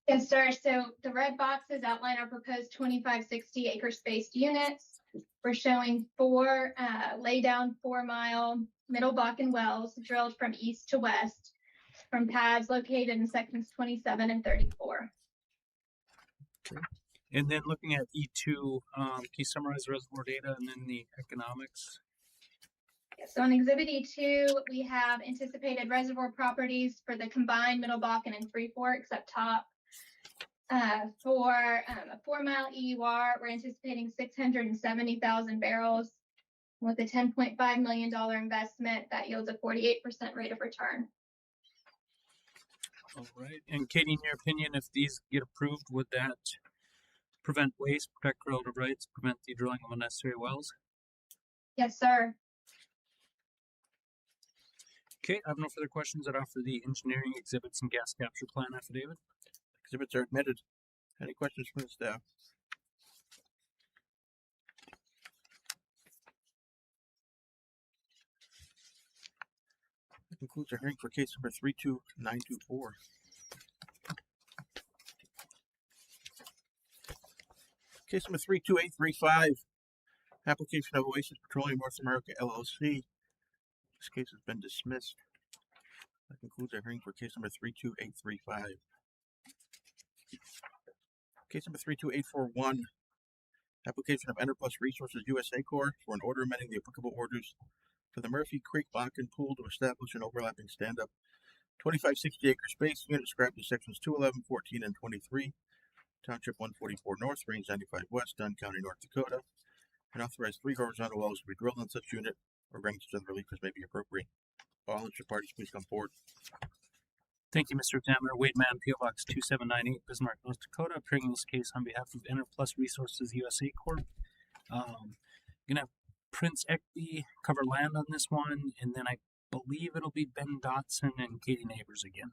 Yes, sir. So the red boxes outline our proposed 2560 acre spaced units. We're showing 4 laydown 4-mile Middle Bakken wells drilled from east to west from pads located in sections 27 and 34. Okay. And then looking at E2, can you summarize the reservoir data and then the economics? So on Exhibit E2, we have anticipated reservoir properties for the combined Middle Bakken and Three Forks up top. For a 4-mile EUR, we're anticipating 670,000 barrels with a $10.5 million investment that yields a 48% rate of return. All right. And Katie, in your opinion, if these get approved, would that prevent waste, protect correlative rights, prevent the drilling of unnecessary wells? Yes, sir. Okay, I have no further questions. I'd offer the engineering exhibits and gas capture plan affidavit. Exhibits are admitted. Any questions from the staff? That concludes our hearing for case number 32924. Case number 32835. Application of Oasis Petroleum North America LLC. This case has been dismissed. That concludes our hearing for case number 32835. Case number 32841. Application of Enterplus Resources USA Corp. for an order amending the applicable orders for the Murphy Creek Bakken Pool to establish an overlapping stand-up 2560 acre space unit described in sections 211, 14, and 23, Township 144 North, Range 95 West, Dunn County, North Dakota, and authorize 3 horizontal wells to be drilled on such unit or granting such other relief as may be appropriate. All interested parties, please come forward. Thank you, Mr. Examiner. Wade Mann, PO Box 2798, Bismarck, North Dakota, appearing in this case on behalf of Enterplus Resources USA Corp. Gonna have Prince Ekby cover land on this one, and then I believe it'll be Ben Dotson and Katie Neighbors again.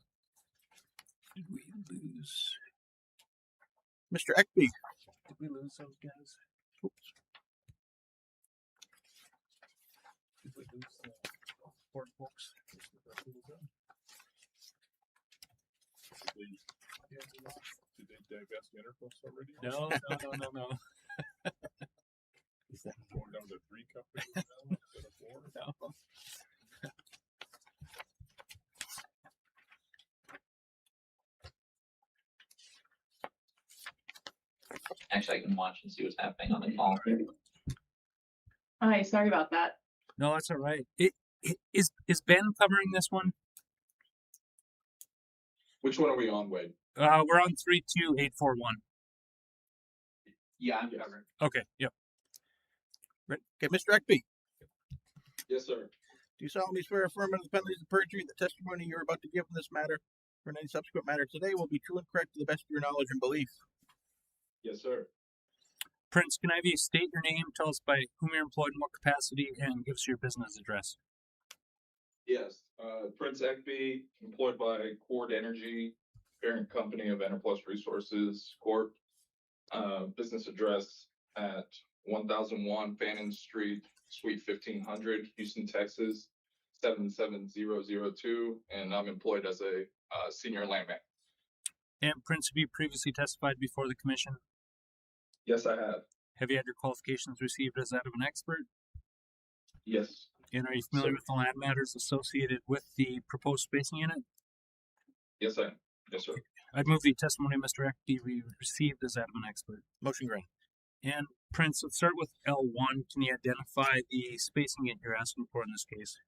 Did we lose? Mr. Ekby. Did we lose those guys? Oops. Did we lose the board folks? Did they divest Interpost already? No. Is that going down to 3 companies now instead of 4? No. Actually, I can watch and see what's happening on the call. Hi, sorry about that. No, that's all right. Is Ben covering this one? Which one are we on, Wade? We're on 32841. Yeah, I'm covered. Okay, yep. Okay, Mr. Ekby. Yes, sir. Do you solemnly swear or affirm under the penalties of perjury the testimony you're about to give in this matter or in any subsequent matter today will be true and correct to the best of your knowledge and belief? Yes, sir. Prince, can I have you state your name, tell us by whom you're employed, in what capacity, and give us your business address? Yes, Prince Ekby, employed by Cord Energy, parent company of Enterplus Resources Corp. Business address at 1001 Fannin Street, Suite 1500, Houston, Texas, 77002, and I'm employed as a senior landman. And Prince, have you previously testified before the commission? Yes, I have. Have you had your qualifications received as that of an expert? Yes. And are you familiar with the land matters associated with the proposed spacing unit? Yes, I am. Yes, sir. I'd move the testimony of Mr. Ekby be received as that of an expert. Motion granted. And Prince, let's start with L1. Can you identify the spacing unit you're asking for in this case?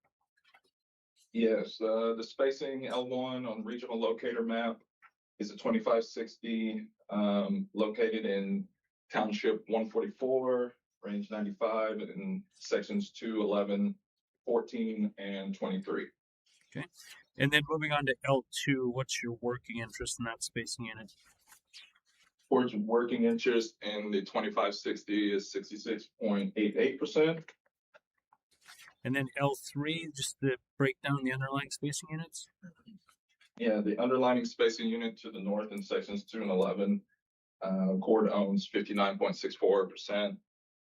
Yes, the spacing L1 on regional locator map is a 2560 located in Township 144, Range 95, in sections 2, 11, 14, and 23. Okay. And then moving on to L2, what's your working interest in that spacing unit? Board's working interest in the 2560 is 66.88%. And then L3, just the breakdown of the underlying spacing units? Yeah, the underlining spacing unit to the north in sections 2 and 11, Cord owns 59.64%,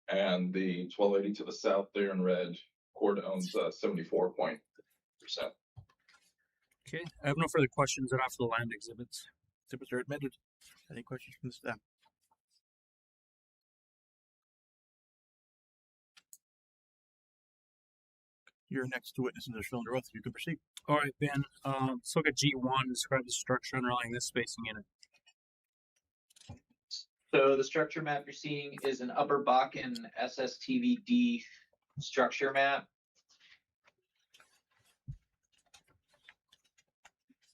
and the 1280 to the south there in red, Cord owns 74%. Okay, I have no further questions. I'd offer the land exhibits. Exhibits are admitted. Any questions from the staff? Your next two witnesses are still under oath. You can proceed. All right, Ben. Let's look at G1. Describe the structure underlying this spacing unit. So the structure map you're seeing is an Upper Bakken SSTVD structure map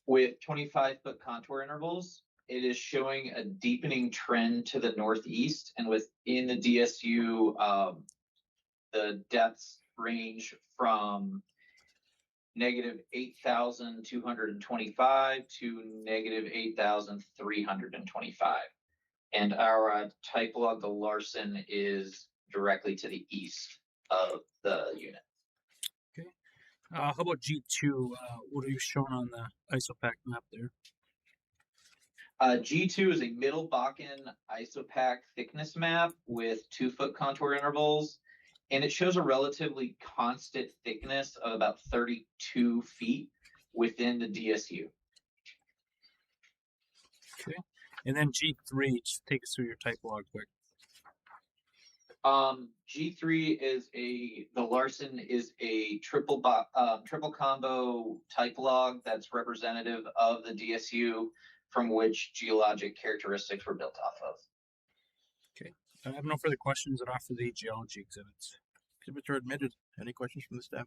with 25-foot contour intervals. It is showing a deepening trend to the northeast, and within the DSU, the depths range from negative 8,225 to negative 8,325. And our type log, the Larson, is directly to the east of the unit. Okay. How about G2? What are you showing on the ISOPAC map there? G2 is a middle Bakken isopac thickness map with 2-foot contour intervals, and it shows a relatively constant thickness of about 32 feet within the DSU. Okay. And then G3, just take us through your type log quick. G3 is the Larson is a triple combo type log that's representative of the DSU from which geologic characteristics were built off of. Okay. I have no further questions that offer the geology exhibits. Exhibits are admitted. Any questions from the staff?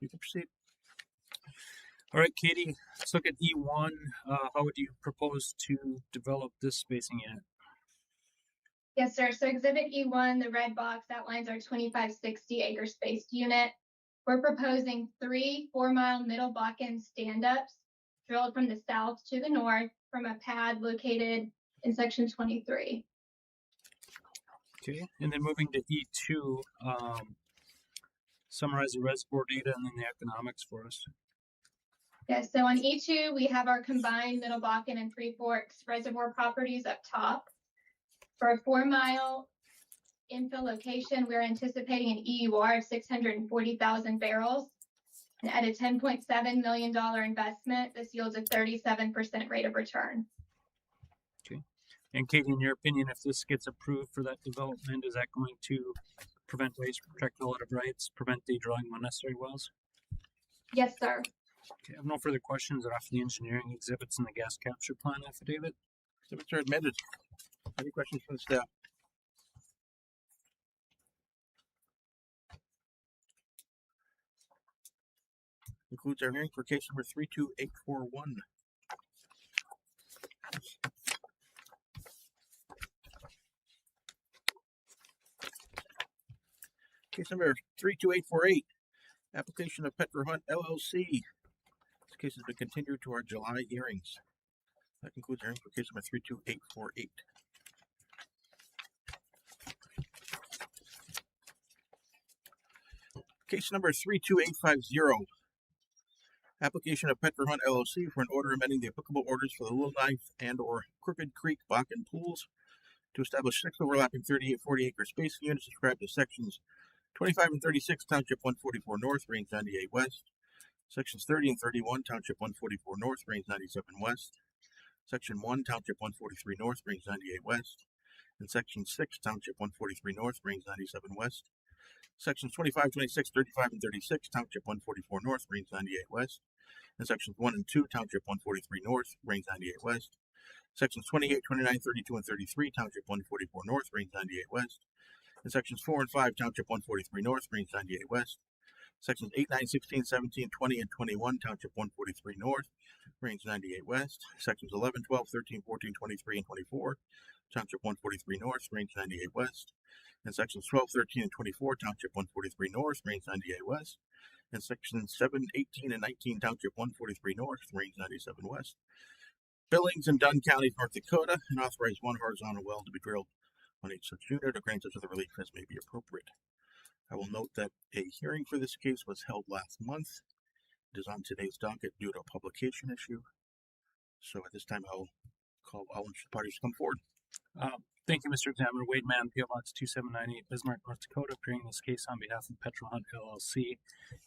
You can proceed. All right, Katie, let's look at E1. How would you propose to develop this spacing unit? Yes, sir. So Exhibit E1, the red box outlines our 2560 acre spaced unit. We're proposing 3 4-mile middle Bakken stand-ups drilled from the south to the north from a pad located in section 23. Okay, and then moving to E2, summarize the reservoir data and then the economics for us. Yes, so on E2, we have our combined Middle Bakken and Three Forks reservoir properties up top. For a 4-mile infill location, we're anticipating an EUR of 640,000 barrels. And at a $10.7 million investment, this yields a 37% rate of return. Okay. And Katie, in your opinion, if this gets approved for that development, is that going to prevent waste, protect relative rights, prevent the drilling of unnecessary wells? Yes, sir. Okay, I have no further questions off the engineering exhibits and the gas capture plan affidavit. Exhibits are admitted. Any questions from the staff? Concludes our hearing for case number 32841. Case number 32848. Application of Petro Hunt LLC. This case has been continued to our July hearings. That concludes our hearing for case number 32848. Case number 32850. Application of Petro Hunt LLC for an order amending the applicable orders for the Little Knife and or Crooked Creek Bakken pools to establish 6 overlapping 38-40 acre spacing units described as sections 25 and 36, Township 144 North, Range 98 West. Sections 30 and 31, Township 144 North, Range 97 West. Section 1, Township 143 North, Range 98 West. And Section 6, Township 143 North, Range 97 West. Sections 25, 26, 35, and 36, Township 144 North, Range 98 West. And Sections 1 and 2, Township 143 North, Range 98 West. Sections 28, 29, 32, and 33, Township 144 North, Range 98 West. And Sections 4 and 5, Township 143 North, Range 98 West. Sections 8, 9, 16, 17, 20, and 21, Township 143 North, Range 98 West. Sections 11, 12, 13, 14, 23, and 24, Township 143 North, Range 98 West. And Sections 12, 13, and 24, Township 143 North, Range 98 West. And Sections 7, 18, and 19, Township 143 North, Range 97 West. Billings and Dunn Counties, North Dakota, and authorize 1 horizontal well to be drilled on each such unit or grant such other relief as may be appropriate. I will note that a hearing for this case was held last month. It is on today's docket due to a publication issue. So at this time, I'll call all interested parties to come forward. Thank you, Mr. Examiner. Wade Mann, PO Box 2798, Bismarck, North Dakota, appearing in this case on behalf of Petro Hunt LLC.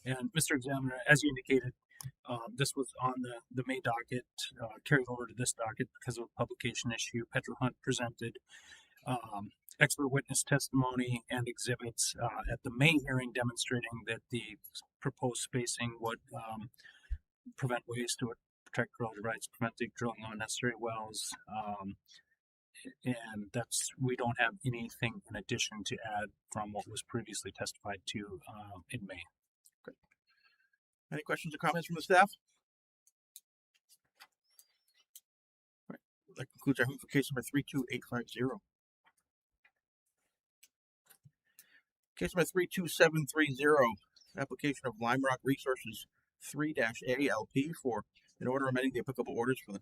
And Mr. Examiner, as you indicated, this was on the May docket, carried over to this docket because of a publication issue. Petro Hunt presented expert witness testimony and exhibits at the May hearing demonstrating that the proposed spacing would prevent waste, to protect relative rights, prevent the drilling of unnecessary wells, and we don't have anything in addition to add from what was previously testified to in May. Okay. Any questions or comments from the staff? All right. That concludes our hearing for case number 32850. Case number 32730, application of Lime Rock Resources 3-ALP for an order amending the applicable orders for the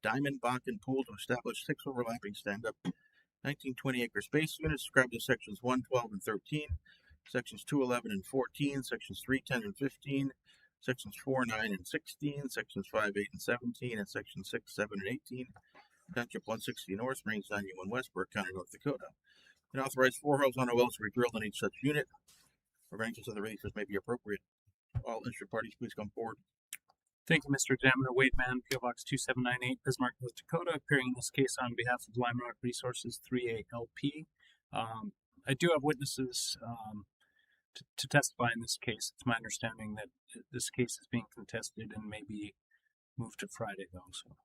Diamond Bakken pool to establish 6 overlapping stand-up 1920 acre space units described in sections 112 and 13, sections 211 and 14, sections 310 and 15, sections 4, 9, and 16, sections 5, 8, and 17, and sections 6, 7, and 18, Township 160 North, Range 91 West, Burke County, North Dakota. And authorize 4 horizontal wells to be drilled on each such unit. Arrangements of the releases may be appropriate. All interested parties, please come forward. Thank you, Mr. Examiner. Waitman, PO Box 2798, Bismarck, North Dakota, appearing in this case on behalf of Lime Rock Resources 3A LP. I do have witnesses to testify in this case. It's my understanding that this case is being contested and may be moved to Friday, though. So,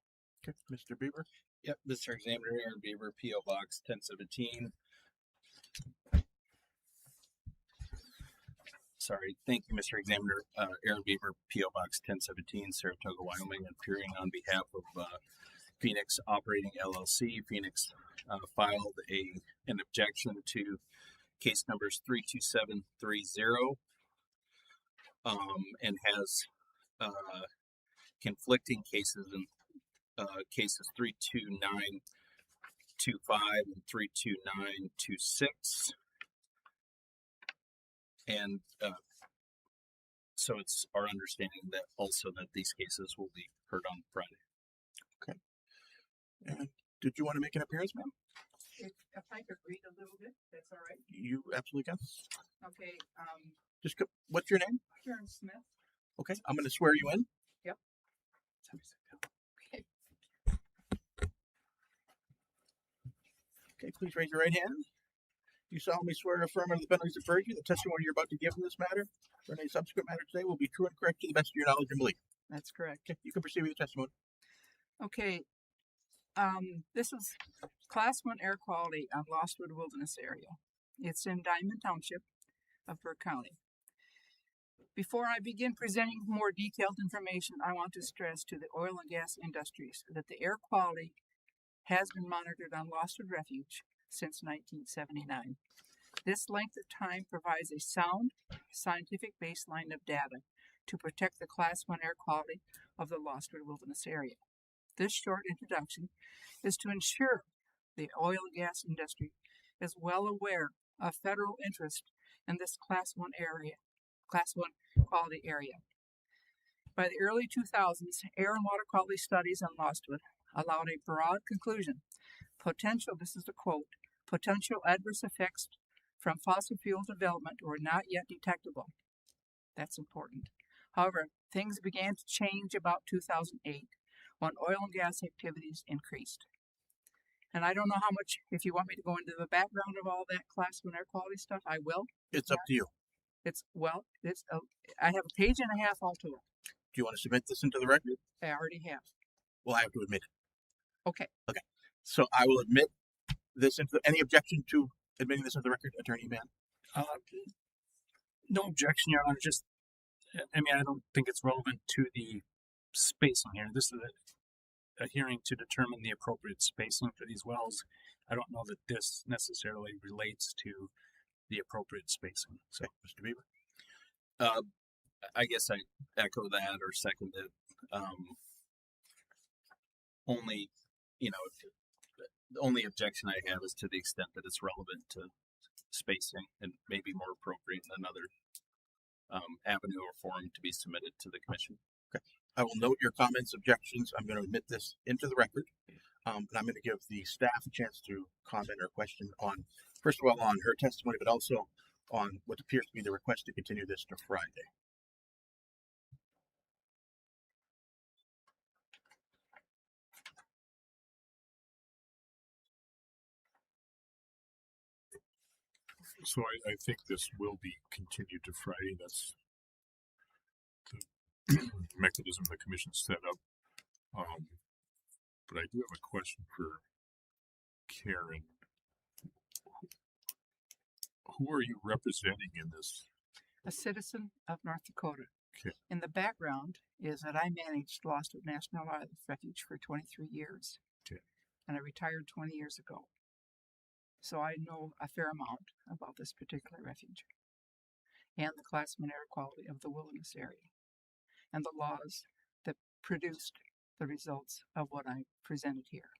okay, Mr. Bieber. Yep, Mr. Examiner, Aaron Bieber, PO Box 1017. Sorry, thank you, Mr. Examiner. Aaron Bieber, PO Box 1017, Saratoga, Wyoming, appearing on behalf of Phoenix Operating LLC. Phoenix filed an objection to case numbers 32730 and has conflicting cases in cases 32925 and 32926. And so it's our understanding that also that these cases will be heard on Friday. Okay. And did you want to make an appearance, ma'am? If I could read a little bit, that's all right. You absolutely can. Okay. Just go, what's your name? Karen Smith. Okay, I'm going to swear you in. Yep. Okay, please raise your right hand. You solemnly swear or affirm under the penalties of perjury the testimony you're about to give in this matter or any subsequent matter today will be true and correct to the best of your knowledge and belief. That's correct. Okay, you can proceed with the testimony. Okay. This is Class 1 air quality on Lostwood Wilderness area. It's in Diamond Township of Burke County. Before I begin presenting more detailed information, I want to stress to the oil and gas industries that the air quality has been monitored on Lostwood Refuge since 1979. This length of time provides a sound, scientific baseline of data to protect the Class 1 air quality of the Lostwood Wilderness area. This short introduction is to ensure the oil and gas industry is well aware of federal interest in this Class 1 quality area. By the early 2000s, air and water quality studies on Lostwood allowed a broad conclusion. This is the quote, potential adverse effects from fossil fuel development were not yet detectable. That's important. However, things began to change about 2008 when oil and gas activities increased. And I don't know how much, if you want me to go into the background of all that Class 1 air quality stuff, I will. It's up to you. I have a page and a half altogether. Do you want to submit this into the record? I already have. Well, I have to admit it. Okay. Okay. So I will admit this into any objection to admitting this into the record, Attorney Mann? No objection, Your Honor. Just, I don't think it's relevant to the spacing here. This is a hearing to determine the appropriate spacing for these wells. I don't know that this necessarily relates to the appropriate spacing. So, Mr. Bieber? I guess I echo that or second it. The only objection I have is to the extent that it's relevant to spacing and maybe more appropriate in another avenue or forum to be submitted to the commission. Okay. I will note your comments, objections. I'm going to admit this into the record. And I'm going to give the staff a chance to comment or question on, first of all, on her testimony, but also on what appears to be the request to continue this to Friday. So I think this will be continued to Friday. That's the mechanism the commission set up. But I do have a question for Karen. Who are you representing in this? A citizen of North Dakota. Okay. In the background is that I managed Lostwood National Wildlife Refuge for 23 years. Okay. And I retired 20 years ago. So I know a fair amount about this particular refuge and the Class 1 air quality of the wilderness area and the laws that produced the results of what I presented here.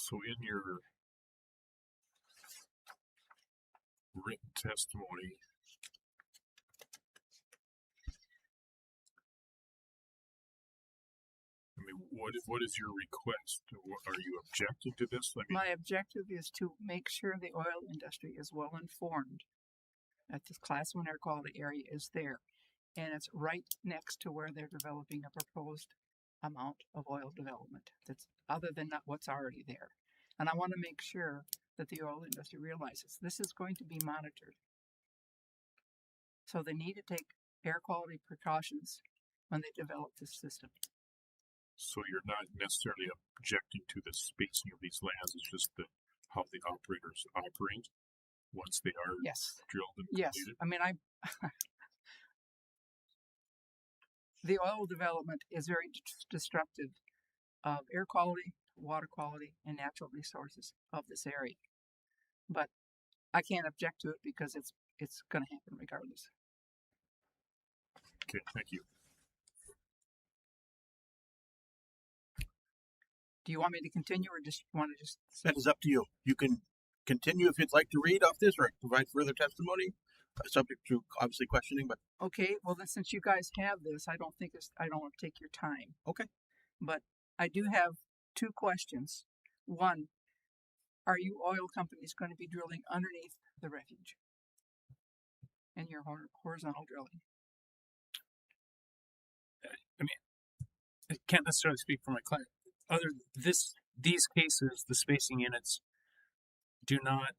So in your written testimony, I mean, what is your request? Are you objecting to this? I mean, My objective is to make sure the oil industry is well informed that this Class 1 air quality area is there, and it's right next to where they're developing a proposed amount of oil development that's other than not what's already there. And I want to make sure that the oil industry realizes this is going to be monitored. So they need to take air quality precautions when they develop this system. so you're not necessarily objecting to the spacing of these lands. It's just how the operators operate once they are Yes. drilled and Yes. completed. I mean, the oil development is very destructive of air quality, water quality, and natural resources of this area. But I can't object to it because it's going to happen regardless. Okay, thank you. Do you want me to continue or just want to just? That is up to you. You can continue if you'd like to read off this or provide further testimony, subject to obviously questioning, but Okay, well then since you guys have this, I don't want to take your time. Okay. But I do have two questions. One, are you oil companies going to be drilling underneath the refuge in your horizontal drilling? I mean, I can't necessarily speak for my client. These cases, the spacing units do not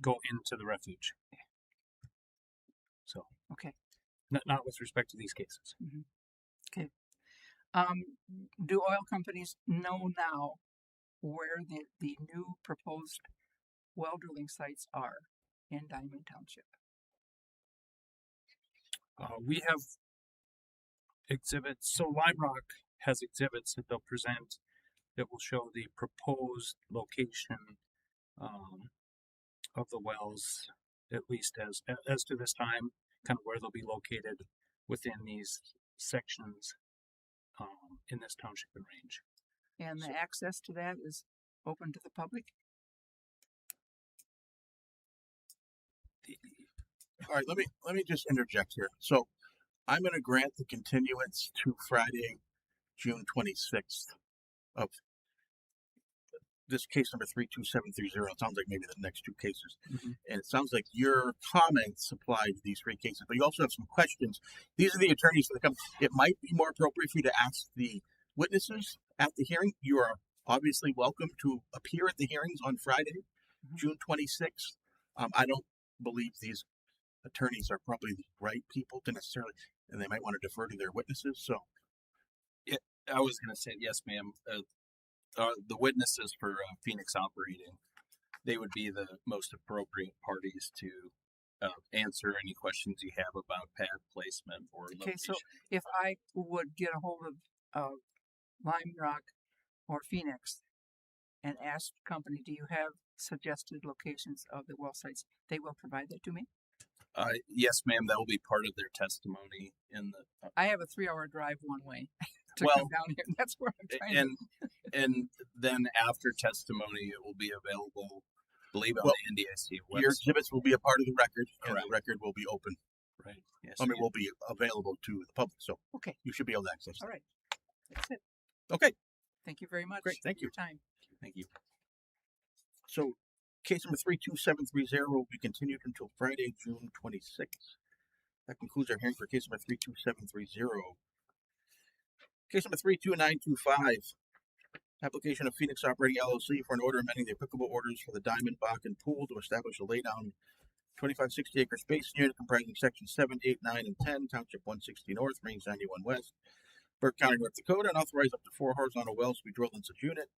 go into the refuge. So, okay, not with respect to these cases. Mm-hmm. Okay. Do oil companies know now where the new proposed well drilling sites are in Diamond Township? We have exhibits. So Lime Rock has exhibits that they'll present that will show the proposed location of the wells, at least as to this time, kind of where they'll be located within these sections in this township and range. And the access to that is open to the public? all right, let me just interject here. So I'm going to grant the continuance to Friday, June 26th of this case number 32730. It sounds like maybe the next two cases. And it sounds like your comments apply to these three cases, but you also have some questions. These are the attorneys for the company. It might be more appropriate for you to ask the witnesses at the hearing. You are obviously welcome to appear at the hearings on Friday, June 26th. I don't believe these attorneys are probably the right people to necessarily, and they might want to defer to their witnesses. So I was going to say, yes, ma'am. The witnesses for Phoenix Operating, they would be the most appropriate parties to answer any questions you have about pad placement or location. Okay, so if I would get a hold of Lime Rock or Phoenix and ask the company, do you have suggested locations of the well sites, they will provide that to me? Yes, ma'am. That will be part of their testimony in the. I have a 3-hour drive one way to Well, come down here. That's where I'm trying and then after testimony, it will be available, I believe, on Well, the NDIC website. your exhibits will be a part of the record, and the record will be open. Right. Yes. I mean, will be available to the public. So Okay. you should be able to access All it. right. That's it. Okay. Thank you very much. Great. Thank for you. your time. Thank you. So case number 32730 will be continued until Friday, June 26th. That concludes our hearing for case number 32730. Case number 32925. Application of Phoenix Operating LLC for an order amending the applicable orders for the Diamond Bakken Pool to establish a laydown 2560 acre space unit comprising sections 7, 8, 9, and 10, Township 160 North, Range 91 West, Burke County, North Dakota, and authorize up to 4 horizontal wells to be drilled in such unit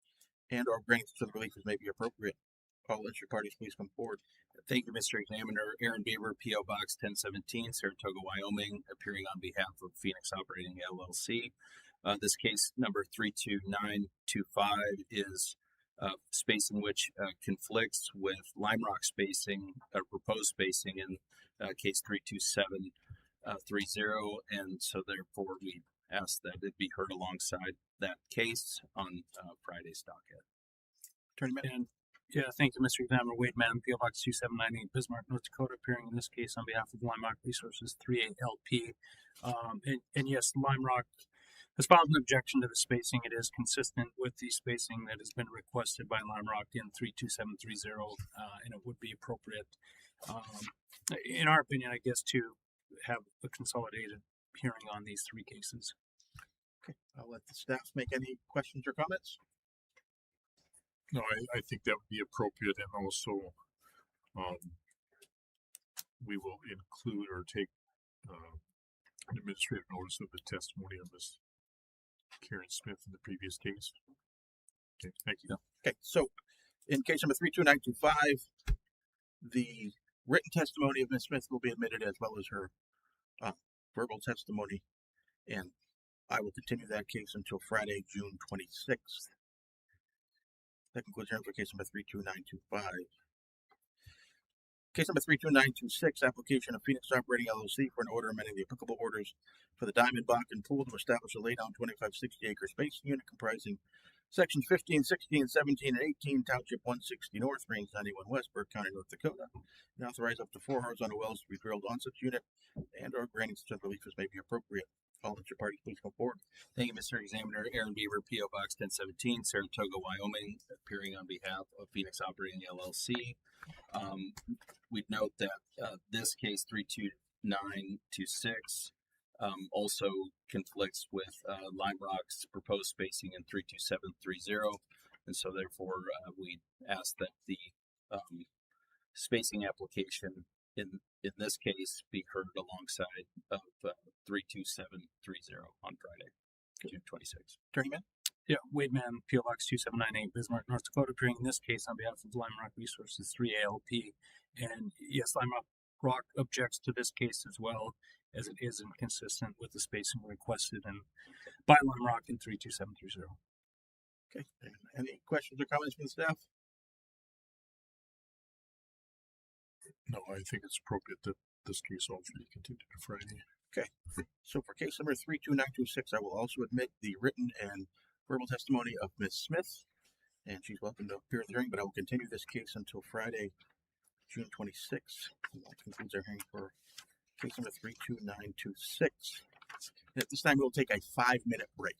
and or grant such relief as may be appropriate. All interested parties, please come forward. Thank you, Mr. Examiner. Aaron Beaver, P.O. Box 1017, Saratoga, Wyoming, appearing on behalf of Phoenix Operating LLC. This case number 32925 is spacing which conflicts with Lime Rock spacing, proposed spacing in case 32730, and so therefore we ask that it be heard alongside that case on Friday's docket. Attorney Matt. And yeah, thank you, Mr. Examiner. Wade Mann, PO Box 2798, Bismarck, North Dakota, appearing in this case on behalf of Lime Rock Resources 38 LP. And yes, Lime Rock has filed an objection to the spacing. It is consistent with the spacing that has been requested by Lime Rock in 32730, and it would be appropriate, in our opinion, I guess, to have a consolidated hearing on these three cases. Okay, I'll let the staff make any questions or comments. No, I think that would be appropriate, and also, we will include or take, an administrative notice of the testimony of Ms. Karen Smith in the previous case. Okay, thank you. Okay, so in case number 32925, the written testimony of Ms. Smith will be admitted as well as her verbal testimony, and I will continue that case until Friday, June 26th. That concludes hearing for case number 32925. Case number 32926, application of Phoenix Operating LLC for an order amending the applicable orders for the Diamond Bakken Pool to establish a laydown 2560 acre spacing unit comprising sections 15, 16, 17, and 18, Township 160 North, Range 91 West, Burke County, North Dakota, and authorize up to 4 horizontal wells to be drilled on such unit and or granting such relief as may be appropriate. All inter parties, please come forward. Thank you, Mr. Examiner. Aaron Beaver, P.O. Box 1017, Saratoga, Wyoming, appearing on behalf of Phoenix Operating LLC. We'd note that this case 32926 also conflicts with Lime Rock's proposed spacing in 32730, and so therefore we ask that the spacing application in this case be heard alongside of 32730 on Friday, June 26th. Attorney Mann? Yeah, Wade Mann, PO Box 2798, Bismarck, North Dakota, appearing in this case on behalf of Lime Rock Resources 3ALP. And yes, Lime Rock objects to this case as well, as it is inconsistent with the spacing requested by Lime Rock in 32730. Okay, any questions or comments from the staff? No, I think it's appropriate that this case also be continued to Friday. Okay, so for case number 32926, I will also admit the written and verbal testimony of Ms. Smith, and she's welcome to appear at the hearing, but I will continue this case until Friday, June 26th. And that concludes our hearing for case number 32926. And at this time, we'll take a 5-minute break.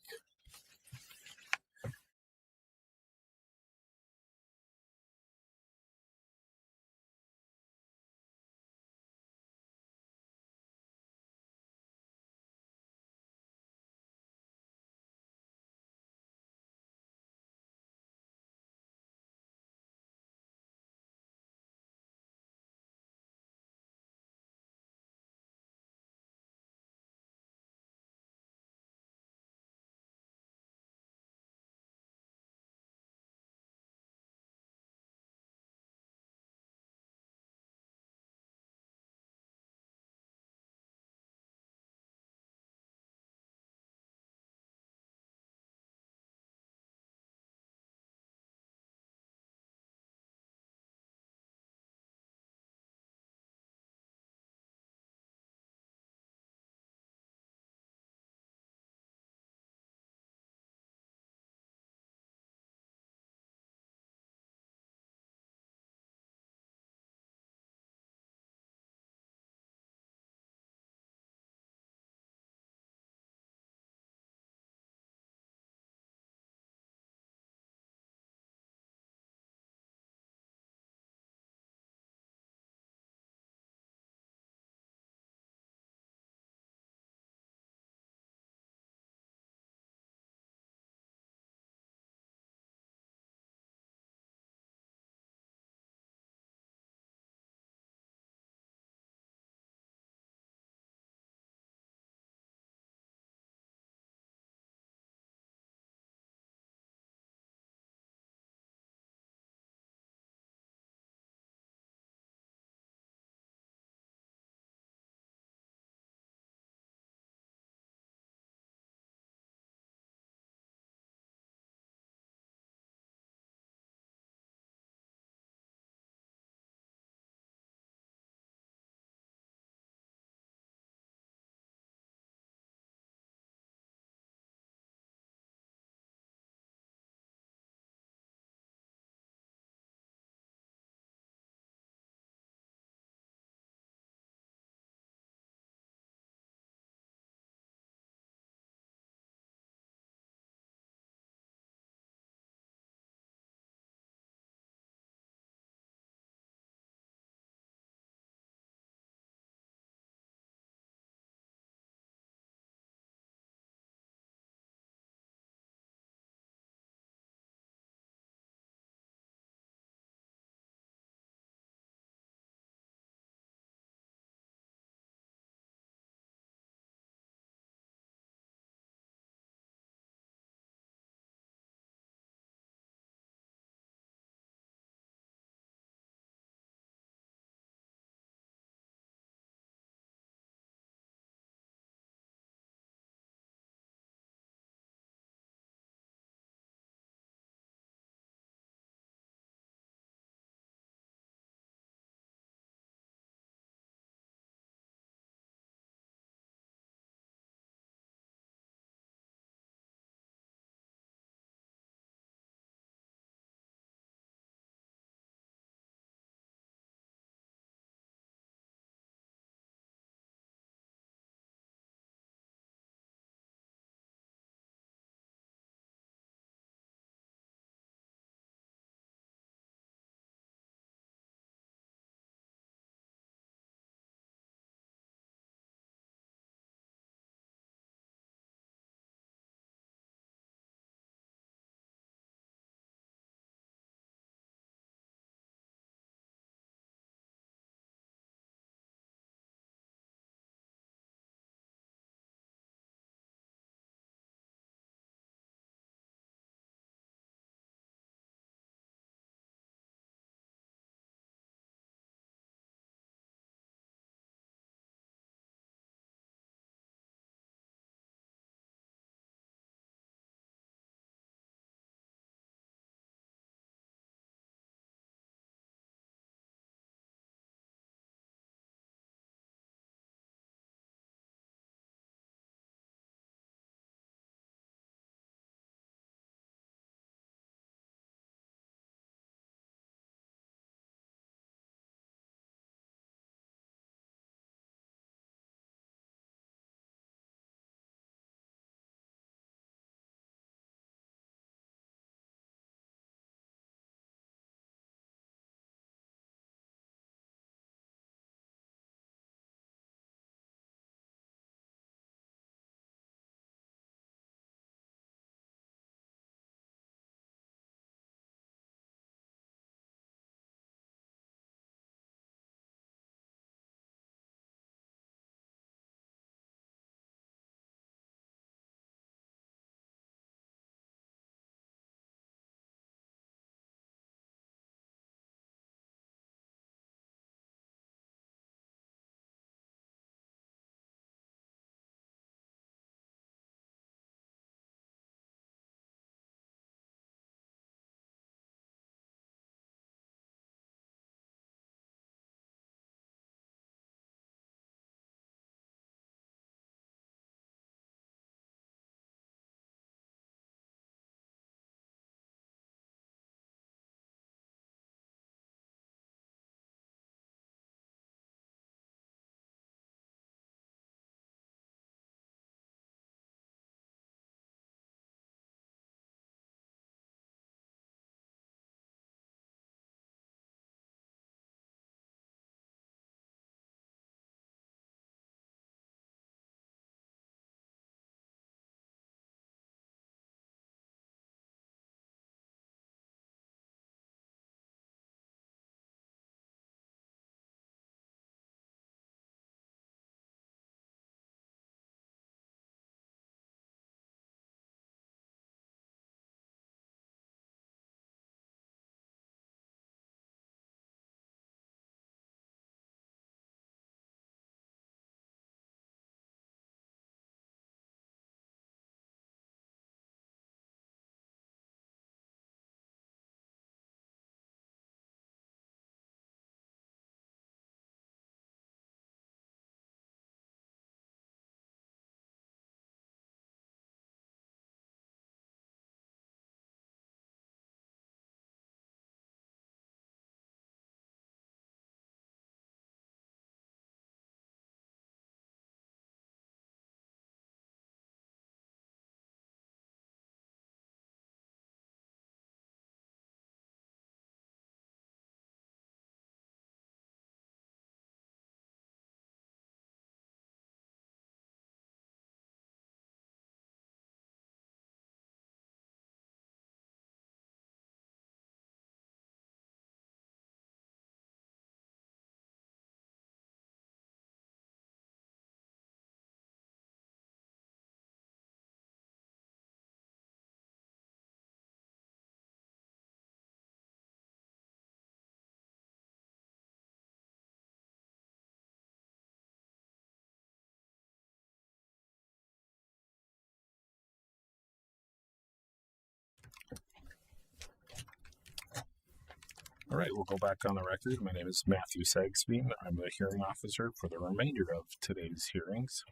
All right, we'll go back on the record. My name is Matthew Sagsbeen. I'm the hearing officer for the remainder of today's hearings.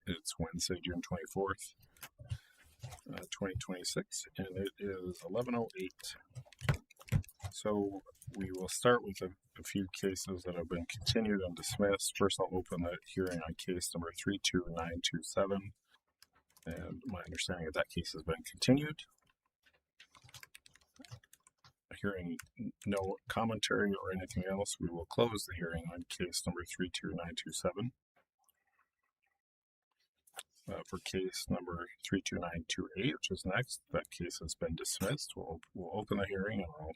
It's Wednesday, June 24th, 2026, and it is 11:08. So we will start with a few cases that have been continued and dismissed. First, I'll open the hearing on case number 32927, and my understanding of that case has been continued. Hearing no commentary or anything else, we will close the hearing on case number 32927. For case number 32928, which is next, that case has been dismissed. We'll open the hearing, and I'll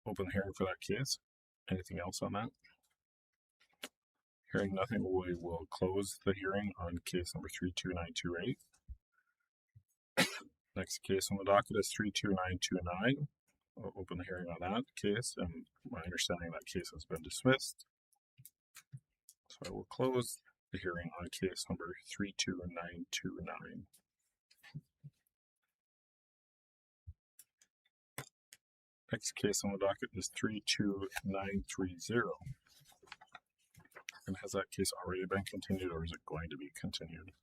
open the hearing for that case. Anything else on that? Hearing nothing, we will close the hearing on case number 32928. Next case on the docket is 32929. I'll open the hearing on that case, and my understanding that case has been dismissed. So I will close the hearing on case number 32929. Next case on the docket is 32930. And has that case already been continued, or is it going to be continued?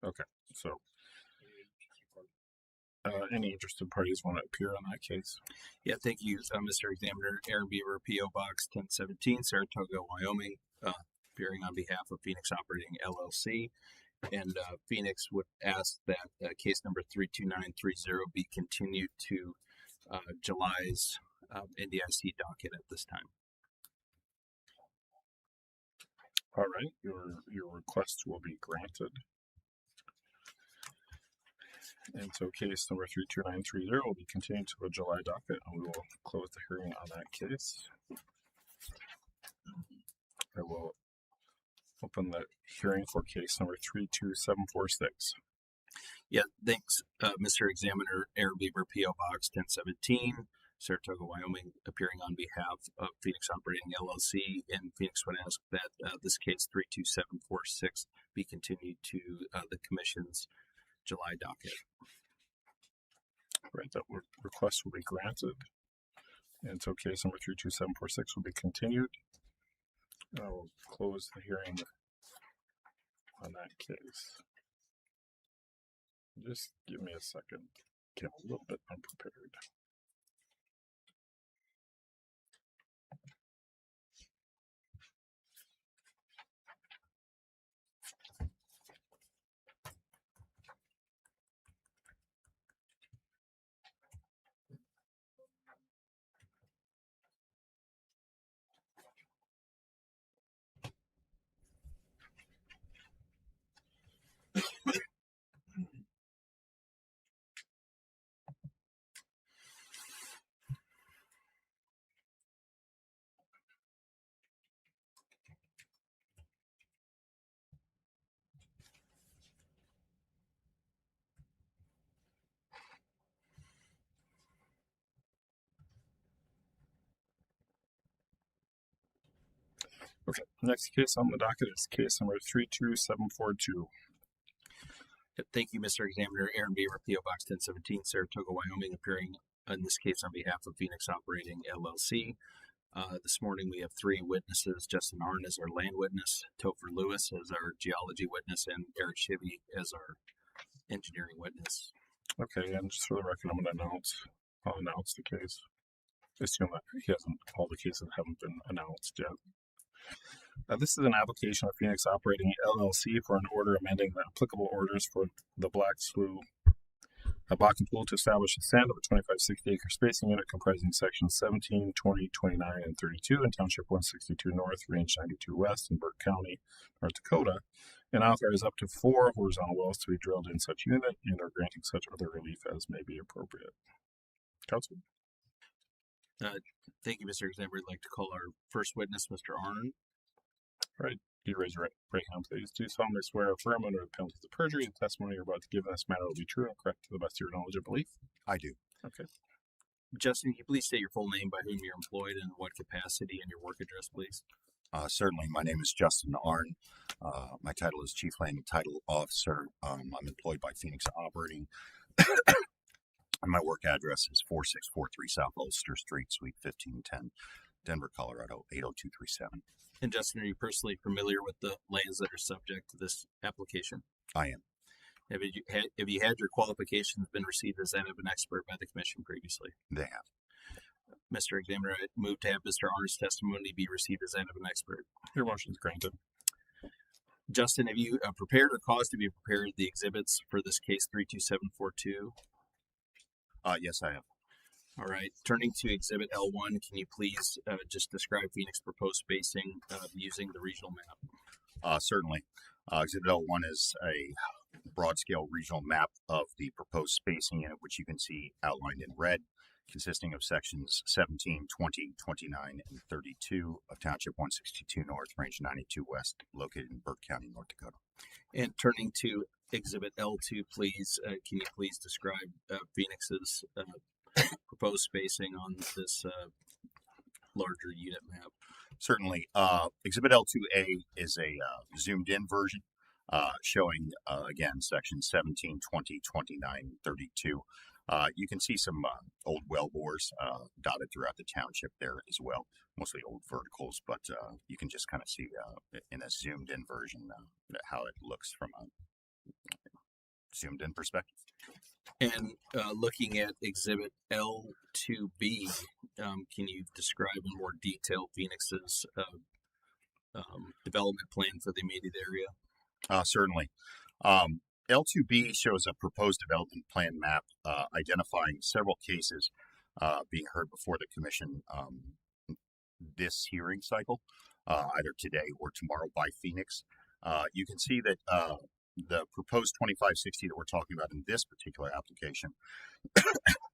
Okay, so any interested parties want to appear on that case? Yeah, thank you, Mr. Examiner. Aaron Beaver, P.O. Box 1017, Saratoga, Wyoming, appearing on behalf of Phoenix Operating LLC. And Phoenix would ask that case number 32930 be continued to July's NDIC docket at this time. All right, your request will be granted. And so case number 32930 will be continued to the July docket, and we will close the hearing on that case. I will open the hearing for case number 32746. Yeah, thanks, Mr. Examiner. Aaron Beaver, P.O. Box 1017, Saratoga, Wyoming, appearing on behalf of Phoenix Operating LLC. And Phoenix would ask that this case 32746 be continued to the Commission's July docket. Right, that request will be granted. And so case number 32746 will be continued. I will close the hearing on that case. Just give me a second. Get a little bit unprepared. Okay, next case on the docket is case number 32742. Thank you, Mr. Examiner. Aaron Beaver, P.O. Box 1017, Saratoga, Wyoming, appearing in this case on behalf of Phoenix Operating LLC. This morning we have three witnesses: Justin Arnn as our land witness, Topher Lewis as our geology witness, and Eric Shivey as our engineering witness. Okay, and just for the record, I'll announce the case. I assume that all the cases haven't been announced yet. This is an application of Phoenix Operating LLC for an order amending the applicable orders for the Black Slough Bakken Pool to establish a stand of a 2560-acre spacing unit comprising sections 17, 20, 29, and 32 in Township 162 North, Range 92 West in Burke County, North Dakota, and authorize up to 4 horizontal wells to be drilled in such unit and or granting such other relief as may be appropriate. Council. Thank you, Mr. Examiner. I'd like to call our first witness, Mr. Arnn. All right, you raise your right hand, please. Do solemnly swear or affirm under the penalties of perjury the testimony you're about to give in this matter will be true and correct to the best of your knowledge and belief? I do. Okay. Justin, can you please state your full name, by whom you're employed, and what capacity, and your work address, please? Certainly. My name is Justin Arnn. My title is Chief Land and Title Officer. I'm employed by Phoenix Operating. And my work address is 4643 South Ulster Street, Suite 1510, Denver, Colorado 80237. And Justin, are you personally familiar with the lands that are subject to this application? I am. Have you had your qualifications been received as that of an expert by the commission previously? They have. Mr. Examiner, I move to have Mr. Arner's testimony be received as that of an expert. Your motion is granted. Justin, have you prepared or caused to be prepared the exhibits for this case 32742? Yes, I have. All right. Turning to Exhibit L1, can you please just describe Phoenix proposed spacing using the regional map? Certainly. Exhibit L1 is a broad-scale regional map of the proposed spacing unit, which you can see outlined in red, consisting of sections 17, 20, 29, and 32 of Township 162 North, Range 92 West, located in Burke County, North Dakota. And turning to Exhibit L2, please, can you please describe Phoenix's proposed spacing on this larger unit map? Certainly. Exhibit L2A is a zoomed-in version showing, again, sections 17, 20, 29, 32. You can see some old well bores dotted throughout the township there as well, mostly old verticals, but you can just kind of see in a zoomed-in version how it looks from a zoomed-in perspective. And looking at Exhibit L2B, can you describe in more detail Phoenix's development plan for the immediate area? Certainly. L2B shows a proposed development plan map identifying several cases being heard before the commission this hearing cycle, either today or tomorrow by Phoenix. You can see that the proposed 2560 that we're talking about in this particular application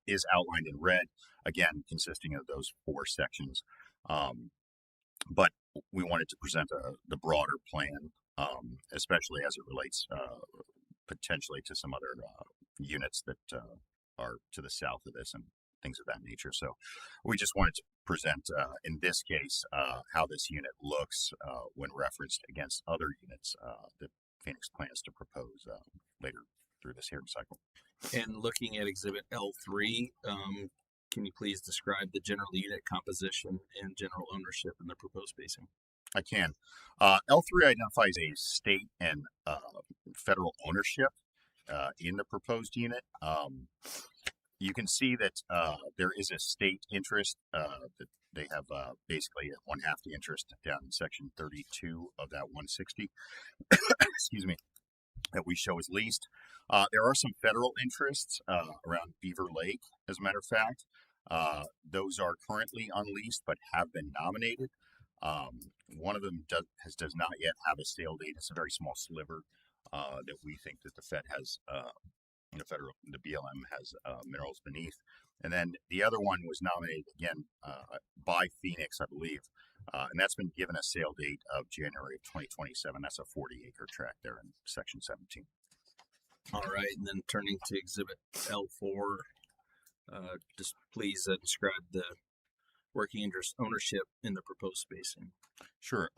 is outlined in red, again, consisting of those four sections. But we wanted to present the broader plan, especially as it relates potentially to some other units that are to the south of this and things of that nature. So we just wanted to present, in this case, how this unit looks when referenced against other units that Phoenix plans to propose later through this hearing cycle. And looking at Exhibit L3, can you please describe the general unit composition and general ownership in the proposed spacing? I can. L3 identifies a state and federal ownership in the proposed unit. You can see that there is a state interest that they have basically 1/2 the interest down in section 32 of that 160. Excuse me, that we show as leased. There are some federal interests around Beaver Lake, as a matter of fact. Those are currently unleased but have been nominated. One of them does not yet have a sale date. It's a very small sliver that we think that the Fed has, the BLM has minerals beneath. And then the other one was nominated again by Phoenix, I believe, and that's been given a sale date of January of 2027. That's a 40-acre tract there in section 17. All right, and then turning to Exhibit L4, just please describe the working interest ownership in the proposed spacing. Sure.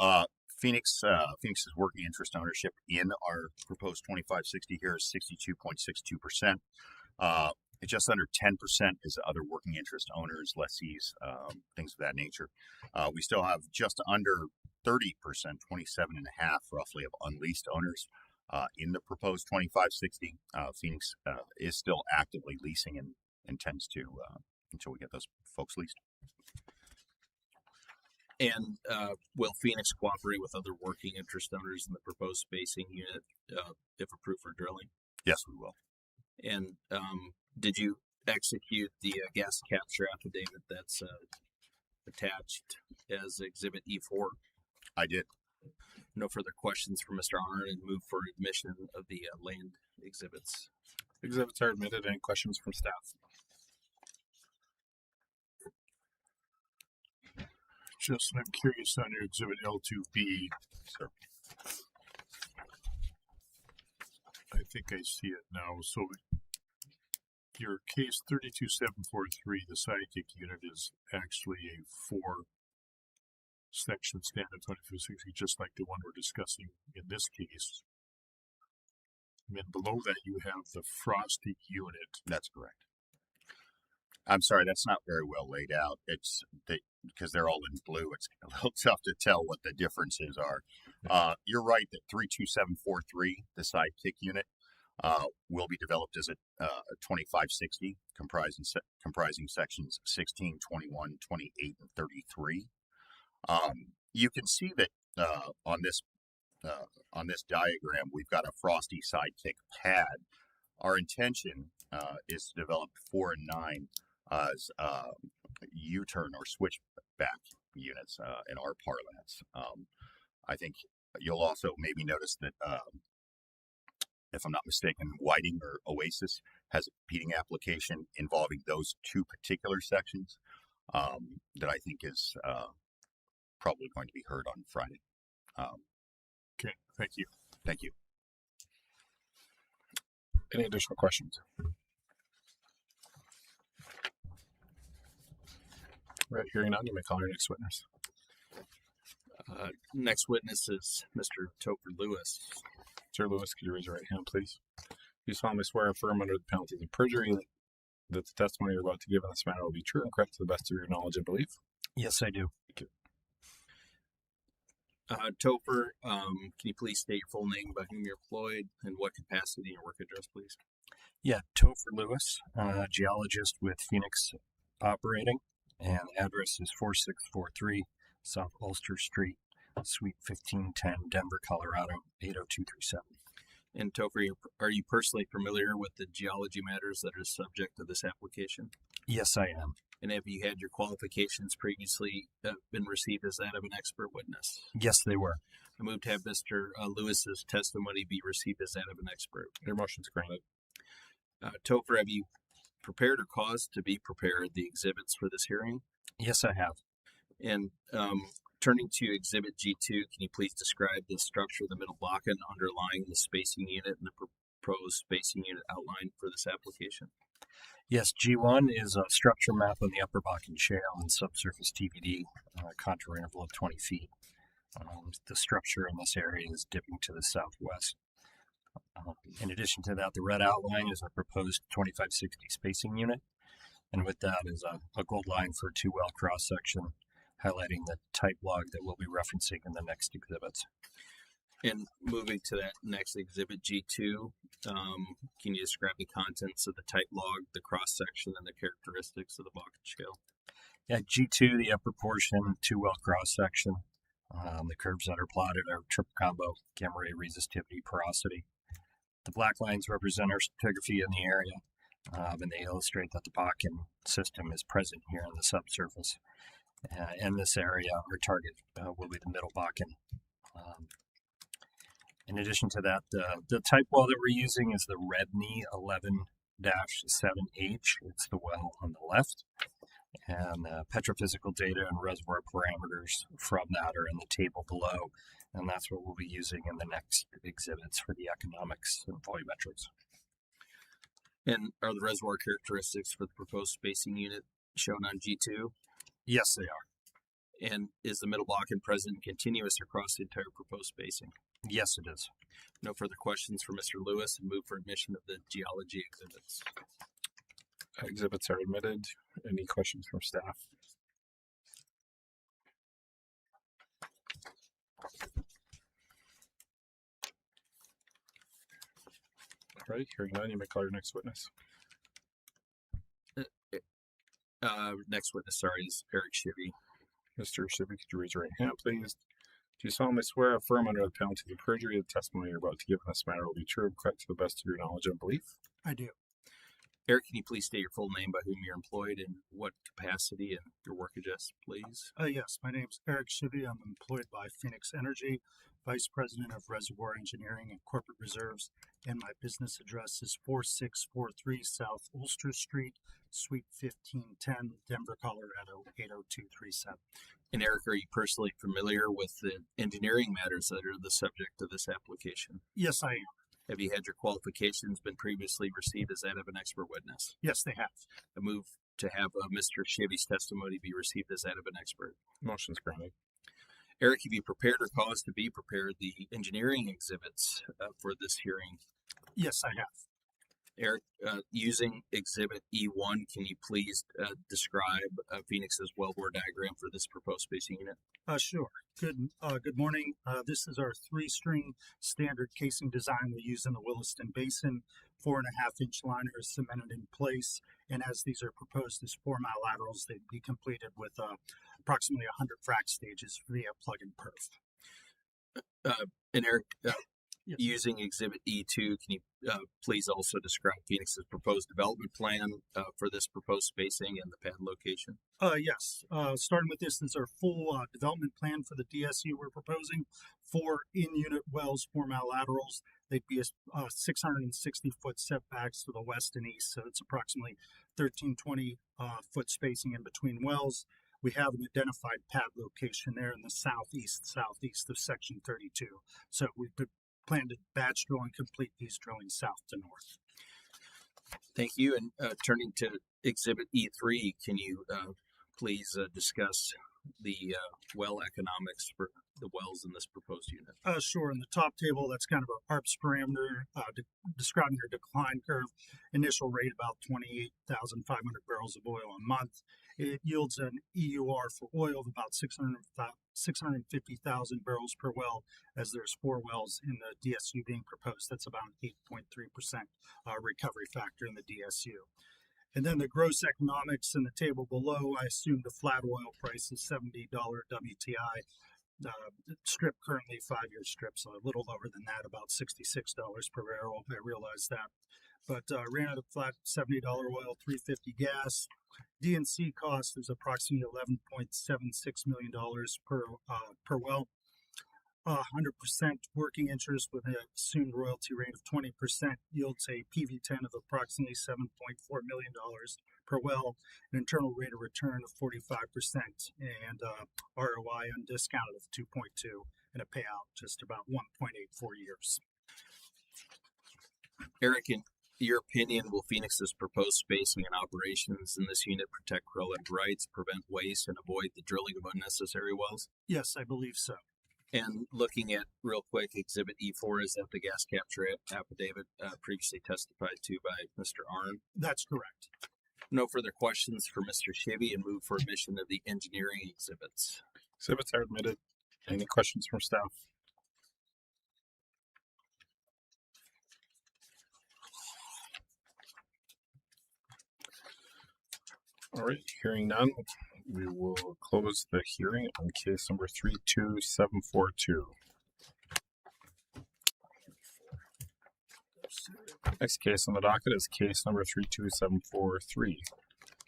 Phoenix's working interest ownership in our proposed 2560 here is 62.62%. Just under 10% is other working interest owners, lessees, things of that nature. We still have just under 30%, 27.5% roughly, of unleased owners in the proposed 2560. Phoenix is still actively leasing and intends to until we get those folks leased. And will Phoenix cooperate with other working interest owners in the proposed spacing unit if approved for drilling? Yes, we will. And did you execute the gas capture affidavit that's attached as Exhibit E4? I did. No further questions for Mr. Arner, and move for admission of the land exhibits. Exhibits are admitted. Any questions from staff? Justin, I'm curious on your Exhibit L2B. Sir. I think I see it now. So your case 32743, the sidekick unit, is actually a 4-section standard 2560, just like the one we're discussing in this case. And then below that, you have the Frosty unit. That's correct. I'm sorry, that's not very well laid out. It's because they're all in blue. It's a little tough to tell what the differences are. You're right that 32743, the sidekick unit, will be developed as a 2560, comprising sections 16, 21, 28, and 33. You can see that on this diagram, we've got a Frosty sidekick pad. Our intention is to develop 4 and 9 as U-turn or switchback units in our parlance. I think you'll also maybe notice that, if I'm not mistaken, Whiting or Oasis has a competing application involving those two particular sections that I think is probably going to be heard on Friday. Okay, thank you. Thank you. Any additional questions? Right, hearing none, you may call your next witness. Next witness is Mr. Topher Lewis. Sir Lewis, could you raise your right hand, please? You solemnly swear or affirm under the penalties of perjury that the testimony you're about to give in this matter will be true and correct to the best of your knowledge and belief? Yes, I do. Thank you. Topher, can you please state your full name, by whom you're employed, and what capacity in your work address, please? Yeah, Topher Lewis, geologist with Phoenix Operating, and address is 4643 South Ulster Street, Suite 1510, Denver, Colorado, 80237. And Topher, are you personally familiar with the geology matters that are subject to this application? Yes, I am. And have you had your qualifications previously been received as that of an expert witness? Yes, they were. I move to have Mr. Lewis's testimony be received as that of an expert. Your motion is granted. Topher, have you prepared or caused to be prepared the exhibits for this hearing? Yes, I have. And turning to Exhibit G2, can you please describe the structure of the middle block and underlying the spacing unit and the proposed spacing unit outline for this application? Yes, G1 is a structure map on the Upper Bakken Shale and subsurface TVD, contour interval of 20 feet. The structure in this area is dipping to the southwest. In addition to that, the red outline is a proposed 2560 spacing unit, and with that is a gold line for a 2-well cross-section, highlighting the type log that we'll be referencing in the next exhibits. And moving to that next exhibit, G2, can you describe the contents of the type log, the cross-section, and the characteristics of the Bakken Shale? Yeah, G2, the upper portion, 2-well cross-section. The curves that are plotted are triple combo, gamma ray resistivity, porosity. The black lines represent our stratigraphy in the area, and they illustrate that the Bakken system is present here in the subsurface. In this area, our target will be the middle Bakken. In addition to that, the type well that we're using is the Redney 11-7H. It's the well on the left. And petrophysical data and reservoir parameters from that are in the table below. And that's what we'll be using in the next exhibits for the economics and volumetrics. And are the reservoir characteristics for the proposed spacing unit shown on G2? Yes, they are. And is the middle Bakken present continuous across the entire proposed spacing? Yes, it is. No further questions for Mr. Lewis, and move for admission of the geology exhibits. Exhibits are admitted. Any questions from staff? All right, hearing none, you may call your next witness. Next witness, sorry, is Eric Shivy. Mr. Shivy, could you raise your right hand, please? Do you solemnly swear or affirm under the penalty of perjury the testimony you're about to give in this matter will be true and correct to the best of your knowledge and belief? I do. Eric, can you please state your full name, by whom you're employed, and what capacity and your work address, please? Yes, my name's Eric Shivy. I'm employed by Phoenix Energy, Vice President of Reservoir Engineering and Corporate Reserves, and my business address is 4643 South Ulster Street, Suite 1510, Denver, Colorado, 80237. And Eric, are you personally familiar with the engineering matters that are the subject of this application? Yes, I am. Have you had your qualifications been previously received as that of an expert witness? Yes, they have. I move to have Mr. Shivy's testimony be received as that of an expert. Motion's granted. Eric, have you prepared or caused to be prepared the engineering exhibits for this hearing? Yes, I have. Eric, using Exhibit E1, can you please describe Phoenix's wellbore diagram for this proposed spacing unit? Sure. Good morning. This is our 3-string standard casing design we use in the Williston Basin. 4.5-inch liner is cemented in place, and as these are proposed as 4-mile laterals, they'd be completed with approximately 100 frac stages via plug and perf. And Eric, using Exhibit E2, can you please also describe Phoenix's proposed development plan for this proposed spacing and the pad location? Yes. Starting with this is our full development plan for the DSU we're proposing. 4 in-unit wells, 4-mile laterals. They'd be 660-foot setbacks to the west and east, so it's approximately 1320-foot spacing in between wells. We have an identified pad location there in the southeast of Section 32. So we plan to batch drill and complete these drilling south to north. Thank you. And turning to Exhibit E3, can you please discuss the well economics for the wells in this proposed unit? Sure. In the top table, that's kind of our ARPS parameter describing our decline curve. Initial rate about 28,500 barrels of oil a month. It yields an EUR for oil of about 650,000 barrels per well, as there's 4 wells in the DSU being proposed. That's about an 8.3% recovery factor in the DSU. And then the gross economics in the table below, I assume the flat oil price is $70 WTI. Strip currently 5-year strip, so a little lower than that, about $66 per barrel. I realize that. But ran at a flat $70 oil, $3.50 gas. D&C cost is approximately $11.76 million per well. 100% working interest with an assumed royalty rate of 20% yields a PV10 of approximately $7.4 million per well, an internal rate of return of 45%, and ROI undiscounted of 2.2, and a payout just about 1.84 years. Eric, in your opinion, will Phoenix's proposed spacing and operations in this unit protect relative rights, prevent waste, and avoid the drilling of unnecessary wells? Yes, I believe so. And looking at real quick, Exhibit E4, is that the gas capture affidavit previously testified to by Mr. Arnn? That's correct. No further questions for Mr. Shivy, and move for admission of the engineering exhibits. Exhibits are admitted. Any questions from staff? All right, hearing none, we will close the hearing on case number 32742. Next case on the docket is case number 32743.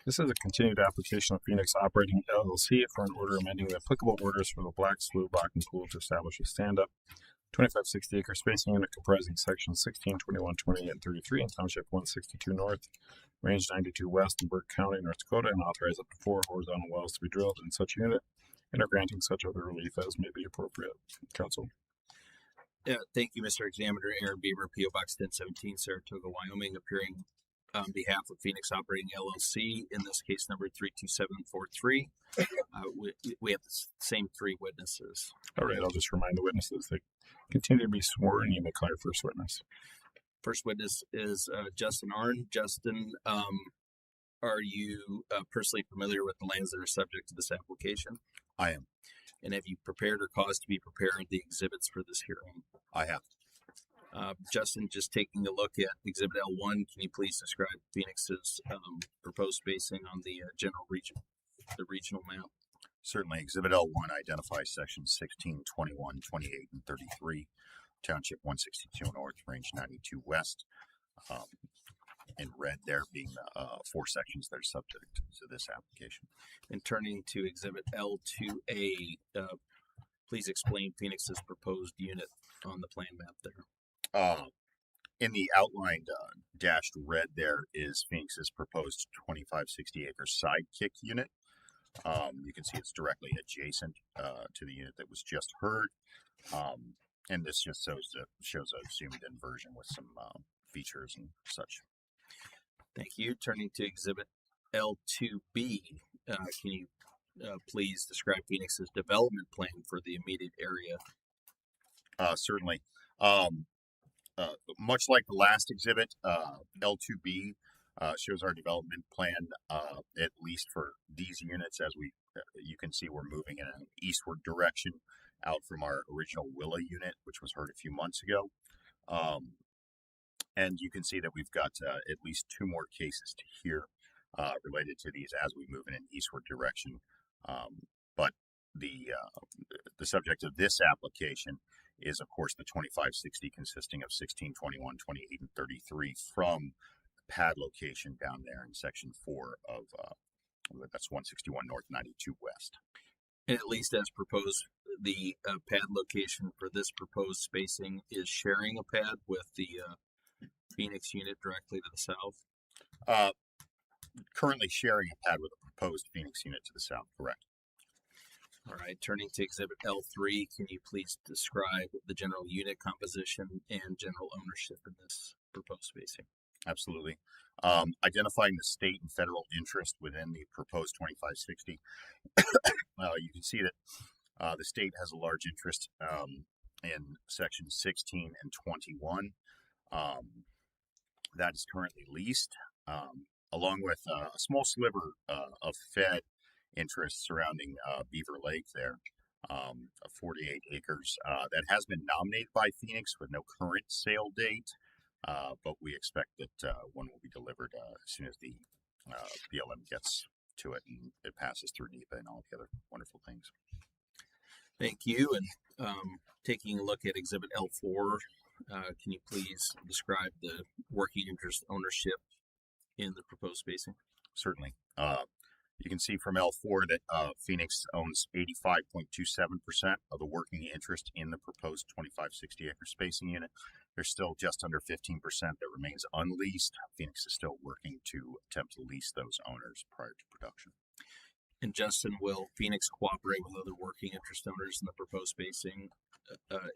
This is a continued application of Phoenix Operating LLC for an order amending the applicable orders for the Black Slough Bakken Pool to establish a stand-up 2560 acre spacing unit comprising sections 16, 21, 28, and 33 in Township 162 North, Range 92 West in Burke County, North Dakota, and authorize up to 4 horizontal wells to be drilled in such unit and are granting such other relief as may be appropriate. Council. Thank you, Mr. Examiner. Aaron Beamer, P.O. Box 1017, Saratoga, Wyoming, appearing on behalf of Phoenix Operating LLC in this case number 32743. We have the same 3 witnesses. All right, I'll just remind the witnesses they continue to be sworn. You may call your first witness. First witness is Justin Arnn. Justin, are you personally familiar with the lands that are subject to this application? I am. And have you prepared or caused to be prepared the exhibits for this hearing? I have. Justin, just taking a look at Exhibit L1, can you please describe Phoenix's proposed spacing on the general region, the regional map? Certainly. Exhibit L1 identifies sections 16, 21, 28, and 33, Township 162 North, Range 92 West. In red there being 4 sections that are subject to this application. And turning to Exhibit L2A, please explain Phoenix's proposed unit on the plan map there. In the outlined dashed red there is Phoenix's proposed 2560 acre sidekick unit. You can see it's directly adjacent to the unit that was just heard. And this just shows a zoomed in version with some features and such. Thank you. Turning to Exhibit L2B, can you please describe Phoenix's development plan for the immediate area? Certainly. much like the last exhibit, L2B shows our development plan, at least for these units. As you can see, we're moving in an eastward direction out from our original Willa unit, which was heard a few months ago. And you can see that we've got at least 2 more cases to hear related to these as we move in an eastward direction. But the subject of this application is, of course, the 2560, consisting of 16, 21, 28, and 33 from the pad location down there in section 4 of that's 161 North, 92 West. And at least as proposed, the pad location for this proposed spacing is sharing a pad with the Phoenix unit directly to the south. Currently sharing a pad with a proposed Phoenix unit to the south, correct. All right, turning to exhibit L3, can you please describe the general unit composition and general ownership in this proposed spacing? Absolutely. Identifying the state and federal interest within the proposed 2560, you can see that the state has a large interest in section 16 and 21. That is currently leased, along with a small sliver of Fed interest surrounding Beaver Lake there, of 48 acres. That has been nominated by Phoenix with no current sale date, but we expect that one will be delivered as soon as the BLM gets to it and it passes through NEPA and all the other wonderful things. Thank you. And taking a look at exhibit L4, can you please describe the working interest ownership in the proposed spacing? Certainly. You can see from L4 that Phoenix owns 85.27% of the working interest in the proposed 2560 acre spacing unit. There's still just under 15% that remains unleased. Phoenix is still working to attempt to lease those owners prior to production. And Justin, will Phoenix cooperate with other working interest owners in the proposed spacing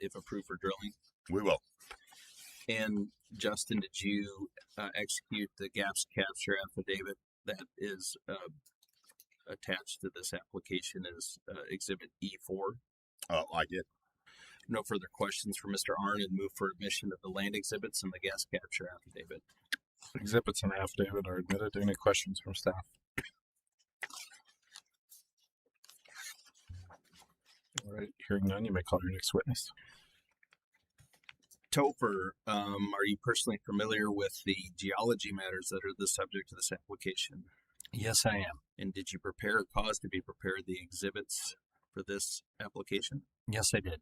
if approved for drilling? We will. And Justin, did you execute the gaps capture affidavit that is attached to this application as exhibit E4? I did. No further questions for Mr. Arnn, and move for admission of the land exhibits and the gas capture affidavit. Exhibits and affidavit are admitted. Any questions from staff? All right, hearing none, you may call your next witness. Topher, are you personally familiar with the geology matters that are the subject of this application? Yes, I am. And did you prepare or cause to be prepared the exhibits for this application? Yes, I did.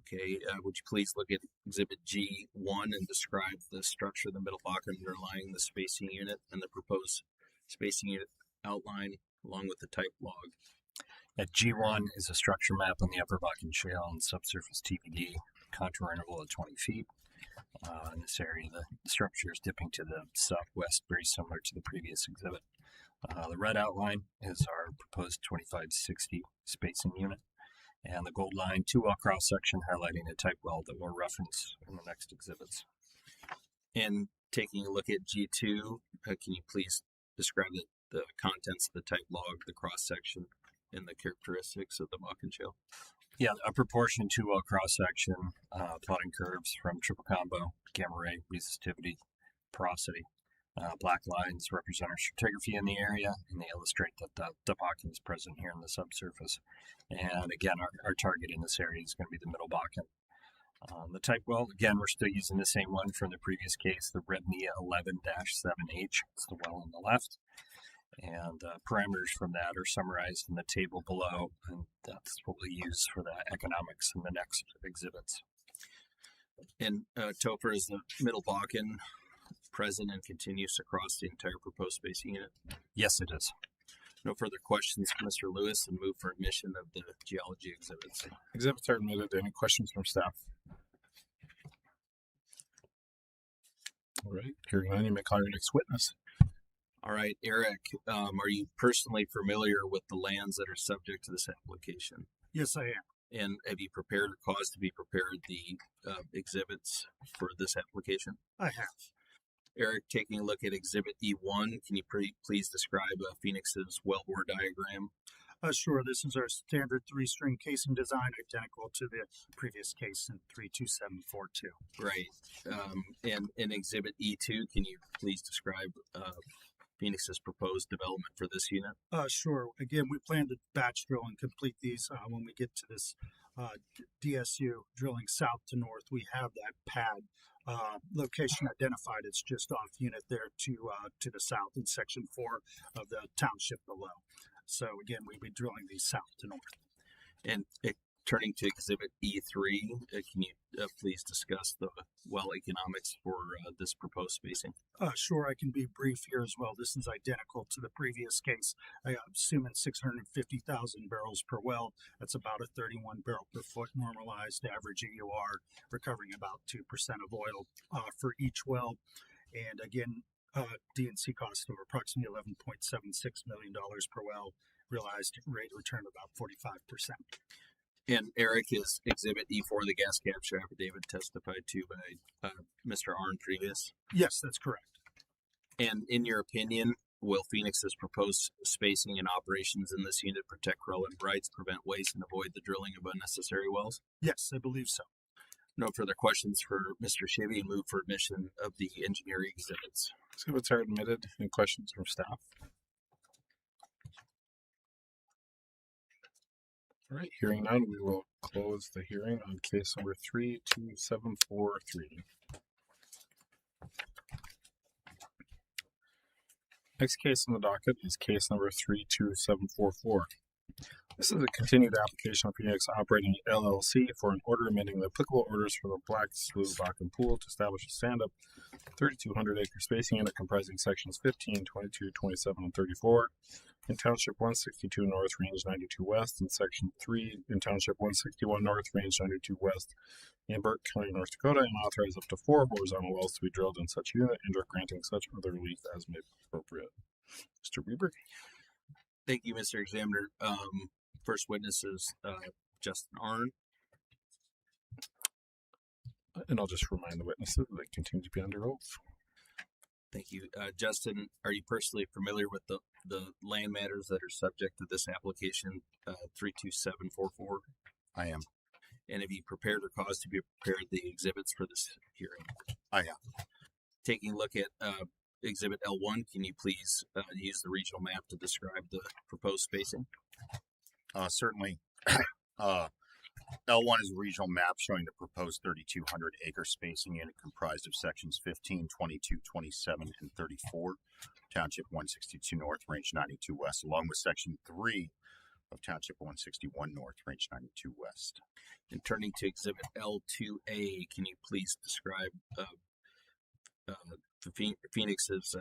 Okay, would you please look at exhibit G1 and describe the structure of the middle block underlying the spacing unit and the proposed spacing unit outline along with the type log? At G1 is a structure map on the Upper Bakken Shale and subsurface TVD, contour interval of 20 feet. In this area, the structure is dipping to the southwest, very similar to the previous exhibit. The red outline is our proposed 2560 spacing unit, and the gold line 2-well cross section highlighting a type well that we'll reference in the next exhibits. And taking a look at G2, can you please describe the contents of the type log, the cross section, and the characteristics of the Bakken Shale? Yeah, a proportion 2-well cross section, plotting curves from triple combo, gamma ray, resistivity, porosity. Black lines represent our stratigraphy in the area, and they illustrate that the Bakken is present here in the subsurface. And again, our target in this area is going to be the middle Bakken. The type well, again, we're still using the same one from the previous case, the Rednia 11-7H. It's the well on the left. And parameters from that are summarized in the table below, and that's what we use for the economics in the next exhibits. And Topher, is the middle Bakken present and continuous across the entire proposed spacing unit? Yes, it is. No further questions for Mr. Lewis, and move for admission of the geology exhibits. Exhibits are admitted. Any questions from staff? All right, hearing none, you may call your next witness. All right, Eric, are you personally familiar with the lands that are subject to this application? Yes, I am. And have you prepared or caused to be prepared the exhibits for this application? I have. Eric, taking a look at exhibit E1, can you please describe Phoenix's wellbore diagram? Sure. This is our standard 3-string casing design, identical to the previous case in 32742. Right. And in Exhibit E2, can you please describe Phoenix's proposed development for this unit? Sure. Again, we plan to batch drill and complete these when we get to this DSU drilling south to north. We have that pad location identified. It's just off unit there to the south in section 4 of the township below. So again, we'll be drilling these south to north. And turning to Exhibit E3, can you please discuss the well economics for this proposed spacing? Sure, I can be brief here as well. This is identical to the previous case. I assuming 650,000 barrels per well. That's about a 31 barrel per foot normalized average EUR, recovering about 2% of oil for each well. And again, D&C cost of approximately $11.76 million per well, realized rate of return of about 45%. And Eric, is Exhibit E4 the gas capture affidavit testified to by Mr. Arn previous? Yes, that's correct. And in your opinion, will Phoenix's proposed spacing and operations in this unit protect relevant rights, prevent waste, and avoid the drilling of unnecessary wells? Yes, I believe so. No further questions for Mr. Shivy. Move for admission of the engineering exhibits. Exhibits are admitted. Any questions from staff? All right, hearing none, we will close the hearing on case number 32743. Next case on the docket is case number 32744. This is a continued application of Phoenix Operating LLC for an order amending the applicable orders for the Black Slough Bakken Pool to establish a stand-up 3,200 acre spacing unit comprising sections 15, 22, 27, and 34 in Township 162 North, Range 92 West, and Section 3 in Township 161 North, Range 92 West in Burke County, North Dakota, and authorize up to 4 horizontal wells to be drilled in such unit and or granting such other relief as may be appropriate. Mr. Weber. Thank you, Mr. Examiner. First witness is Justin Arn. And I'll just remind the witnesses that they continue to be under oath. Thank you. Justin, are you personally familiar with the land matters that are subject to this application 32744? I am. And have you prepared or caused to be prepared the exhibits for this hearing? I have. Taking a look at Exhibit L1, can you please use the regional map to describe the proposed spacing? Certainly. L1 is a regional map showing the proposed 3,200 acre spacing unit comprised of sections 15, 22, 27, and 34, Township 162 North, Range 92 West, along with section 3 of Township 161 North, Range 92 West. And turning to Exhibit L2A, can you please describe Phoenix's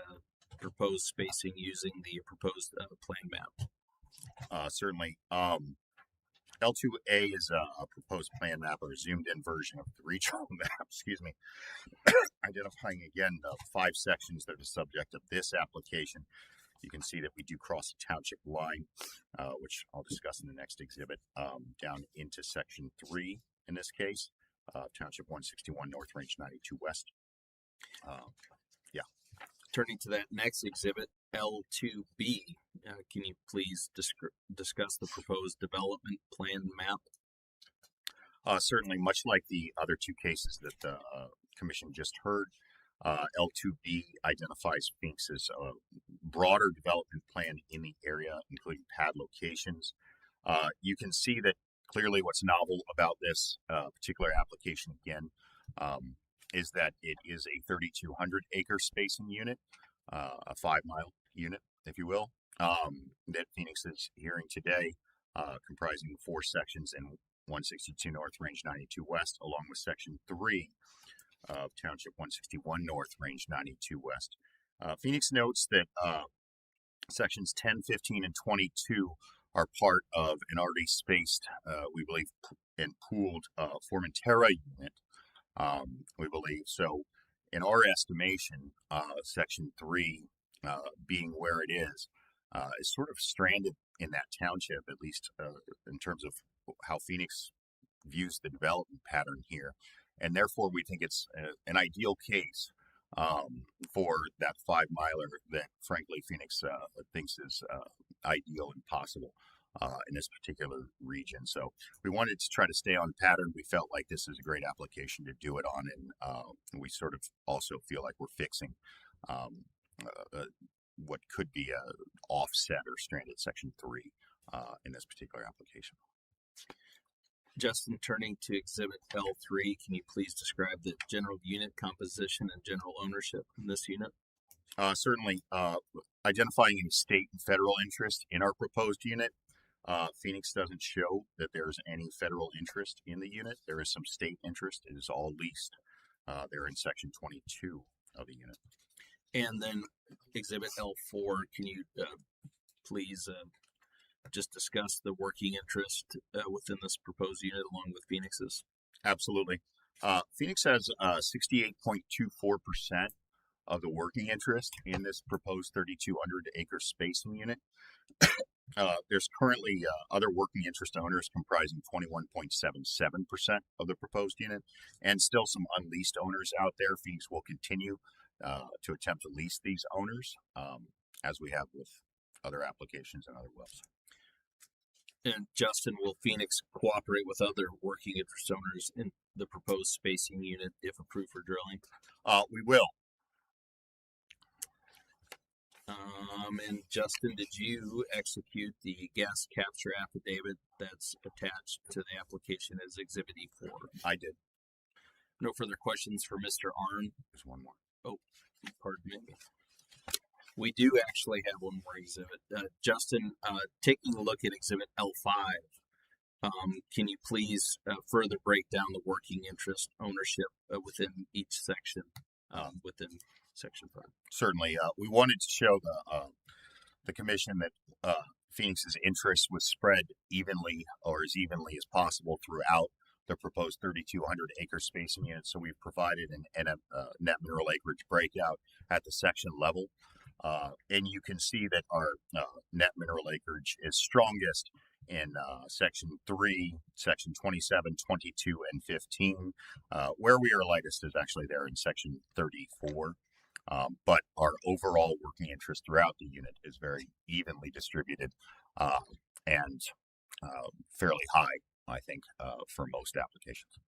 proposed spacing using the proposed plan map? Certainly. L2A is a proposed plan map or a zoomed in version of the regional map, excuse me, identifying again the 5 sections that are the subject of this application. You can see that we do cross a township line, which I'll discuss in the next exhibit, down into section 3 in this case, Township 161 North, Range 92 West. Turning to that next exhibit, L2B, can you please discuss the proposed development plan map? Certainly, much like the other 2 cases that the commission just heard, L2B identifies Phoenix's broader development plan in the area, including pad locations. You can see that clearly what's novel about this particular application, again, is that it is a 3,200 acre spacing unit, a 5-mile unit, if you will, that Phoenix is hearing today, comprising 4 sections in 162 North, Range 92 West, along with section 3 of Township 161 North, Range 92 West. Phoenix notes that sections 10, 15, and 22 are part of an already spaced, we believe, and pooled Formentera unit. We believe so. In our estimation, section 3, being where it is sort of stranded in that township, at least in terms of how Phoenix views the development pattern here, and therefore we think it's an ideal case for that 5-miler that, frankly, Phoenix thinks is ideal and possible. in this particular region. So we wanted to try to stay on pattern. We felt like this is a great application to do it on, and we sort of also feel like we're fixing what could be a offset or stranded section 3 in this particular application. Justin, turning to Exhibit L3, can you please describe the general unit composition and general ownership in this unit? Certainly, identifying any state and federal interest in our proposed unit. Phoenix doesn't show that there's any federal interest in the unit. There is some state interest. It is all leased. They're in section 22 of the unit. And then Exhibit L4, can you please just discuss the working interest within this proposed unit along with Phoenix's? Absolutely. Phoenix has 68.24% of the working interest in this proposed 3,200 acre spacing unit. There's currently other working interest owners comprising 21.77% of the proposed unit, and still some unleased owners out there. Phoenix will continue to attempt to lease these owners, as we have with other applications and other wells. And Justin, will Phoenix cooperate with other working interest owners in the proposed spacing unit if approved for drilling? We will. And Justin, did you execute the gas capture affidavit that's attached to the application as Exhibit E4? I did. No further questions for Mr. Arnn? There's one more. Oh, pardon me. We do actually have one more exhibit. Justin, taking a look at Exhibit L5, can you please further break down the working interest ownership within each section, within Section 5? Certainly. We wanted to show the commission that Phoenix's interest was spread evenly, or as evenly as possible, throughout the proposed 3,200 acre spacing unit. So we've provided a net mineral acreage breakout at the section level. And you can see that our net mineral acreage is strongest in section 3, section 27, 22, and 15. Where we are lightest is actually there in section 34. But our overall working interest throughout the unit is very evenly distributed and fairly high, I think, for most applications.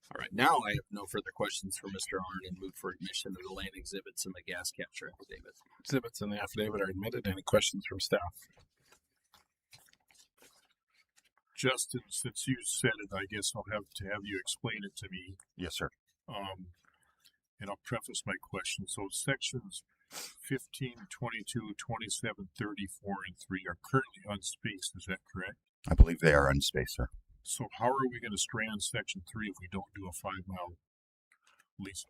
All right, now I have no further questions for Mr. Arnn and move for admission of the land exhibits and the gas capture affidavit. Exhibits in the affidavit are admitted. Any questions from staff? Justin, since you said it, I guess I'll have to have you explain it to me. Yes, sir. And I'll preface my question. So sections 15, 22, 27, 34, and 3 are currently unspaced. Is that correct? I believe they are unspaced, sir. So how are we going to strand section 3 if we don't do a 5-mile lease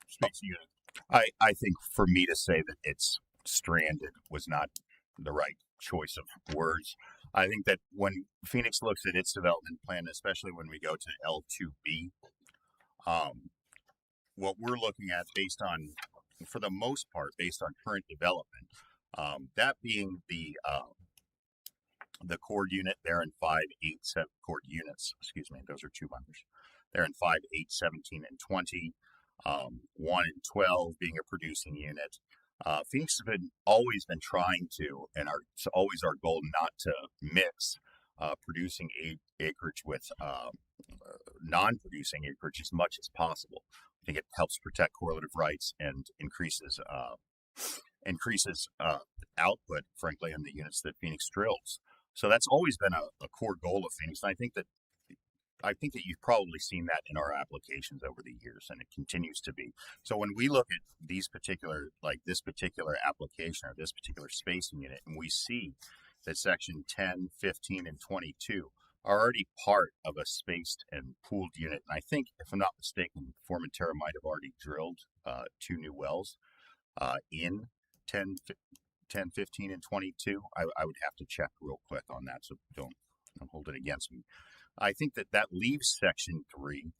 spacing unit? I think for me to say that it's stranded was not the right choice of words. I think that when Phoenix looks at its development plan, especially when we go to L2B, what we're looking at based on, for the most part, based on current development, that being the chord unit there in 5, 8, 7 chord units, excuse me, those are 2 members. They're in 5, 8, 17, and 20, 1 and 12 being a producing unit. Phoenix has always been trying to, and it's always our goal not to mix producing acreage with non-producing acreage as much as possible. I think it helps protect correlative rights and increases output, frankly, in the units that Phoenix drills. So that's always been a core goal of Phoenix. And I think that you've probably seen that in our applications over the years, and it continues to be. So when we look at these particular, like this particular application or this particular spacing unit, and we see that section 10, 15, and 22 are already part of a spaced and pooled unit. And I think, if I'm not mistaken, Formentera might have already drilled 2 new wells in 10, 15, and 22. I would have to check real quick on that, so don't hold it against me. I think that leaves section 3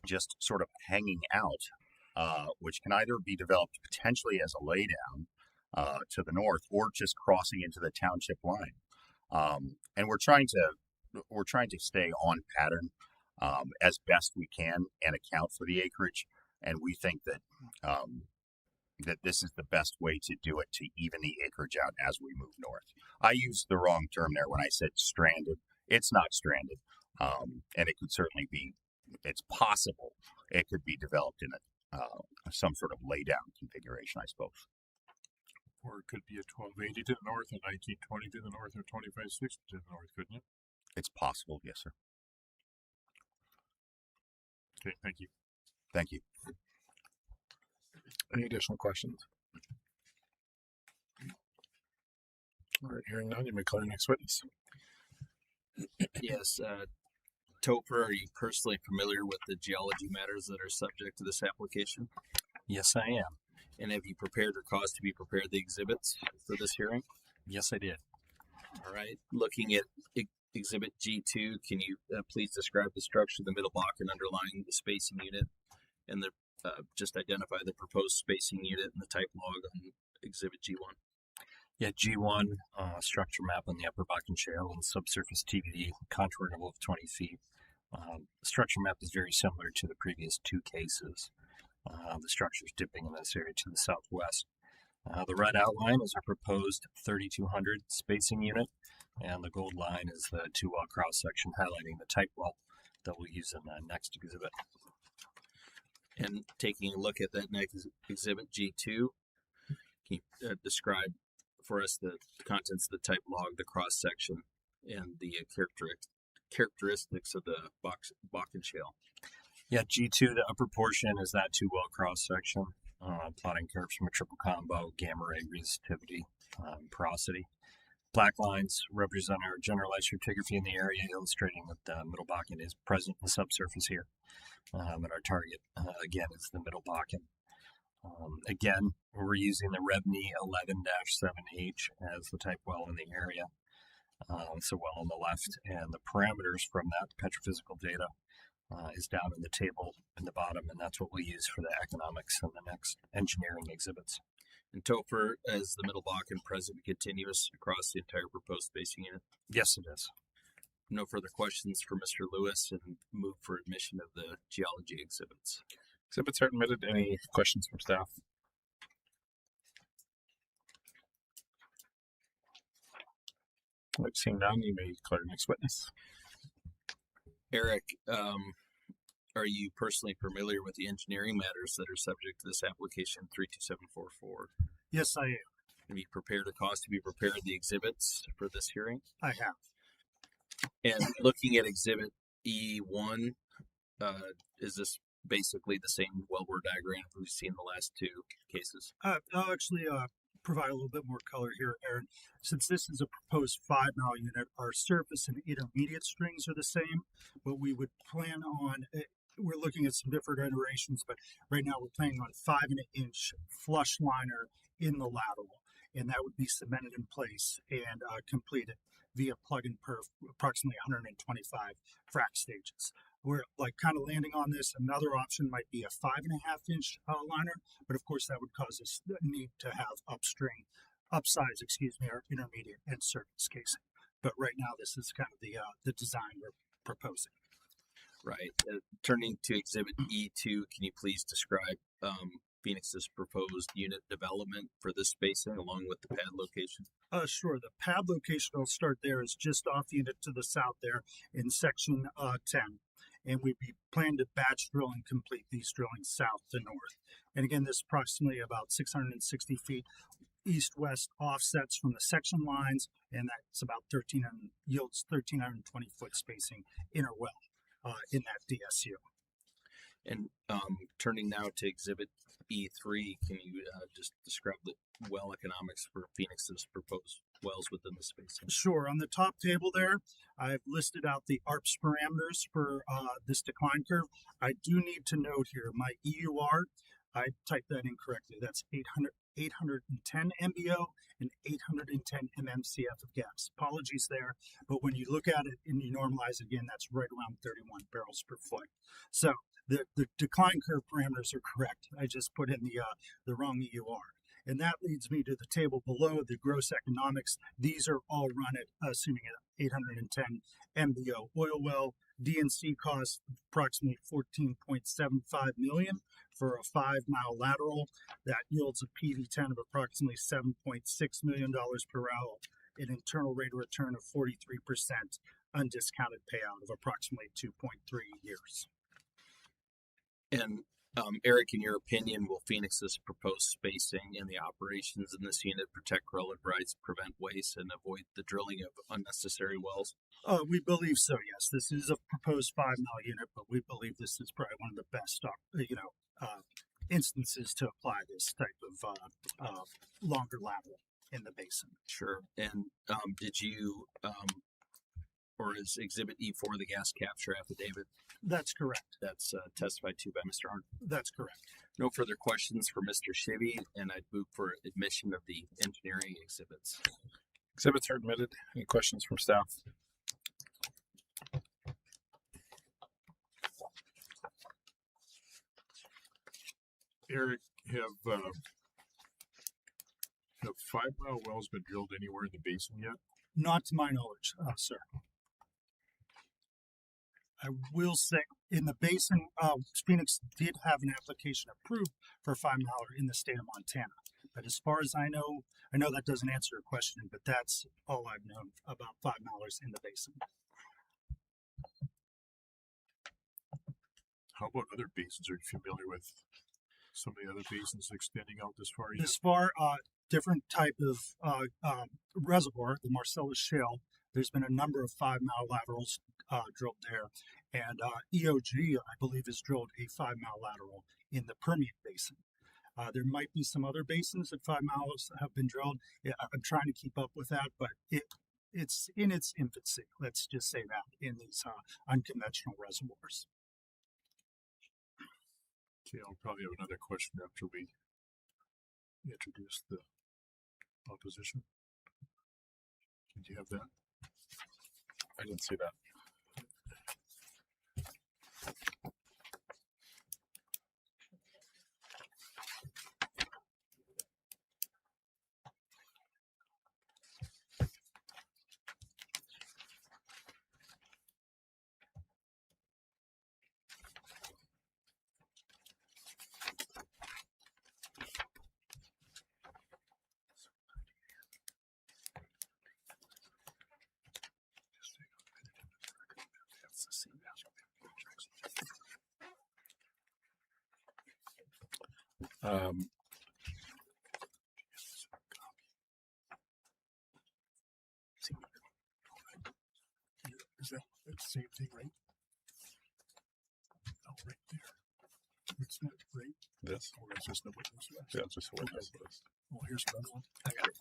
just sort of hanging out, which can either be developed potentially as a laydown to the north or just crossing into the township line. And we're trying to stay on pattern as best we can and account for the acreage. And we think that that this is the best way to do it to even the acreage out as we move north. I used the wrong term there when I said stranded. It's not stranded, and it could certainly be. It's possible it could be developed in some sort of laydown configuration, I suppose. Or it could be a 1280 to the north, a 1920 to the north, or 2560 to the north, couldn't it? It's possible, yes, sir. Okay, thank you. Thank you. Any additional questions? All right, hearing none, you may call your next witness. Yes, Topher, are you personally familiar with the geology matters that are subject to this application? Yes, I am. And have you prepared or caused to be prepared the exhibits for this hearing? Yes, I did. All right. Looking at Exhibit G2, can you please describe the structure of the middle block and underlying the spacing unit, and just identify the proposed spacing unit and the type log on Exhibit G1? Yeah, G1 structure map on the Upper Bakken Shale and subsurface TVD, contour interval of 20 feet. The structure map is very similar to the previous two cases. The structure is dipping in this area to the southwest. The red outline is our proposed 3200 spacing unit, and the gold line is the two-well cross-section highlighting the type well that we'll use in the next exhibit. And taking a look at that next Exhibit G2, can you describe for us the contents of the type log, the cross-section, and the characteristics of the Bakken Shale? Yeah, G2, the upper portion is that two-well cross-section, plotting curves from a triple combo, gamma ray resistivity, porosity. Black lines represent our generalized stratigraphy in the area, illustrating that the Middle Bakken is present in the subsurface here. And our target, again, is the Middle Bakken. Again, we're using the REBNY 11-7H as the type well in the area. So well on the left, and the parameters from that petrophysical data is down in the table in the bottom, and that's what we'll use for the economics and the next engineering exhibits. And Topher, is the Middle Bakken present and continuous across the entire proposed spacing unit? Yes, it is. No further questions for Mr. Lewis, and move for admission of the geology exhibits. Exhibits are admitted. Any questions from staff? I've seen none. You may declare next witness. Eric, are you personally familiar with the engineering matters that are subject to this application 32744? Yes, I am. Have you prepared a cause to be prepared the exhibits for this hearing? I have. And looking at Exhibit E1, is this basically the same wellbore diagram we've seen in the last two cases? I'll actually provide a little bit more color here, Aaron. Since this is a proposed 5-mile unit, our surface and intermediate strings are the same, but we would plan on, we're looking at some different iterations, but right now we're planning on 5-inch flush liner in the lateral, and that would be cemented in place and completed via plug and perf, approximately 125 frac stages. We're like kind of landing on this. Another option might be a 5.5-inch liner, but of course that would cause us the need to have upsize, our intermediate and surface casing. But right now this is kind of the design we're proposing. Right. Turning to Exhibit E2, can you please describe Phoenix's proposed unit development for this spacing along with the pad location? Sure. The pad location, I'll start there, is just off the unit to the south there in section 10. And we plan to batch drill and complete these drillings south to north. And again, this is approximately about 660 feet east-west offsets from the section lines, and that's about yields 1,320 foot spacing inner well in that DSU. And turning now to Exhibit E3, can you just describe the well economics for Phoenix's proposed wells within the spacing? Sure. On the top table there, I've listed out the ARPS parameters for this decline curve. I do need to note here, my EUR, I typed that incorrectly. That's 810 MBO and 810 MMCF of gas. Apologies there, but when you look at it and you normalize it again, that's right around 31 barrels per foot. So the decline curve parameters are correct. I just put in the wrong EUR. And that leads me to the table below, the gross economics. These are all run at assuming 810 MBO oil well. DNC cost approximately 14.75 million for a 5-mile lateral that yields a PV10 of approximately $7.6 million per hour, an internal rate of return of 43%, undiscounted payout of approximately 2.3 years. And Eric, in your opinion, will Phoenix's proposed spacing in the operations in this unit protect relative rights, prevent waste, and avoid the drilling of unnecessary wells? We believe so, yes. This is a proposed 5-mile unit, but we believe this is probably one of the best, instances to apply this type of longer lateral in the basin. Sure. And did you, or is Exhibit E4 the gas capture affidavit? That's correct. That's testified to by Mr. Arndt. That's correct. No further questions for Mr. Shivy, and I'd move for admission of the engineering exhibits. Exhibits are admitted. Any questions from staff? Eric, have 5-mile wells been drilled anywhere in the basin yet? Not to my knowledge, sir. I will say in the basin, Phoenix did have an application approved for a 5-miler in the state of Montana. But as far as I know that doesn't answer your question, but that's all I've known about 5-milers in the basin. How about other basins? Are you familiar with some of the other basins extending out this far yet? This far, different type of reservoir, the Marcellus Shale. There's been a number of 5-mile laterals drilled there, and EOG, I believe, has drilled a 5-mile lateral in the Permian Basin. There might be some other basins that 5 miles have been drilled. Yeah, I'm trying to keep up with that, but it's in its infancy. Let's just say that in these unconventional reservoirs. Okay, I'll probably have another question after we introduce the opposition. Did you have that? I didn't see that. Is that the same thing, right? Oh, right there. It's not right. This? Or is this the witness list? Yeah, just a witness list. Oh, here's another one. I got it.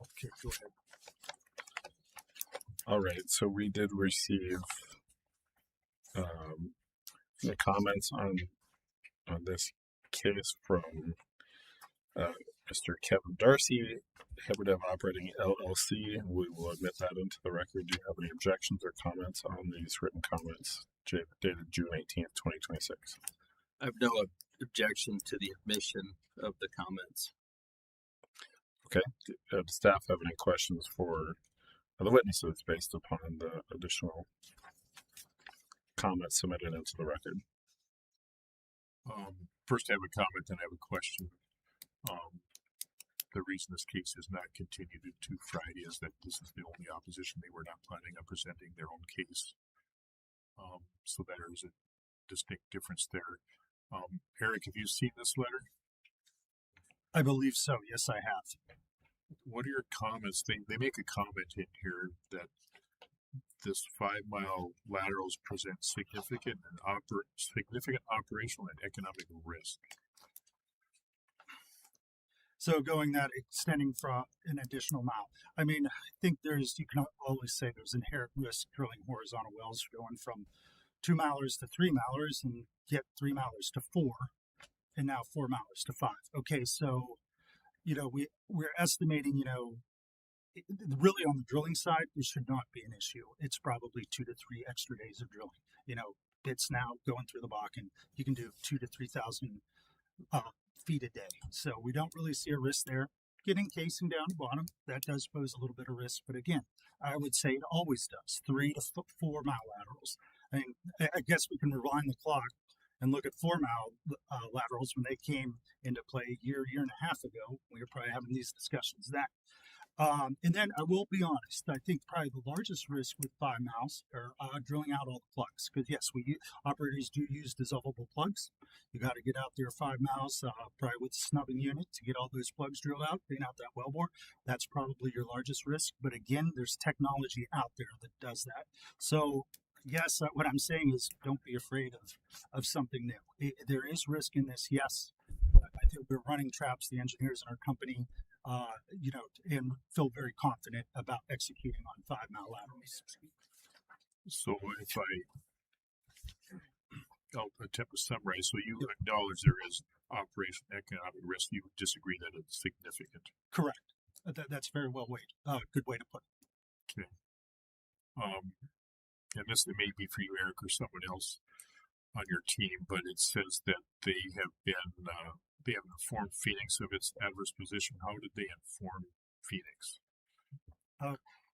Okay, go ahead. All right, so we did receive the comments on this case from Mr. Kevin Darcy, Heberdev Operating LLC. We will admit that into the record. Do you have any objections or comments on these written comments dated June 18th, 2026? I have no objection to the admission of the comments. Okay. Does staff have any questions for the witnesses based upon the additional comments submitted into the record? First, I have a comment, then I have a question. The reason this case has not continued to Friday is that this is the only opposition. They were not planning on presenting their own case. So there is a distinct difference there. Eric, have you seen this letter? I believe so. Yes, I have. What are your comments? They make a comment in here that this 5-mile laterals present significant operational and economic risk. So going that extending for an additional mile. I mean, I think you can always say there's inherent risk drilling horizontal wells going from 2 milers to 3 milers and get 3 milers to 4 and now 4 milers to 5. Okay. So, we're estimating, really on the drilling side, this should not be an issue. It's probably 2 to 3 extra days of drilling. It's now going through the Bakken. You can do 2,000 to 3,000 feet a day. So we don't really see a risk there. getting casing down the bottom, that does pose a little bit of risk. But again, I would say it always does. 3 to 4 mile laterals. I mean, I guess we can rewind the clock and look at 4 mile laterals when they came into play a year and a half ago. We were probably having these discussions then. And then I will be honest, I think probably the largest risk with 5 miles are drilling out all the plugs. Because yes, operators do use dissolvable plugs. You got to get out there 5 miles, probably with a snubbing unit to get all those plugs drilled out, clean out that wellbore. That's probably your largest risk. But again, there's technology out there that does that. So yes, what I'm saying is don't be afraid of something new. There is risk in this, yes. But I think we're running traps, the engineers in our company, and feel very confident about executing on 5 mile laterals. So if I'll attempt to summarize, so you acknowledge there is operational economic risk. You disagree that it's significant. Correct. That's very well weighed. Good way to put it. Okay. And this may be for you, Eric, or someone else on your team, but it says that they have informed Phoenix of its adverse position. How did they inform Phoenix?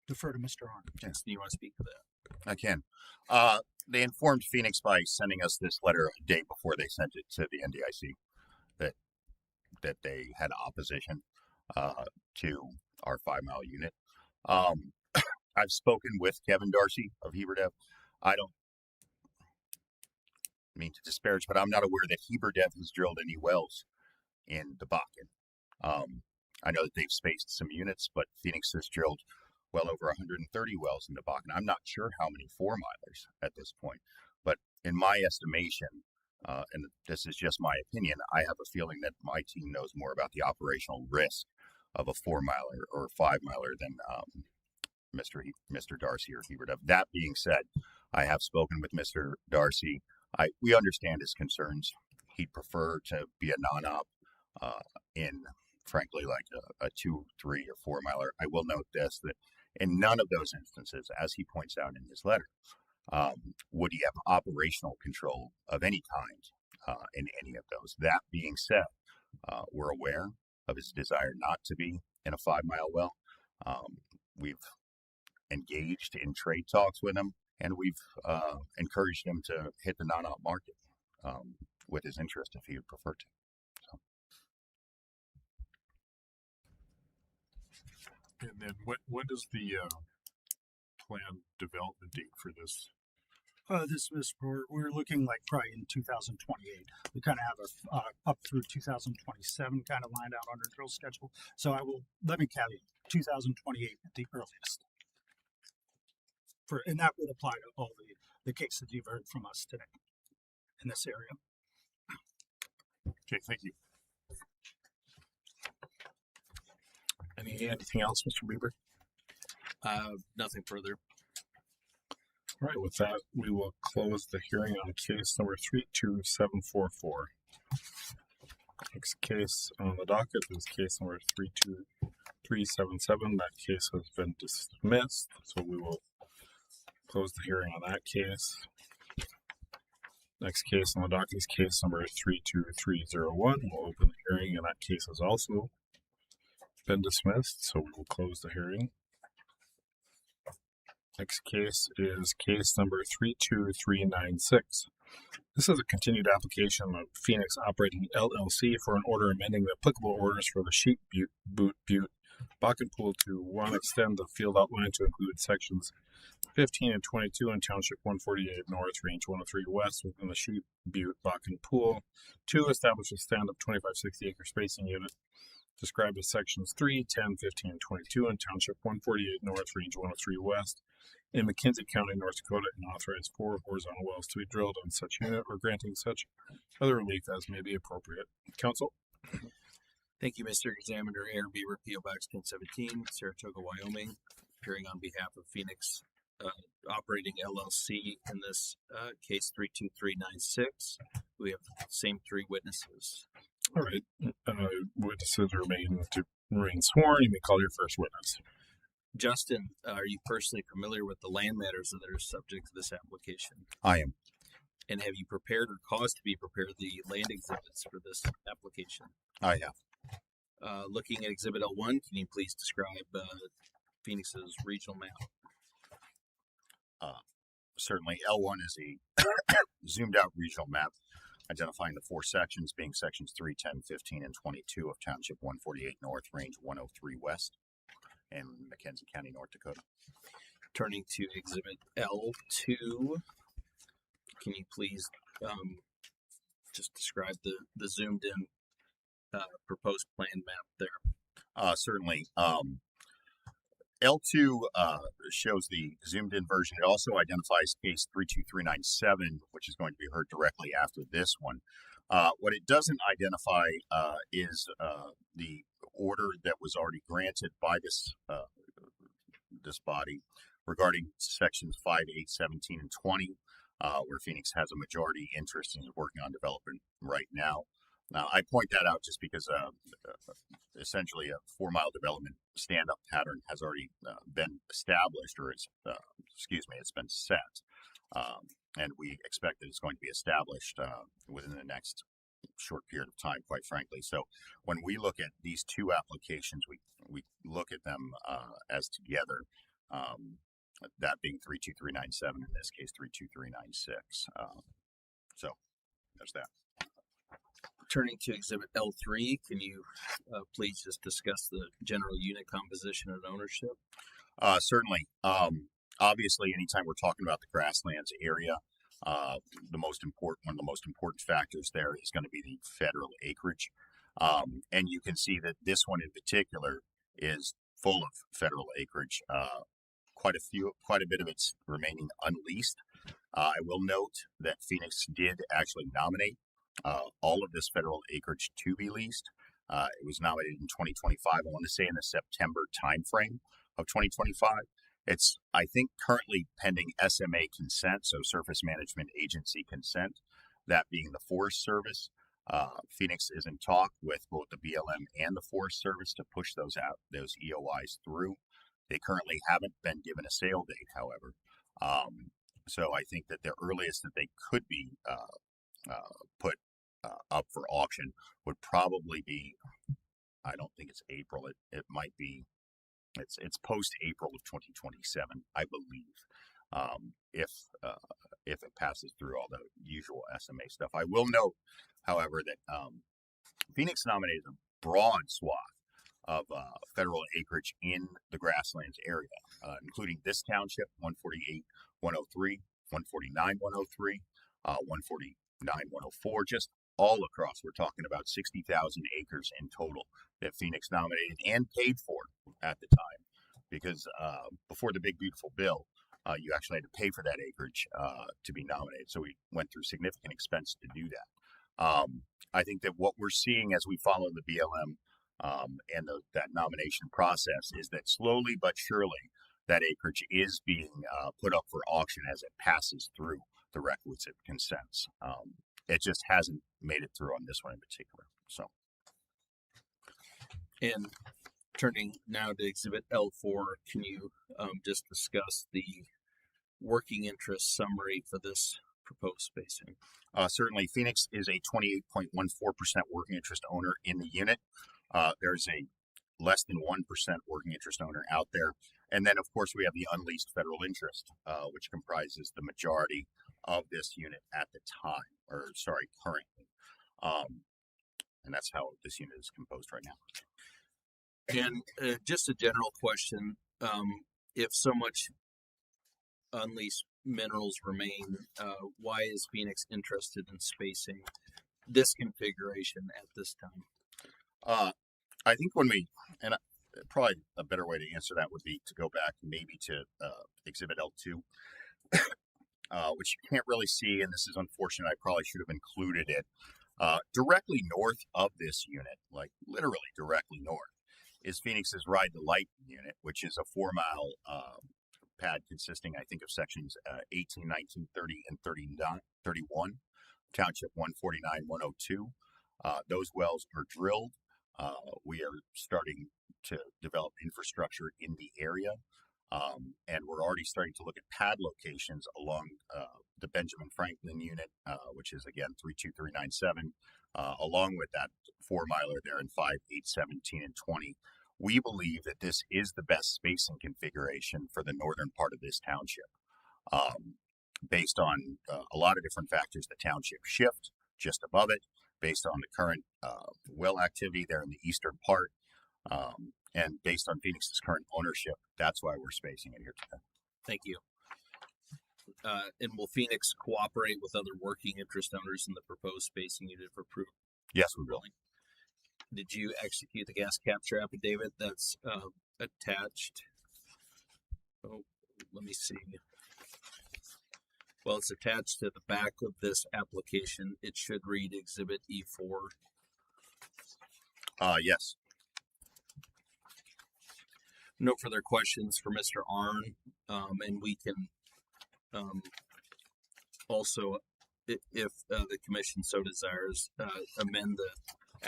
Defer to Mr. Arnold. Yes, do you want to speak to that? I can. They informed Phoenix by sending us this letter a day before they sent it to the NDIC that they had opposition to our 5 mile unit. I've spoken with Kevin Darcy of HeberDev. I don't mean to disparage, but I'm not aware that HeberDev has drilled any wells in the Bakken. I know that they've spaced some units, but Phoenix has drilled well over 130 wells in the Bakken. I'm not sure how many 4 milers at this point, but in my estimation, and this is just my opinion, I have a feeling that my team knows more about the operational risk of a 4 miler or 5 miler than Mr. Darcy or HeberDev. That being said, I have spoken with Mr. Darcy. We understand his concerns. He'd prefer to be a non-op in, frankly, like a 2, 3, or 4 miler. I will note this, that in none of those instances, as he points out in his letter, would he have operational control of any kind in any of those. That being said, we're aware of his desire not to be in a 5 mile well. We've engaged in trade talks with him, and we've encouraged him to hit the non-op market with his interest if he would prefer to. So. And then when is the planned development date for this? We're looking like probably in 2028. We kind of have up through 2027 kind of lined out on our drill schedule. So let me caveat 2028 at the earliest. And that would apply to all the cases you've heard from us today in this area. Okay, thank you. Anything else, Mr. Bieber? Nothing further. All right, with that, we will close the hearing on case number 32744. Next case on the docket is case number 32377. That case has been dismissed, so we will close the hearing on that case. Next case on the docket is case number 32301. We'll open the hearing, and that case has also been dismissed, so we will close the hearing. Next case is case number 32396. This is a continued application of Phoenix Operating LLC for an order amending the applicable orders for the Sheep Butte Bakken Pool to 1, extend the field outline to include sections 15 and 22 in Township 148 North, Range 103 West within the Sheep Butte Bakken Pool. 2, establish a stand-up 2560 acre spacing unit described as sections 3, 10, 15, and 22 in Township 148 North, Range 103 West in McKenzie County, North Dakota, and authorize 4 horizontal wells to be drilled on such unit or granting such other relief as may be appropriate. Council? Thank you, Mr. Examiner. Aaron Bieber, P.O. Box 1017, Saratoga, Wyoming, appearing on behalf of Phoenix Operating LLC in this case 32396. We have the same 3 witnesses. All right. Witnesses remain sworn. You may call your first witness. Justin, are you personally familiar with the land matters that are subject to this application? I am. And have you prepared or caused to be prepared the land exhibits for this application? I have. Looking at Exhibit L1, can you please describe Phoenix's regional map? Certainly, L1 is a zoomed out regional map identifying the 4 sections, being sections 3, 10, 15, and 22 of Township 148 North, Range 103 West, in McKenzie County, North Dakota. Turning to Exhibit L2, can you please just describe the zoomed in proposed plan map there? Certainly. L2 shows the zoomed in version. It also identifies case 32397, which is going to be heard directly after this one. What it doesn't identify is the order that was already granted by this body regarding sections 5, 8, 17, and 20, where Phoenix has a majority interest and is working on development right now. Now, I point that out just because essentially a 4-mile development stand-up pattern has already been established, or it's been set, and we expect that it's going to be established within the next short period of time, quite frankly. So when we look at these two applications, we look at them as together, that being 32397, in this case 32396. So there's that. Turning to Exhibit L3, can you please just discuss the general unit composition and ownership? Certainly. Obviously, anytime we're talking about the grasslands area, one of the most important factors there is going to be the federal acreage. And you can see that this one in particular is full of federal acreage. Quite a bit of it's remaining unleased. I will note that Phoenix did actually nominate all of this federal acreage to be leased. It was nominated in 2025. I want to say in the September timeframe of 2025. It's, I think, currently pending SMA consent, so Surface Management Agency consent, that being the Forest Service. Phoenix is in talk with both the BLM and the Forest Service to push those EOIs through. They currently haven't been given a sale date, however. So I think that the earliest that they could be put up for auction would probably be, I don't think it's April. It might be, it's post April of 2027, I believe, if it passes through all the usual SMA stuff. I will note, however, that Phoenix nominated a broad swath of federal acreage in the grasslands area, including this township, 148, 103, 149, 103, 149, 104, just all across. We're talking about 60,000 acres in total that Phoenix nominated and paid for at the time, because before the Big Beautiful Bill, you actually had to pay for that acreage to be nominated. So we went through significant expense to do that. I think that what we're seeing as we follow the BLM and that nomination process is that slowly but surely that acreage is being put up for auction as it passes through the requisite consents. It just hasn't made it through on this one in particular. So, and turning now to Exhibit L4, can you just discuss the working interest summary for this proposed spacing? Certainly, Phoenix is a 28.14% working interest owner in the unit. There's a less than 1% working interest owner out there. And then, of course, we have the unleased federal interest, which comprises the majority of this unit at the time, currently. And that's how this unit is composed right now. And just a general question, if so much unleased minerals remain, why is Phoenix interested in spacing this configuration at this time? I think probably a better way to answer that would be to go back maybe to Exhibit L2, which you can't really see, and this is unfortunate. I probably should have included it. Directly north of this unit, like literally directly north, is Phoenix's Ride the Light unit, which is a 4-mile pad consisting, I think, of sections 18, 19, 30, and 31, Township 149, 102. Those wells are drilled. We are starting to develop infrastructure in the area. And we're already starting to look at pad locations along the Benjamin Franklin unit, which is again 32397, along with that 4-miler there in 5, 8, 17, and 20. We believe that this is the best spacing configuration for the northern part of this township, based on a lot of different factors. The township shift just above it, based on the current well activity there in the eastern part, and based on Phoenix's current ownership. That's why we're spacing it here today. Thank you. And will Phoenix cooperate with other working interest owners in the proposed spacing unit for proof? Yes, we will. Did you execute the gas capture affidavit that's attached? Oh, let me see. Well, it's attached to the back of this application. It should read Exhibit E4. Yes. No further questions for Mr. Arn, and we can also, if the commission so desires, amend the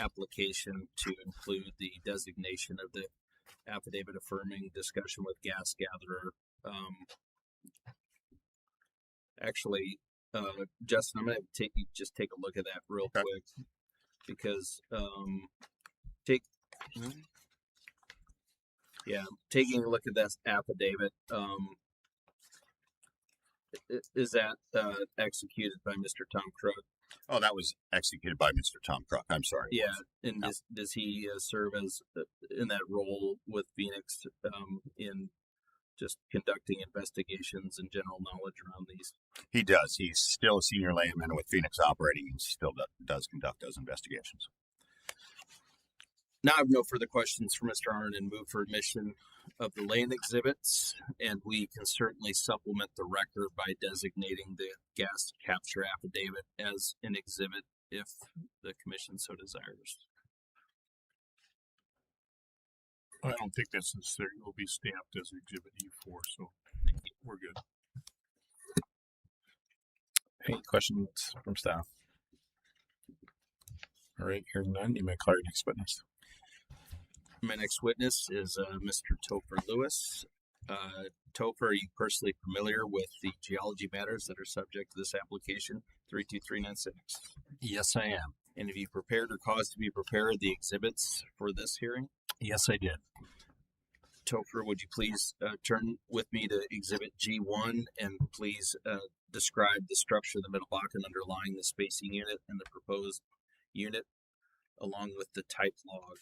application to include the designation of the affidavit affirming discussion with gas gatherer. Actually, Justin, I'm going to just take a look at that real quick, because taking a look at that affidavit, is that executed by Mr. Tom Crook? Oh, that was executed by Mr. Tom Crook. I'm sorry. Yeah, and does he serve as in that role with Phoenix in just conducting investigations and general knowledge around these? He does. He's still a senior layman with Phoenix Operating and still does conduct those investigations. Now I have no further questions for Mr. Arn and move for admission of the lane exhibits, and we can certainly supplement the record by designating the gas capture affidavit as an exhibit if the commission so desires. I don't think that's necessary. It will be stamped as Exhibit E4, so we're good. Any questions from staff? All right, hearing none, you may call your next witness. My next witness is Mr. Topher Lewis. Topher, are you personally familiar with the geology matters that are subject to this application, 32396? Yes, I am. And have you prepared or caused to be prepared the exhibits for this hearing? Yes, I did. Topher, would you please turn with me to Exhibit G1 and please describe the structure of the middle block and underlying the spacing unit and the proposed unit, along with the type log.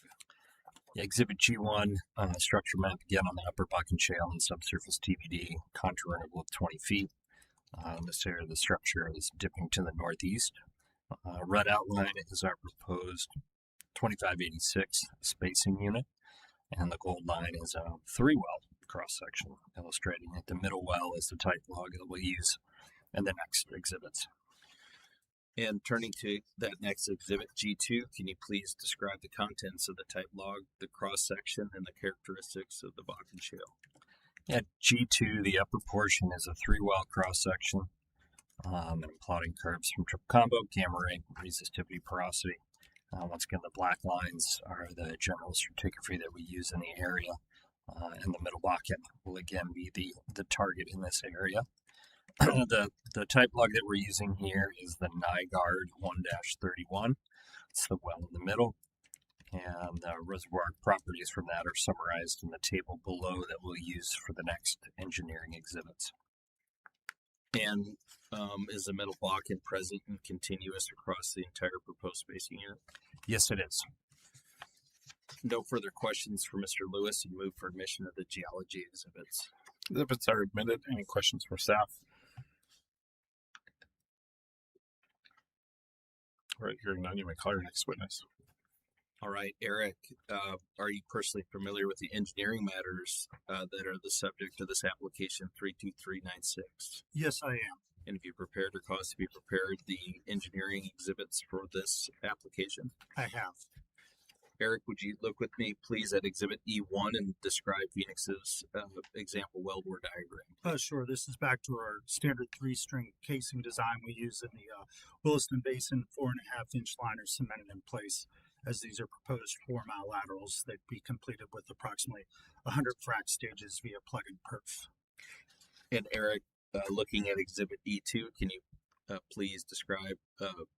Exhibit G1, structure map again on the upper Bakken Shale and subsurface TBD, contour interval of 20 feet. This area of the structure is dipping to the northeast. Red outline is our proposed 2586 spacing unit, and the gold line is a 3-well cross section, illustrating that the middle well is the type log that we'll use in the next exhibits. And turning to that next exhibit, G2, can you please describe the contents of the type log, the cross section, and the characteristics of the Bakken Shale? Yeah, G2, the upper portion is a 3-well cross section, and I'm plotting curves from triple combo, gamma ray, resistivity, porosity. Once again, the black lines are the general stratigraphy that we use in the area, and the middle Bakken will again be the target in this area. The type log that we're using here is the Nygaard 1-31. It's the well in the middle, and the reservoir properties from that are summarized in the table below that we'll use for the next engineering exhibits. And is the middle Bakken present and continuous across the entire proposed spacing unit? Yes, it is. No further questions for Mr. Lewis, and move for admission of the geology exhibits. Exhibits are admitted. Any questions from staff? All right, hearing none, you may call your next witness. All right, Eric, are you personally familiar with the engineering matters that are the subject of this application 32396? Yes, I am. And have you prepared or caused to be prepared the engineering exhibits for this application? I have. Eric, would you look with me, please, at Exhibit E1 and describe Phoenix's example wellbore diagram? Sure. This is back to our standard 3-string casing design we use in the Williston Basin, 4.5-inch liner cemented in place. as these are proposed 4-mile laterals that be completed with approximately 100 frac stages via plug and perf. And Eric, looking at Exhibit E2, can you please describe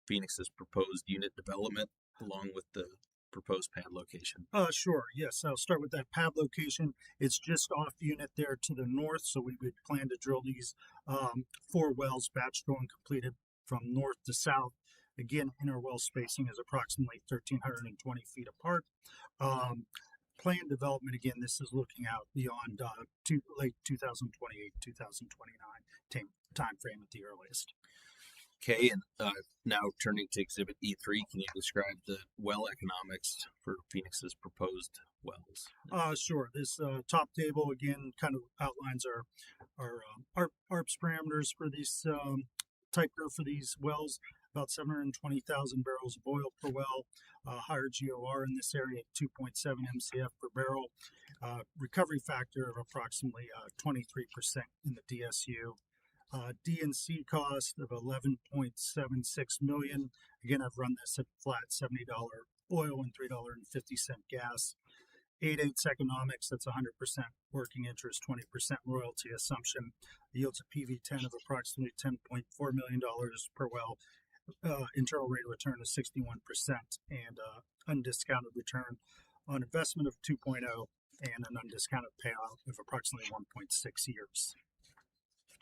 Phoenix's proposed unit development along with the proposed pad location? Sure. Yes, I'll start with that pad location. It's just off unit there to the north, so we would plan to drill these 4 wells, batch drilling completed from north to south. Again, interwell spacing is approximately 1,320 feet apart. Planned development, again, this is looking out beyond late 2028, 2029 time frame at the earliest. Okay, and now turning to Exhibit E3, can you describe the well economics for Phoenix's proposed wells? Sure. This top table again kind of outlines our ARPS parameters for these type curve for these wells. About 720,000 barrels of oil per well, higher GOR in this area at 2.7 MCF per barrel, recovery factor of approximately 23% in the DSU. D&C cost of $11.76 million. Again, I've run this at flat $70 oil and $3.50 gas. 8/8 economics, that's 100% working interest, 20% royalty assumption. Yields a PV10 of approximately $10.4 million per well. Internal rate of return of 61% and undiscounted return on investment of 2.0 and an undiscounted payout of approximately 1.6 years.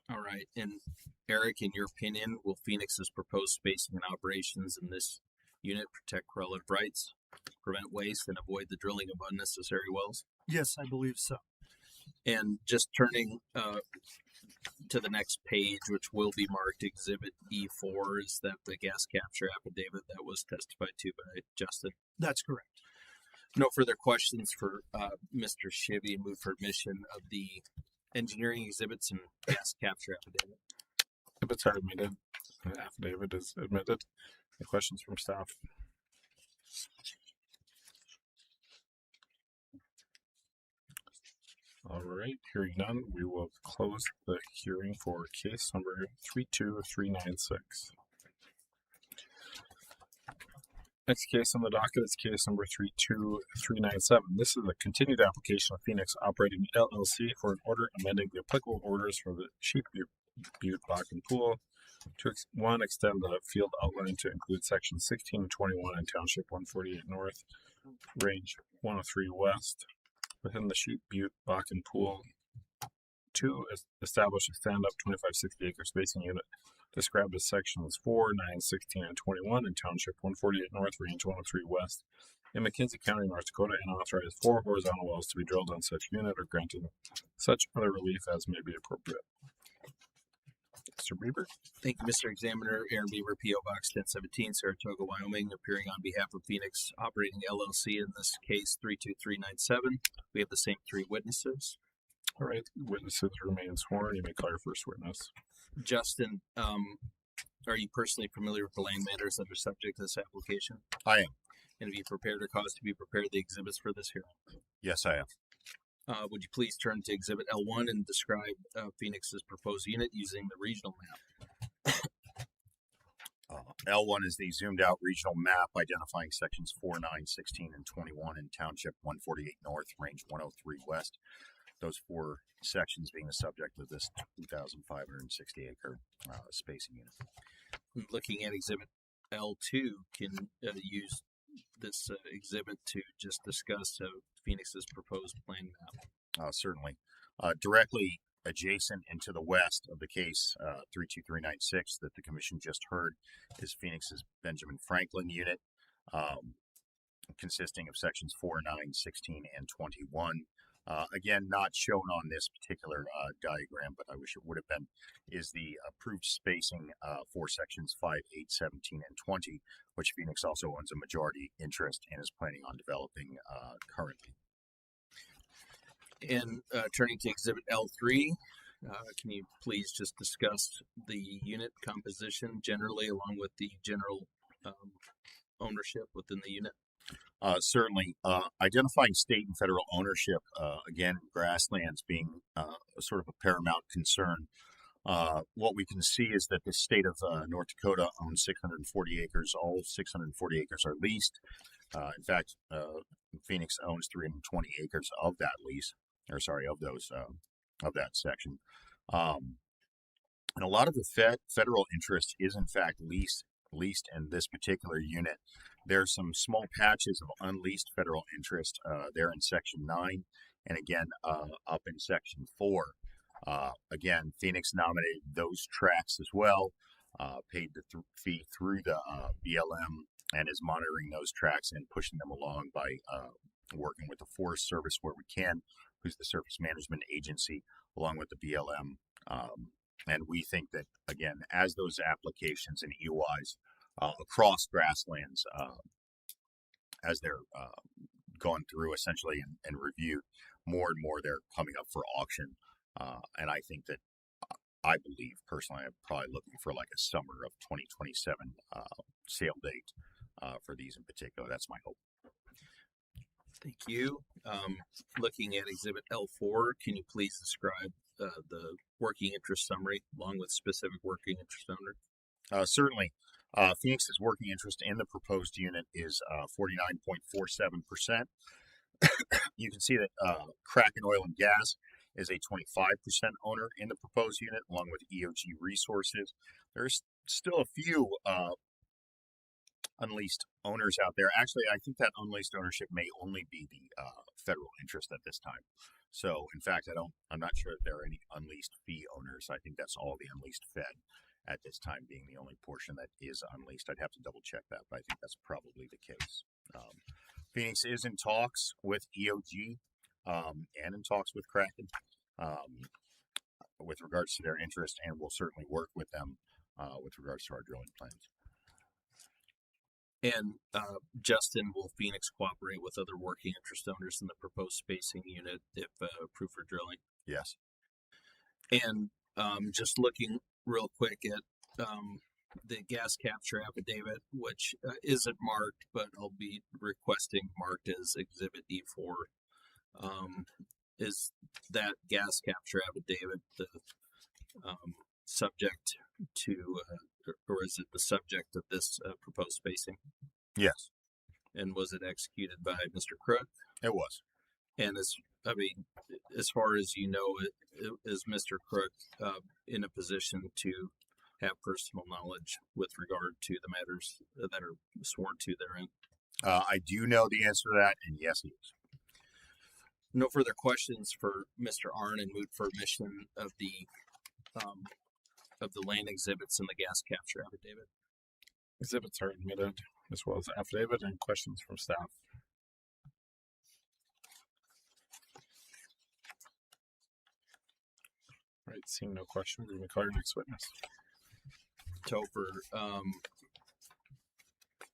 All right, and Eric, in your opinion, will Phoenix's proposed spacing and operations in this unit protect correlative rights, prevent waste, and avoid the drilling of unnecessary wells? Yes, I believe so. And just turning to the next page, which will be marked Exhibit E4, is that the gas capture affidavit that was testified to by Justin? That's correct. No further questions for Mr. Shivy. Move for admission of the engineering exhibits and gas capture affidavit. Exhibits are admitted. The affidavit is admitted. Any questions from staff? All right, hearing none, we will close the hearing for case number 32396. Next case on the docket is case number 32397. This is a continued application of Phoenix Operating LLC for an order amending the applicable orders for the Sheep Butte Bakken Pool to extend the field outline to include section 16 and 21 in Township 148 North, Range 103 West, within the Sheep Butte Bakken Pool. 2, establish a stand-up 2560 acre spacing unit described as sections 4, 9, 16, and 21 in Township 148 North, Range 103 West in McKenzie County, North Dakota, and authorize 4 horizontal wells to be drilled on such unit or granting such other relief as may be appropriate. Mr. Bieber. Thank you, Mr. Examiner. Aaron Bieber, P.O. Box 1017, Saratoga, Wyoming, appearing on behalf of Phoenix Operating LLC in this case 32397. We have the same 3 witnesses. All right, witnesses remain sworn. You may call your first witness. Justin, are you personally familiar with the land matters that are subject to this application? I am. And have you prepared or caused to be prepared the exhibits for this hearing? Yes, I am. Would you please turn to Exhibit L1 and describe Phoenix's proposed unit using the regional map? L1 is the zoomed out regional map identifying sections 4, 9, 16, and 21 in Township 148 North, Range 103 West. Those 4 sections being the subject of this 2,560 acre spacing unit. Looking at Exhibit L2, can use this exhibit to just discuss Phoenix's proposed plan map? Certainly. Directly adjacent and to the west of the case 32396 that the commission just heard is Phoenix's Benjamin Franklin unit, consisting of sections 4, 9, 16, and 21. Again, not shown on this particular diagram, but I wish it would have been, is the approved spacing for sections 5, 8, 17, and 20, which Phoenix also owns a majority interest and is planning on developing currently. And turning to Exhibit L3, can you please just discuss the unit composition generally, along with the general ownership within the unit? Certainly. Identifying state and federal ownership, again, grasslands being sort of a paramount concern. What we can see is that the state of North Dakota owns 640 acres. All 640 acres are leased. In fact, Phoenix owns 320 acres of that lease, or sorry, of those of that section. And a lot of the federal interest is in fact leased in this particular unit. There are some small patches of unleased federal interest there in Section 9, and again up in Section 4. Again, Phoenix nominated those tracts as well, paid the fee through the BLM, and is monitoring those tracts and pushing them along by working with the Forest Service where we can, who's the Surface Management Agency, along with the BLM. And we think that, again, as those applications and EOIs across grasslands, as they're going through essentially and reviewed, more and more they're coming up for auction. And I think that, I believe personally, I'm probably looking for like a summer of 2027 sale date for these in particular. That's my hope. Thank you. Looking at Exhibit L4, can you please describe the working interest summary along with specific working interest owner? Certainly. Phoenix's working interest in the proposed unit is 49.47%. You can see that Kraken Oil and Gas is a 25% owner in the proposed unit, along with EOG Resources. There's still a few unleased owners out there. Actually, I think that unleased ownership may only be the federal interest at this time. So, in fact, I'm not sure if there are any unleased fee owners. I think that's all the unleased fed at this time being the only portion that is unleased. I'd have to double check that, but I think that's probably the case. Phoenix is in talks with EOG and in talks with Kraken with regards to their interest, and we'll certainly work with them with regards to our drilling plans. And Justin, will Phoenix cooperate with other working interest owners in the proposed spacing unit if approved for drilling? Yes. And just looking real quick at the gas capture affidavit, which isn't marked, but I'll be requesting marked as Exhibit E4. Is that gas capture affidavit the subject to, or is it the subject of this proposed spacing? Yes. And was it executed by Mr. Crook? It was. And as far as you know, is Mr. Crook in a position to have personal knowledge with regard to the matters that are sworn to therein? I do know the answer to that, and yes, he is. No further questions for Mr. Arnn, and move for admission of the land exhibits and the gas capture affidavit. Exhibits are admitted, as well as the affidavit, and questions from staff. All right, seeing no questions, we may call your next witness. Topher,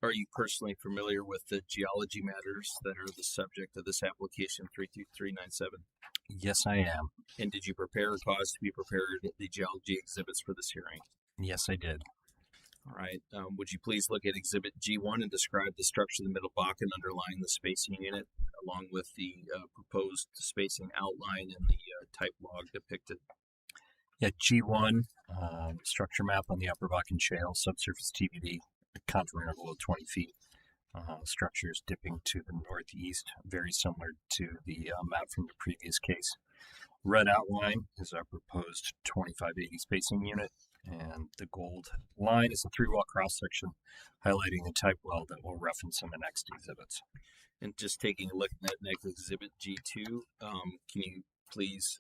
are you personally familiar with the geology matters that are the subject of this application 32397? Yes, I am. And did you prepare or cause to be prepared the geology exhibits for this hearing? Yes, I did. All right. Would you please look at Exhibit G1 and describe the structure of the Middle Bakken underlying the spacing unit, along with the proposed spacing outline and the type log depicted? Yeah, G1, structure map on the Upper Bakken Shale, subsurface TVD, contour interval of 20 feet. Structures dipping to the northeast, very similar to the map from the previous case. Red outline is our proposed 2580 spacing unit, and the gold line is a 3-well cross-section highlighting the type well that we'll reference in the next exhibits. And just taking a look at next Exhibit G2, can you please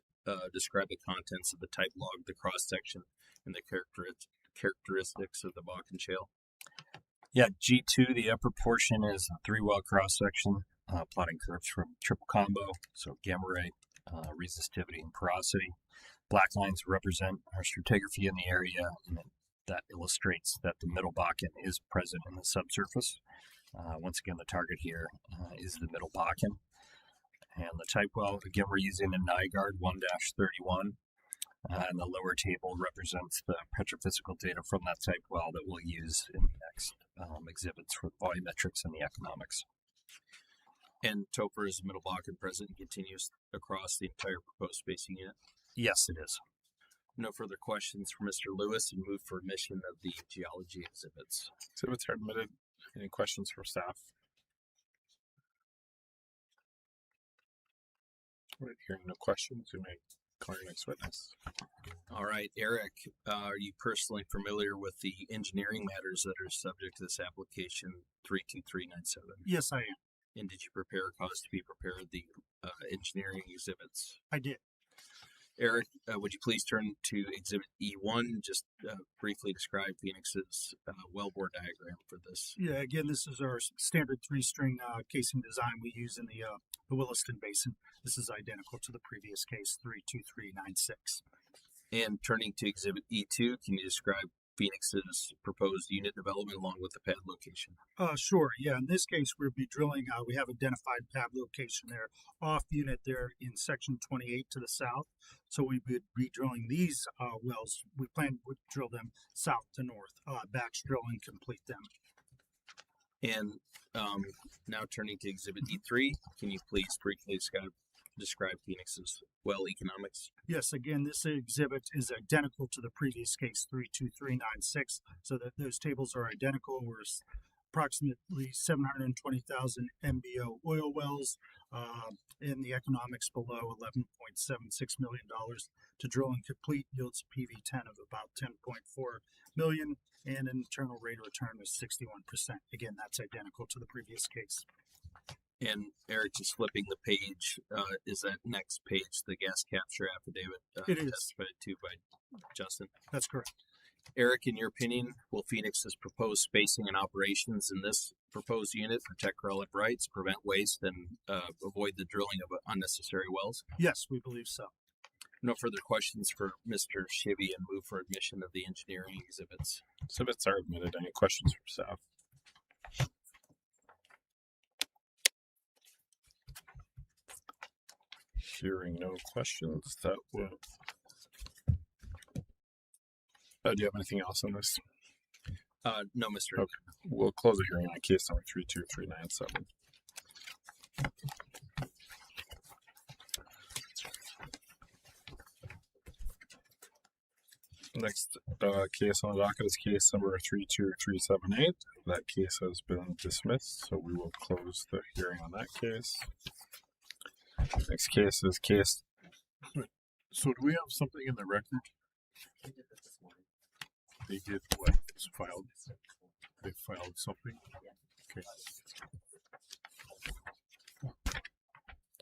describe the contents of the type log, the cross-section, and the characteristics of the Bakken Shale? Yeah, G2, the upper portion is a 3-well cross-section, plotting curves from triple combo, so gamma ray, resistivity, and porosity. Black lines represent our stratigraphy in the area, and that illustrates that the Middle Bakken is present in the subsurface. Once again, the target here is the Middle Bakken. And the type well, again, we're using a NIGARD 1-31. And the lower table represents the petrophysical data from that type well that we'll use in the next exhibits for the volumetrics and the economics. And Topher, is the Middle Bakken present and continues across the entire proposed spacing unit? Yes, it is. No further questions for Mr. Lewis, and move for admission of the geology exhibits. Exhibits are admitted. Any questions from staff? Right, hearing no questions, we may call your next witness. All right, Eric, are you personally familiar with the engineering matters that are subject to this application 32397? Yes, I am. And did you prepare a cause to be prepared the engineering exhibits? I did. Eric, would you please turn to Exhibit E1? Just briefly describe Phoenix's wellbore diagram for this. Yeah, again, this is our standard three-string casing design we use in the Williston Basin. This is identical to the previous case, 32396. And turning to Exhibit E2, can you describe Phoenix's proposed unit development along with the pad location? Sure. Yeah, in this case, we'll be drilling, we have identified pad location there, off unit there in section 28 to the south. So we would be drilling these wells. We plan to drill them south to north, batch drill and complete them. And now turning to Exhibit E3, can you please briefly describe Phoenix's well economics? Yes, again, this exhibit is identical to the previous case, 32396, so that those tables are identical. We're approximately 720,000 MBO oil wells, and the economics below $11.76 million to drill and complete yields a PV10 of about 10.4 million and an internal rate of return of 61%. Again, that's identical to the previous case. And Eric, just flipping the page, is that next page the gas capture affidavit It is. testified to by Justin? That's correct. Eric, in your opinion, will Phoenix's proposed spacing and operations in this proposed unit protect relative rights, prevent waste, and avoid the drilling of unnecessary wells? Yes, we believe so. No further questions for Mr. Shibby, and move for admission of the engineering exhibits. Exhibits are admitted. Any questions from staff? Hearing no questions, that will. Do you have anything else on this? No, Mr. Okay, we'll close the hearing on case number 32397. Next case on the docket is case number 32378. That case has been dismissed, so we will close the hearing on that case. Next case is case. So do we have something in the record? They did what? It's filed. They filed something. Okay.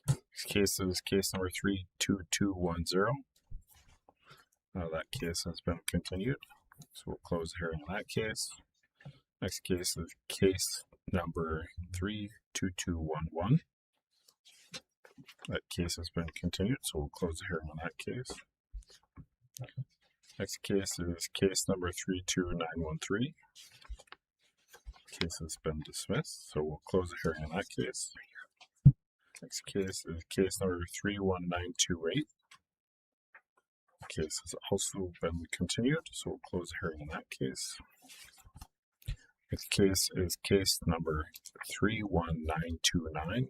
Next case is case number 32210. That case has been continued, so we'll close the hearing on that case. Next case is case number 32211. That case has been continued, so we'll close the hearing on that case. Next case is case number 32913. Case has been dismissed, so we'll close the hearing on that case. Next case is case number 31928. Case has also been continued, so we'll close the hearing on that case. Next case is case number 31929.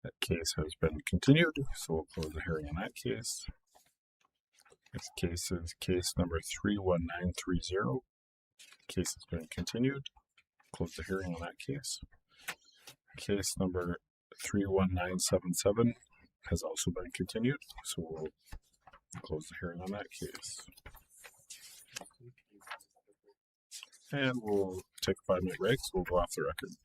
That case has been continued, so we'll close the hearing on that case. Next case is case number 31930. Case has been continued. Close the hearing on that case. Case number 31977 has also been continued, so we'll close the hearing on that case. And we'll take a 5-minute break, so we'll go off the record.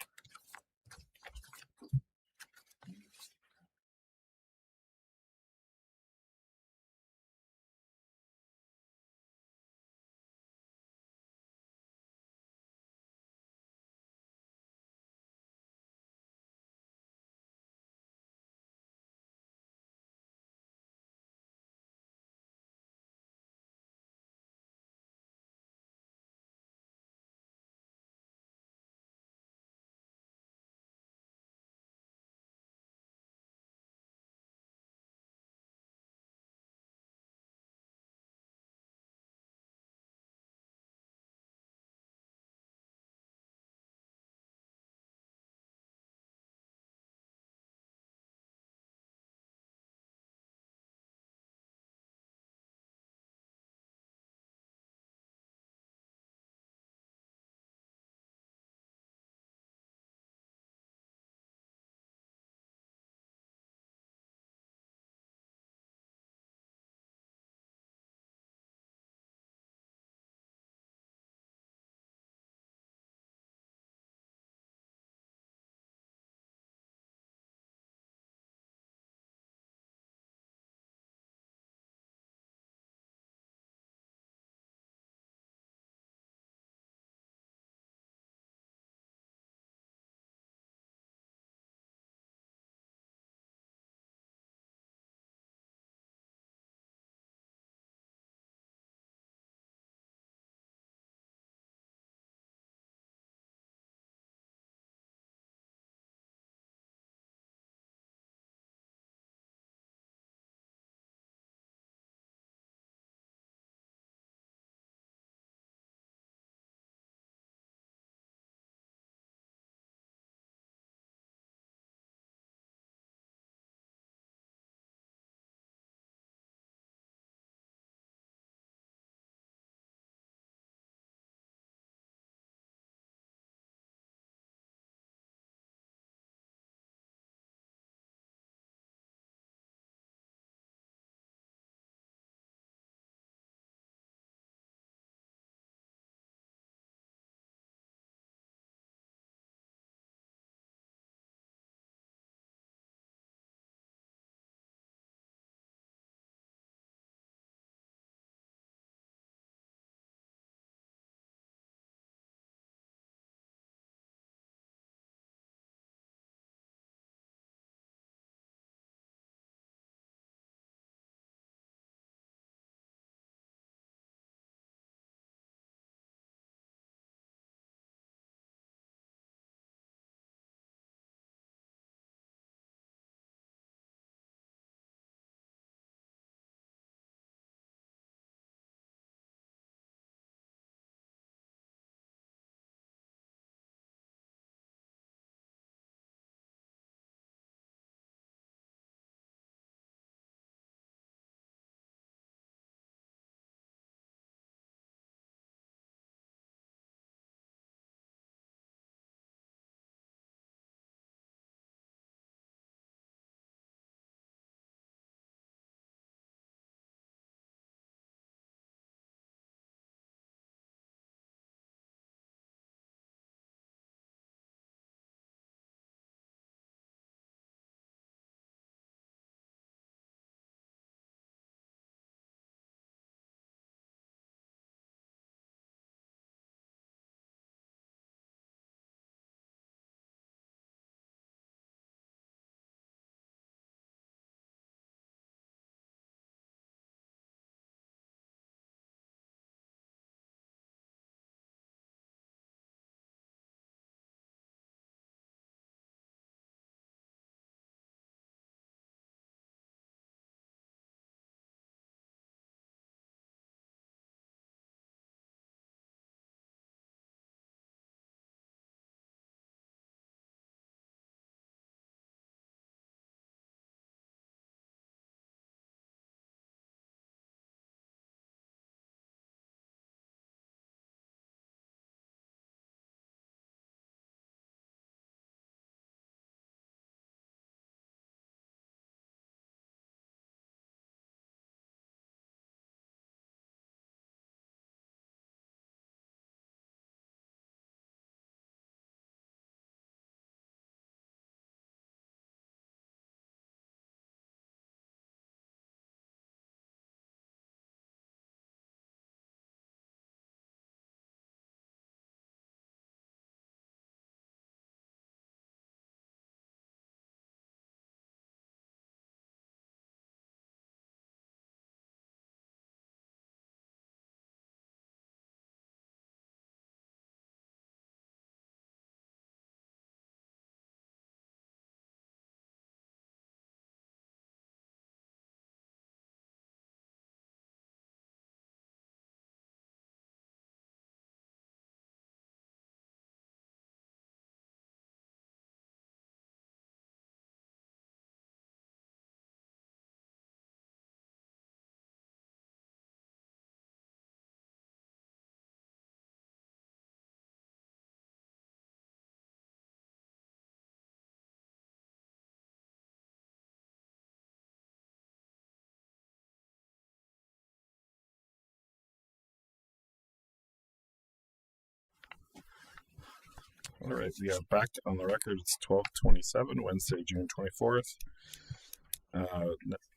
All right, we are back on the record. It's 12:27, Wednesday, June 24th.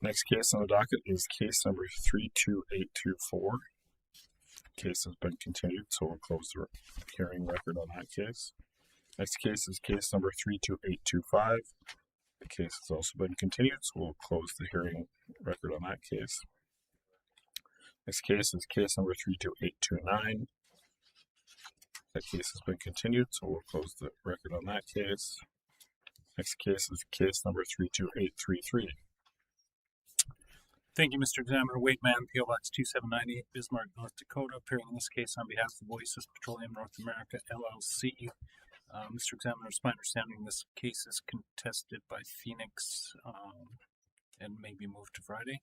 Next case on the docket is case number 32824. Case has been continued, so we'll close the hearing record on that case. Next case is case number 32825. The case has also been continued, so we'll close the hearing record on that case. Next case is case number 32829. That case has been continued, so we'll close the record on that case. Next case is case number 32833. Thank you, Mr. Examiner. Waitman, PO Box 2798, Bismarck, North Dakota, appearing in this case on behalf of Oasis Petroleum North America, LLC. Mr. Examiner, it's my understanding this case is contested by Phoenix and may be moved to Friday.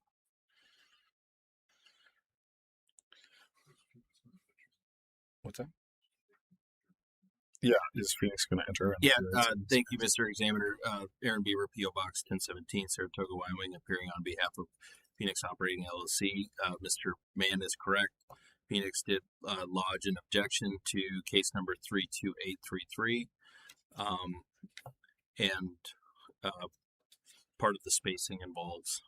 What's that? Yeah, is Phoenix going to enter? Yeah, thank you, Mr. Examiner. Aaron Beaver, P.O. Box 1017, Saratoga, Wyoming, appearing on behalf of Phoenix Operating LLC. Mr. Mann is correct. Phoenix did lodge an objection to case number 32833. Part of the spacing involves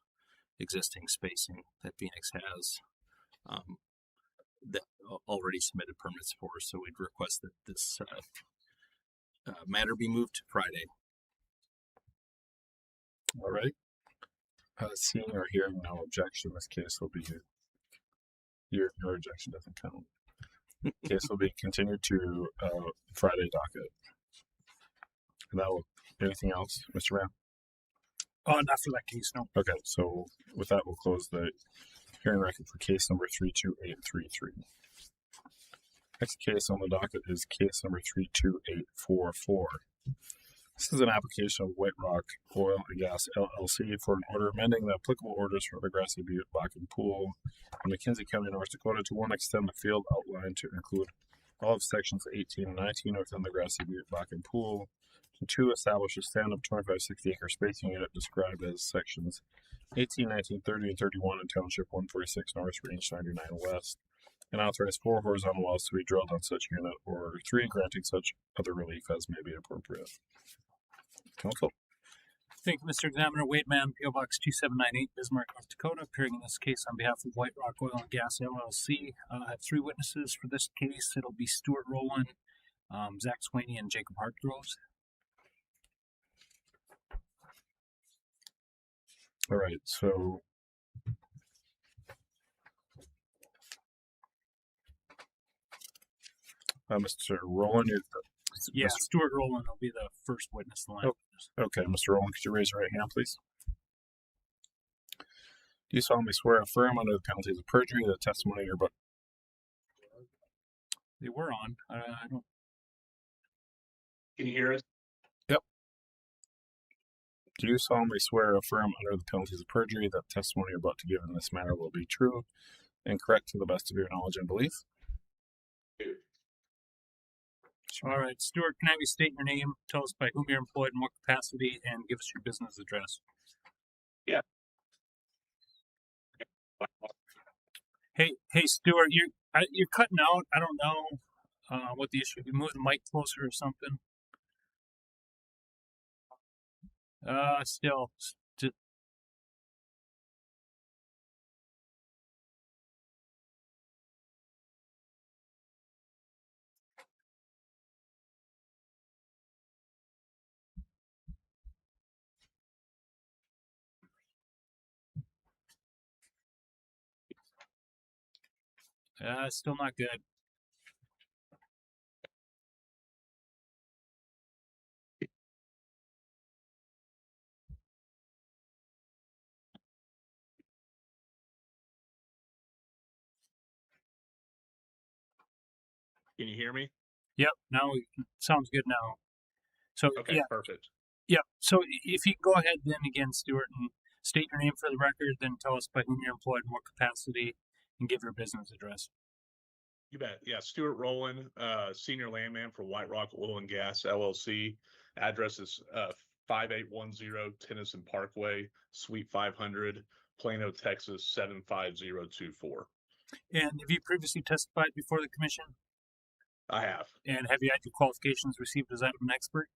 existing spacing that Phoenix has that already submitted permits for, so we'd request that this matter be moved to Friday. All right. Seeing or hearing no objection, this case will be your objection doesn't count. Case will be continued to Friday docket. And that will anything else, Mr. Mann? Not for that case, no. Okay, so with that, we'll close the hearing record for case number 32833. Next case on the docket is case number 32844. This is an application of White Rock Oil and Gas LLC for an order amending the applicable orders for the Grassy Butte Bakken Pool in McKenzie County, North Dakota to one, extend the field outline to include all of sections 18 and 19 within the Grassy Butte Bakken Pool, and two, establish a stand-up 2560 acre spacing unit described as sections 18, 19, 30, and 31 in Township 146 North, Range 99 West, and authorize 4 horizontal wells to be drilled on such unit, or 3, granting such other relief as may be appropriate. Counsel. Thank you, Mr. Examiner. Waitman, PO Box 2798, Bismarck, North Dakota, appearing in this case on behalf of White Rock Oil and Gas LLC. I have 3 witnesses for this case. It'll be Stuart Rowland, Zach Sweeney, and Jacob Hartgroves. All right, so Mr. Rowland, yeah, Stuart Rowland will be the first witness. Okay, Mr. Rowland, could you raise your right hand, please? Do you solemnly swear or affirm under the penalties of perjury that the testimony you're about? They were on. I don't. Can you hear us? Yep. Do you solemnly swear or affirm under the penalties of perjury that the testimony you're about to give in this matter will be true and correct to the best of your knowledge and belief? All right, Stuart, can I have you state your name, tell us by whom you're employed, in what capacity, and give us your business address? Yeah. Hey, Stuart, you're cutting out. I don't know what the issue. You move the mic closer or something. Still. Still not good. Can you hear me? Yep, now sounds good now. So okay, yeah, perfect. Yep. So if you go ahead then again, Stuart, and state your name for the record, then tell us by whom you're employed, in what capacity, and give your business address. You bet. Yeah, Stuart Rowland, senior landman for White Rock Oil and Gas LLC. Address is 5810 Tennyson Parkway, Suite 500, Plano, Texas 75024. And have you previously testified before the commission? I have. And have you had your qualifications received as that of an expert?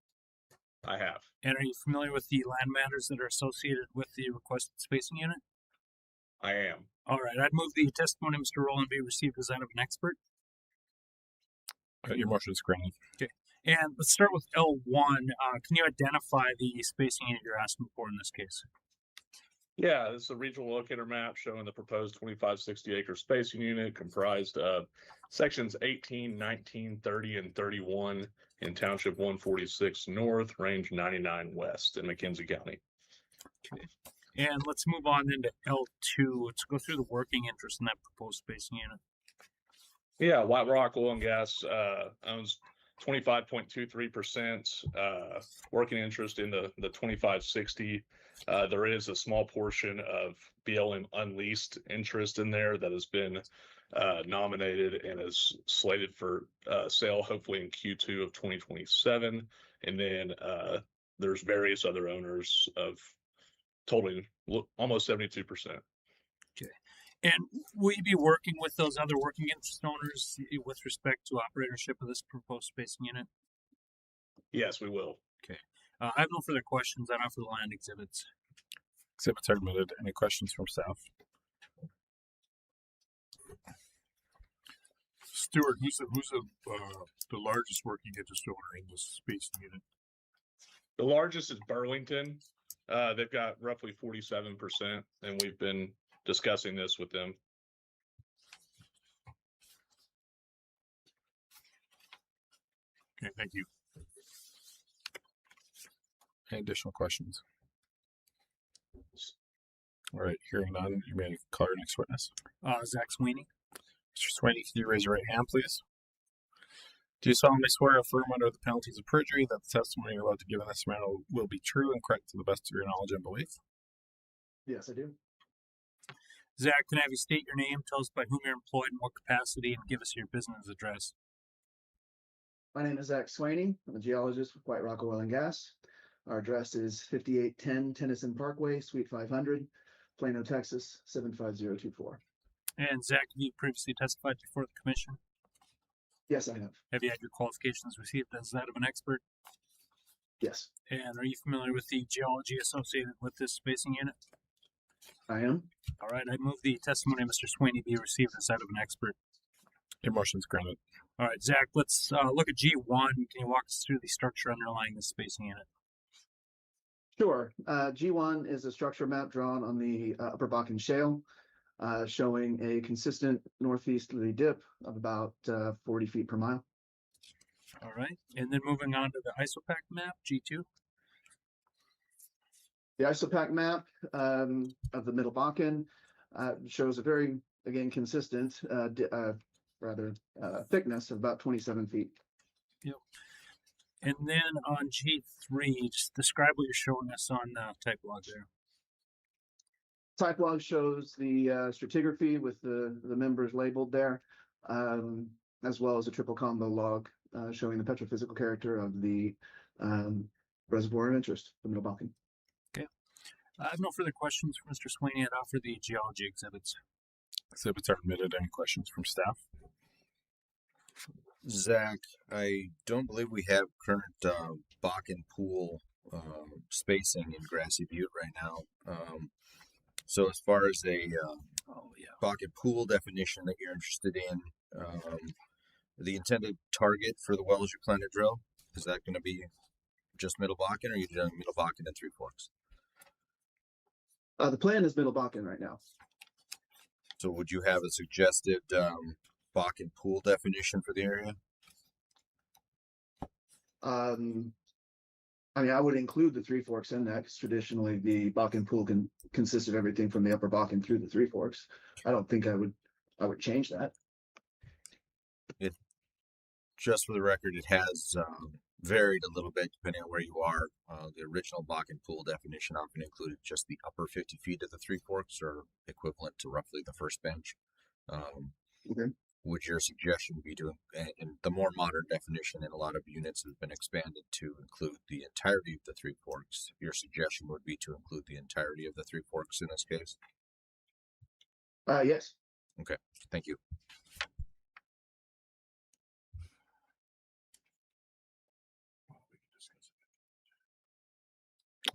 I have. And are you familiar with the land matters that are associated with the requested spacing unit? I am. All right, I'd move the testimony of Mr. Rowland be received as that of an expert. Your motion is granted. Okay. And let's start with L1. Can you identify the spacing unit you're asking for in this case? Yeah, this is a regional locator map showing the proposed 2560 acre spacing unit comprised of sections 18, 19, 30, and 31 in Township 146 North, Range 99 West in McKenzie County. Okay. And let's move on into L2. Let's go through the working interest in that proposed spacing unit. Yeah, White Rock Oil and Gas owns 25.23% working interest in the 2560. There is a small portion of BLM unleased interest in there that has been nominated and is slated for sale hopefully in Q2 of 2027. And then there's various other owners of totaling almost 72%. Okay. And will you be working with those other working interest owners with respect to operatorship of this proposed spacing unit? Yes, we will. Okay. I have no further questions. I offer the land exhibits. Exhibits are admitted. Any questions from staff? Stuart, who's the largest working interest owner in this spacing unit? The largest is Burlington. They've got roughly 47%, and we've been discussing this with them. Okay, thank you. Any additional questions? All right, hearing none, you may call your next witness. Zach Sweeney. Mr. Sweeney, can you raise your right hand, please? Do you solemnly swear or affirm under the penalties of perjury that the testimony you're about to give in this matter will be true and correct to the best of your knowledge and belief? Yes, I do. Zach, can I have you state your name, tell us by whom you're employed, in what capacity, and give us your business address? My name is Zach Sweeney. I'm a geologist with White Rock Oil and Gas. Our address is 5810 Tennyson Parkway, Suite 500, Plano, Texas, 75024. And Zach, have you previously testified before the commission? Yes, I have. Have you had your qualifications received as that of an expert? Yes. And are you familiar with the geology associated with this spacing unit? I am. All right, I move the testimony of Mr. Sweeney be received as that of an expert. Your motion is granted. All right, Zach, let's look at G1. Can you walk us through the structure underlying this spacing unit? Sure. G1 is a structure map drawn on the Upper Bakken Shale, showing a consistent northeasterly dip of about 40 feet per mile. All right, and then moving on to the ISOPAC map, G2. The ISOPAC map of the Middle Bakken shows a very, again, consistent, thickness of about 27 feet. Yep. And then on G3, just describe what you're showing us on type log there. Type log shows the stratigraphy with the members labeled there, as well as a triple combo log showing the petrophysical character of the reservoir of interest, the Middle Bakken. Okay. I have no further questions for Mr. Sweeney. I'd offer the geology exhibits. Exhibits are admitted. Any questions from staff? Zach, I don't believe we have current Bakken pool spacing in Grassy Butte right now. So as far as a Bakken pool definition that you're interested in, the intended target for the wells you plan to drill, is that going to be just Middle Bakken, or are you doing Middle Bakken and Three Forks? The plan is Middle Bakken right now. So would you have a suggested Bakken pool definition for the area? I mean, I would include the Three Forks in that, because traditionally the Bakken pool consists of everything from the Upper Bakken through the Three Forks. I don't think I would change that. Just for the record, it has varied a little bit depending on where you are. The original Bakken pool definition often included just the upper 50 feet of the Three Forks, or equivalent to roughly the first bench. Okay. Would your suggestion be to, and the more modern definition in a lot of units has been expanded to include the entirety of the Three Forks? Your suggestion would be to include the entirety of the Three Forks in this case? Yes. Okay, thank you.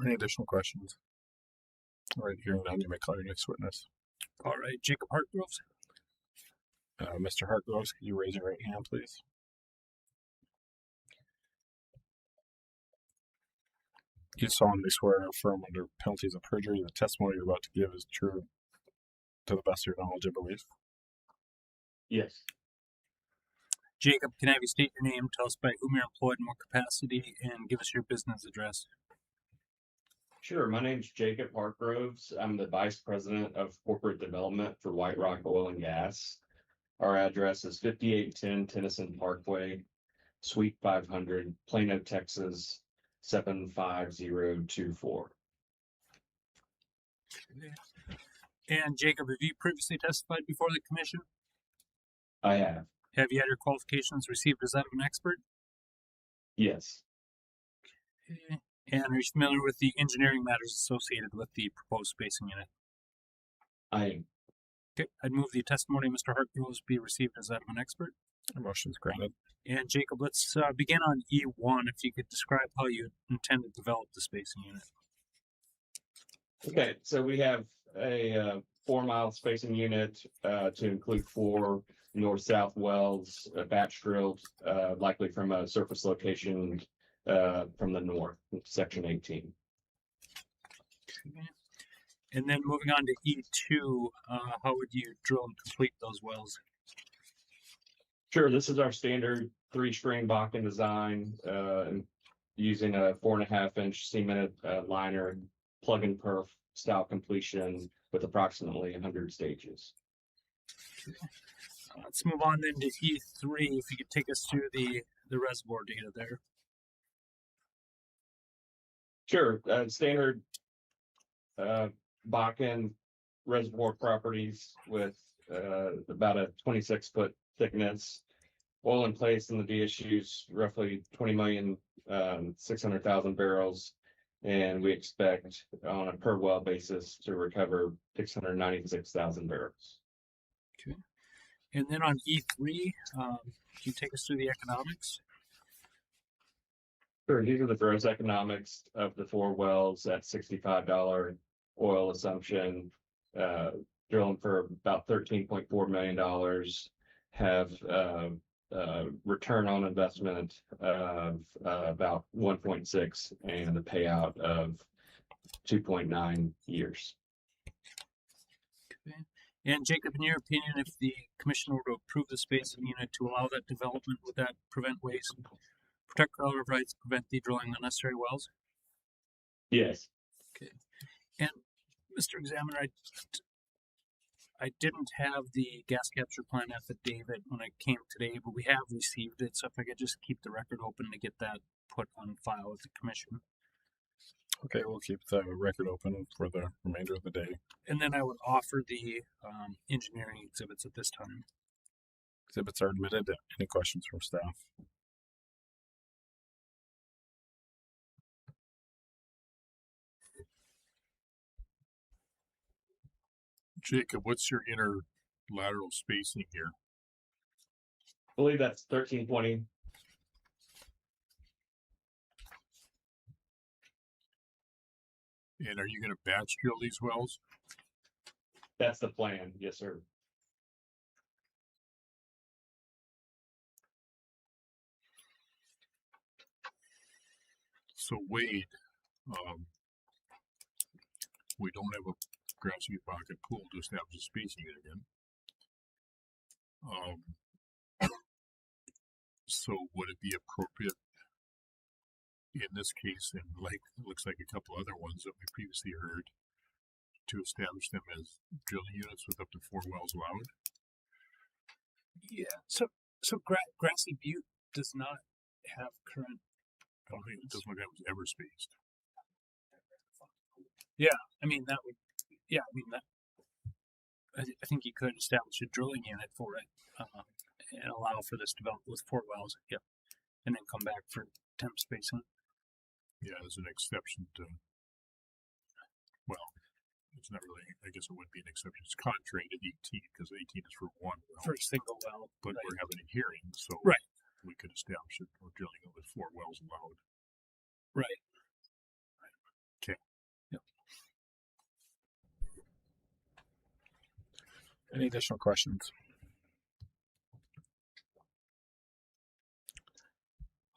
Any additional questions? All right, hearing none, you may call your next witness. All right, Jacob Hartgroves. Mr. Hartgroves, could you raise your right hand, please? You solemnly swear or affirm under penalties of perjury the testimony you're about to give is true to the best of your knowledge and belief? Yes. Jacob, can I have you state your name, tell us by whom you're employed in what capacity, and give us your business address? Sure. My name's Jacob Hartgroves. I'm the Vice President of Corporate Development for White Rock Oil and Gas. Our address is 5810 Tennyson Parkway, Suite 500, Plano, Texas, 75024. And Jacob, have you previously testified before the commission? I have. Have you had your qualifications received as that of an expert? Yes. Okay. And are you familiar with the engineering matters associated with the proposed spacing unit? I am. Okay. I'd move the testimony of Mr. Hartgroves be received as that of an expert. The motion is granted. And Jacob, let's begin on E1. If you could describe how you intend to develop the spacing unit. Okay, so we have a 4-mile spacing unit to include 4 north-south wells, batch drilled, likely from a surface location from the north, section 18. Okay. And then moving on to E2, how would you drill and complete those wells? Sure, this is our standard 3-string Bakken design, using a 4.5-inch cemented liner, plug and perf style completion with approximately 100 stages. Okay. Let's move on then to E3. If you could take us through the reservoir data there. Sure, standard Bakken reservoir properties with about a 26-foot thickness. Oil in place in the DSUs roughly 20,600,000 barrels, and we expect on a per well basis to recover 696,000 barrels. Okay. And then on E3, can you take us through the economics? Sure, these are the gross economics of the 4 wells at $65 oil assumption, drilling for about $13.4 million, have return on investment of about 1.6 and a payout of 2.9 years. Okay. And Jacob, in your opinion, if the commission were to approve the spacing unit to allow that development, would that prevent waste, protect relative rights, prevent the drilling of unnecessary wells? Yes. Okay. And Mr. Examiner, I didn't have the gas capture plan affidavit when I came today, but we have received it. So if I could just keep the record open to get that put on file with the commission. Okay, we'll keep the record open for the remainder of the day. And then I would offer the engineering exhibits at this time. Exhibits are admitted. Any questions from staff? Jacob, what's your inner lateral spacing here? I believe that's 1320. And are you going to batch drill these wells? That's the plan. Yes, sir. So Wade, we don't have a grassy pocket pool to establish a spacing unit again. So would it be appropriate in this case, and like it looks like a couple other ones that we previously heard, to establish them as drilling units with up to 4 wells allowed? Yeah. So Grassy Butte does not have current. I don't think it doesn't look like it was ever spaced. Yeah, I mean that would. Yeah, I mean that. I think you could establish a drilling unit for it and allow for this development with 4 wells. Yep, and then come back for temp spacing. Yeah, as an exception to. Well, it's not really. I guess it would be an exception. It's contrary to 18 because 18 is for 1 well. For a single well, but right. We're having a hearing, so right. We could establish it. We're drilling it with 4 wells allowed. Right. Okay. Any additional questions?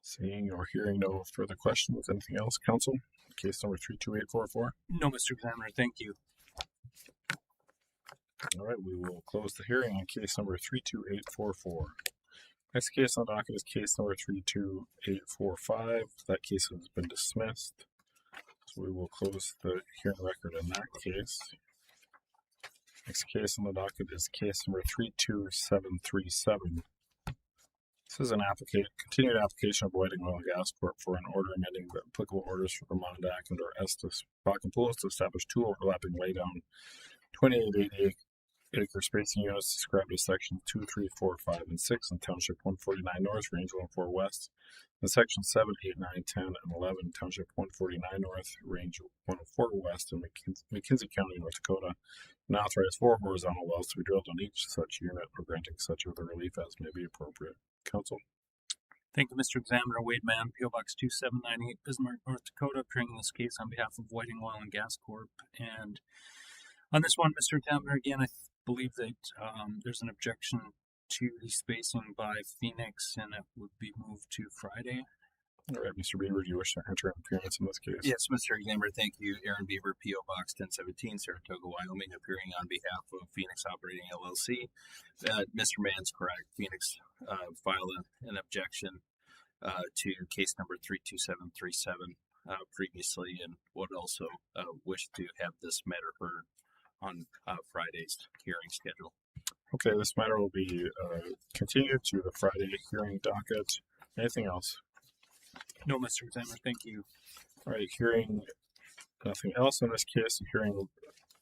Seeing or hearing no further questions, anything else, council? Case number 32844. No, Mr. Examiner, thank you. All right, we will close the hearing on case number 32844. Next case on the docket is case number 32845. That case has been dismissed. So we will close the hearing record in that case. Next case on the docket is case number 32737. This is an continued application of Whiting Oil and Gas Corp. for an order amending the applicable orders for Vermont Act under Estes Bakken to establish two overlapping laydown 2880 acre spacing units described as section 2, 3, 4, 5, and 6 in Township 149 North, Range 104 West, and section 7, 8, 9, 10, and 11 Township 149 North, Range 104 West in McKenzie County, North Dakota, and authorize 4 horizontal wells to be drilled on each such unit or granting such other relief as may be appropriate. Council. Thank you, Mr. Examiner. Wade Mann, P.O. Box 2798, Bismarck, North Dakota, appearing in this case on behalf of Whiting Oil and Gas Corp. And on this one, Mr. Examiner, again, I believe that there's an objection to the spacing by Phoenix, and it would be moved to Friday. All right, Mr. Beaver, do you wish to enter an appearance in this case? Yes, Mr. Examiner, thank you. Aaron Beaver, P.O. Box 1017, Saratoga, Wyoming, appearing on behalf of Phoenix Operating LLC. Mr. Mann's correct. Phoenix filed an objection to case number 32737 previously, and would also wish to have this matter heard on Friday's hearing schedule. Okay, this matter will be continued to the Friday hearing docket. Anything else? No, Mr. Examiner, thank you. All right, hearing nothing else in this case, the hearing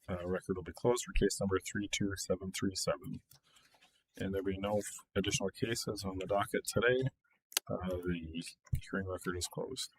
record will be closed for case number 32737. And there will be no additional cases on the docket today. The hearing record is closed.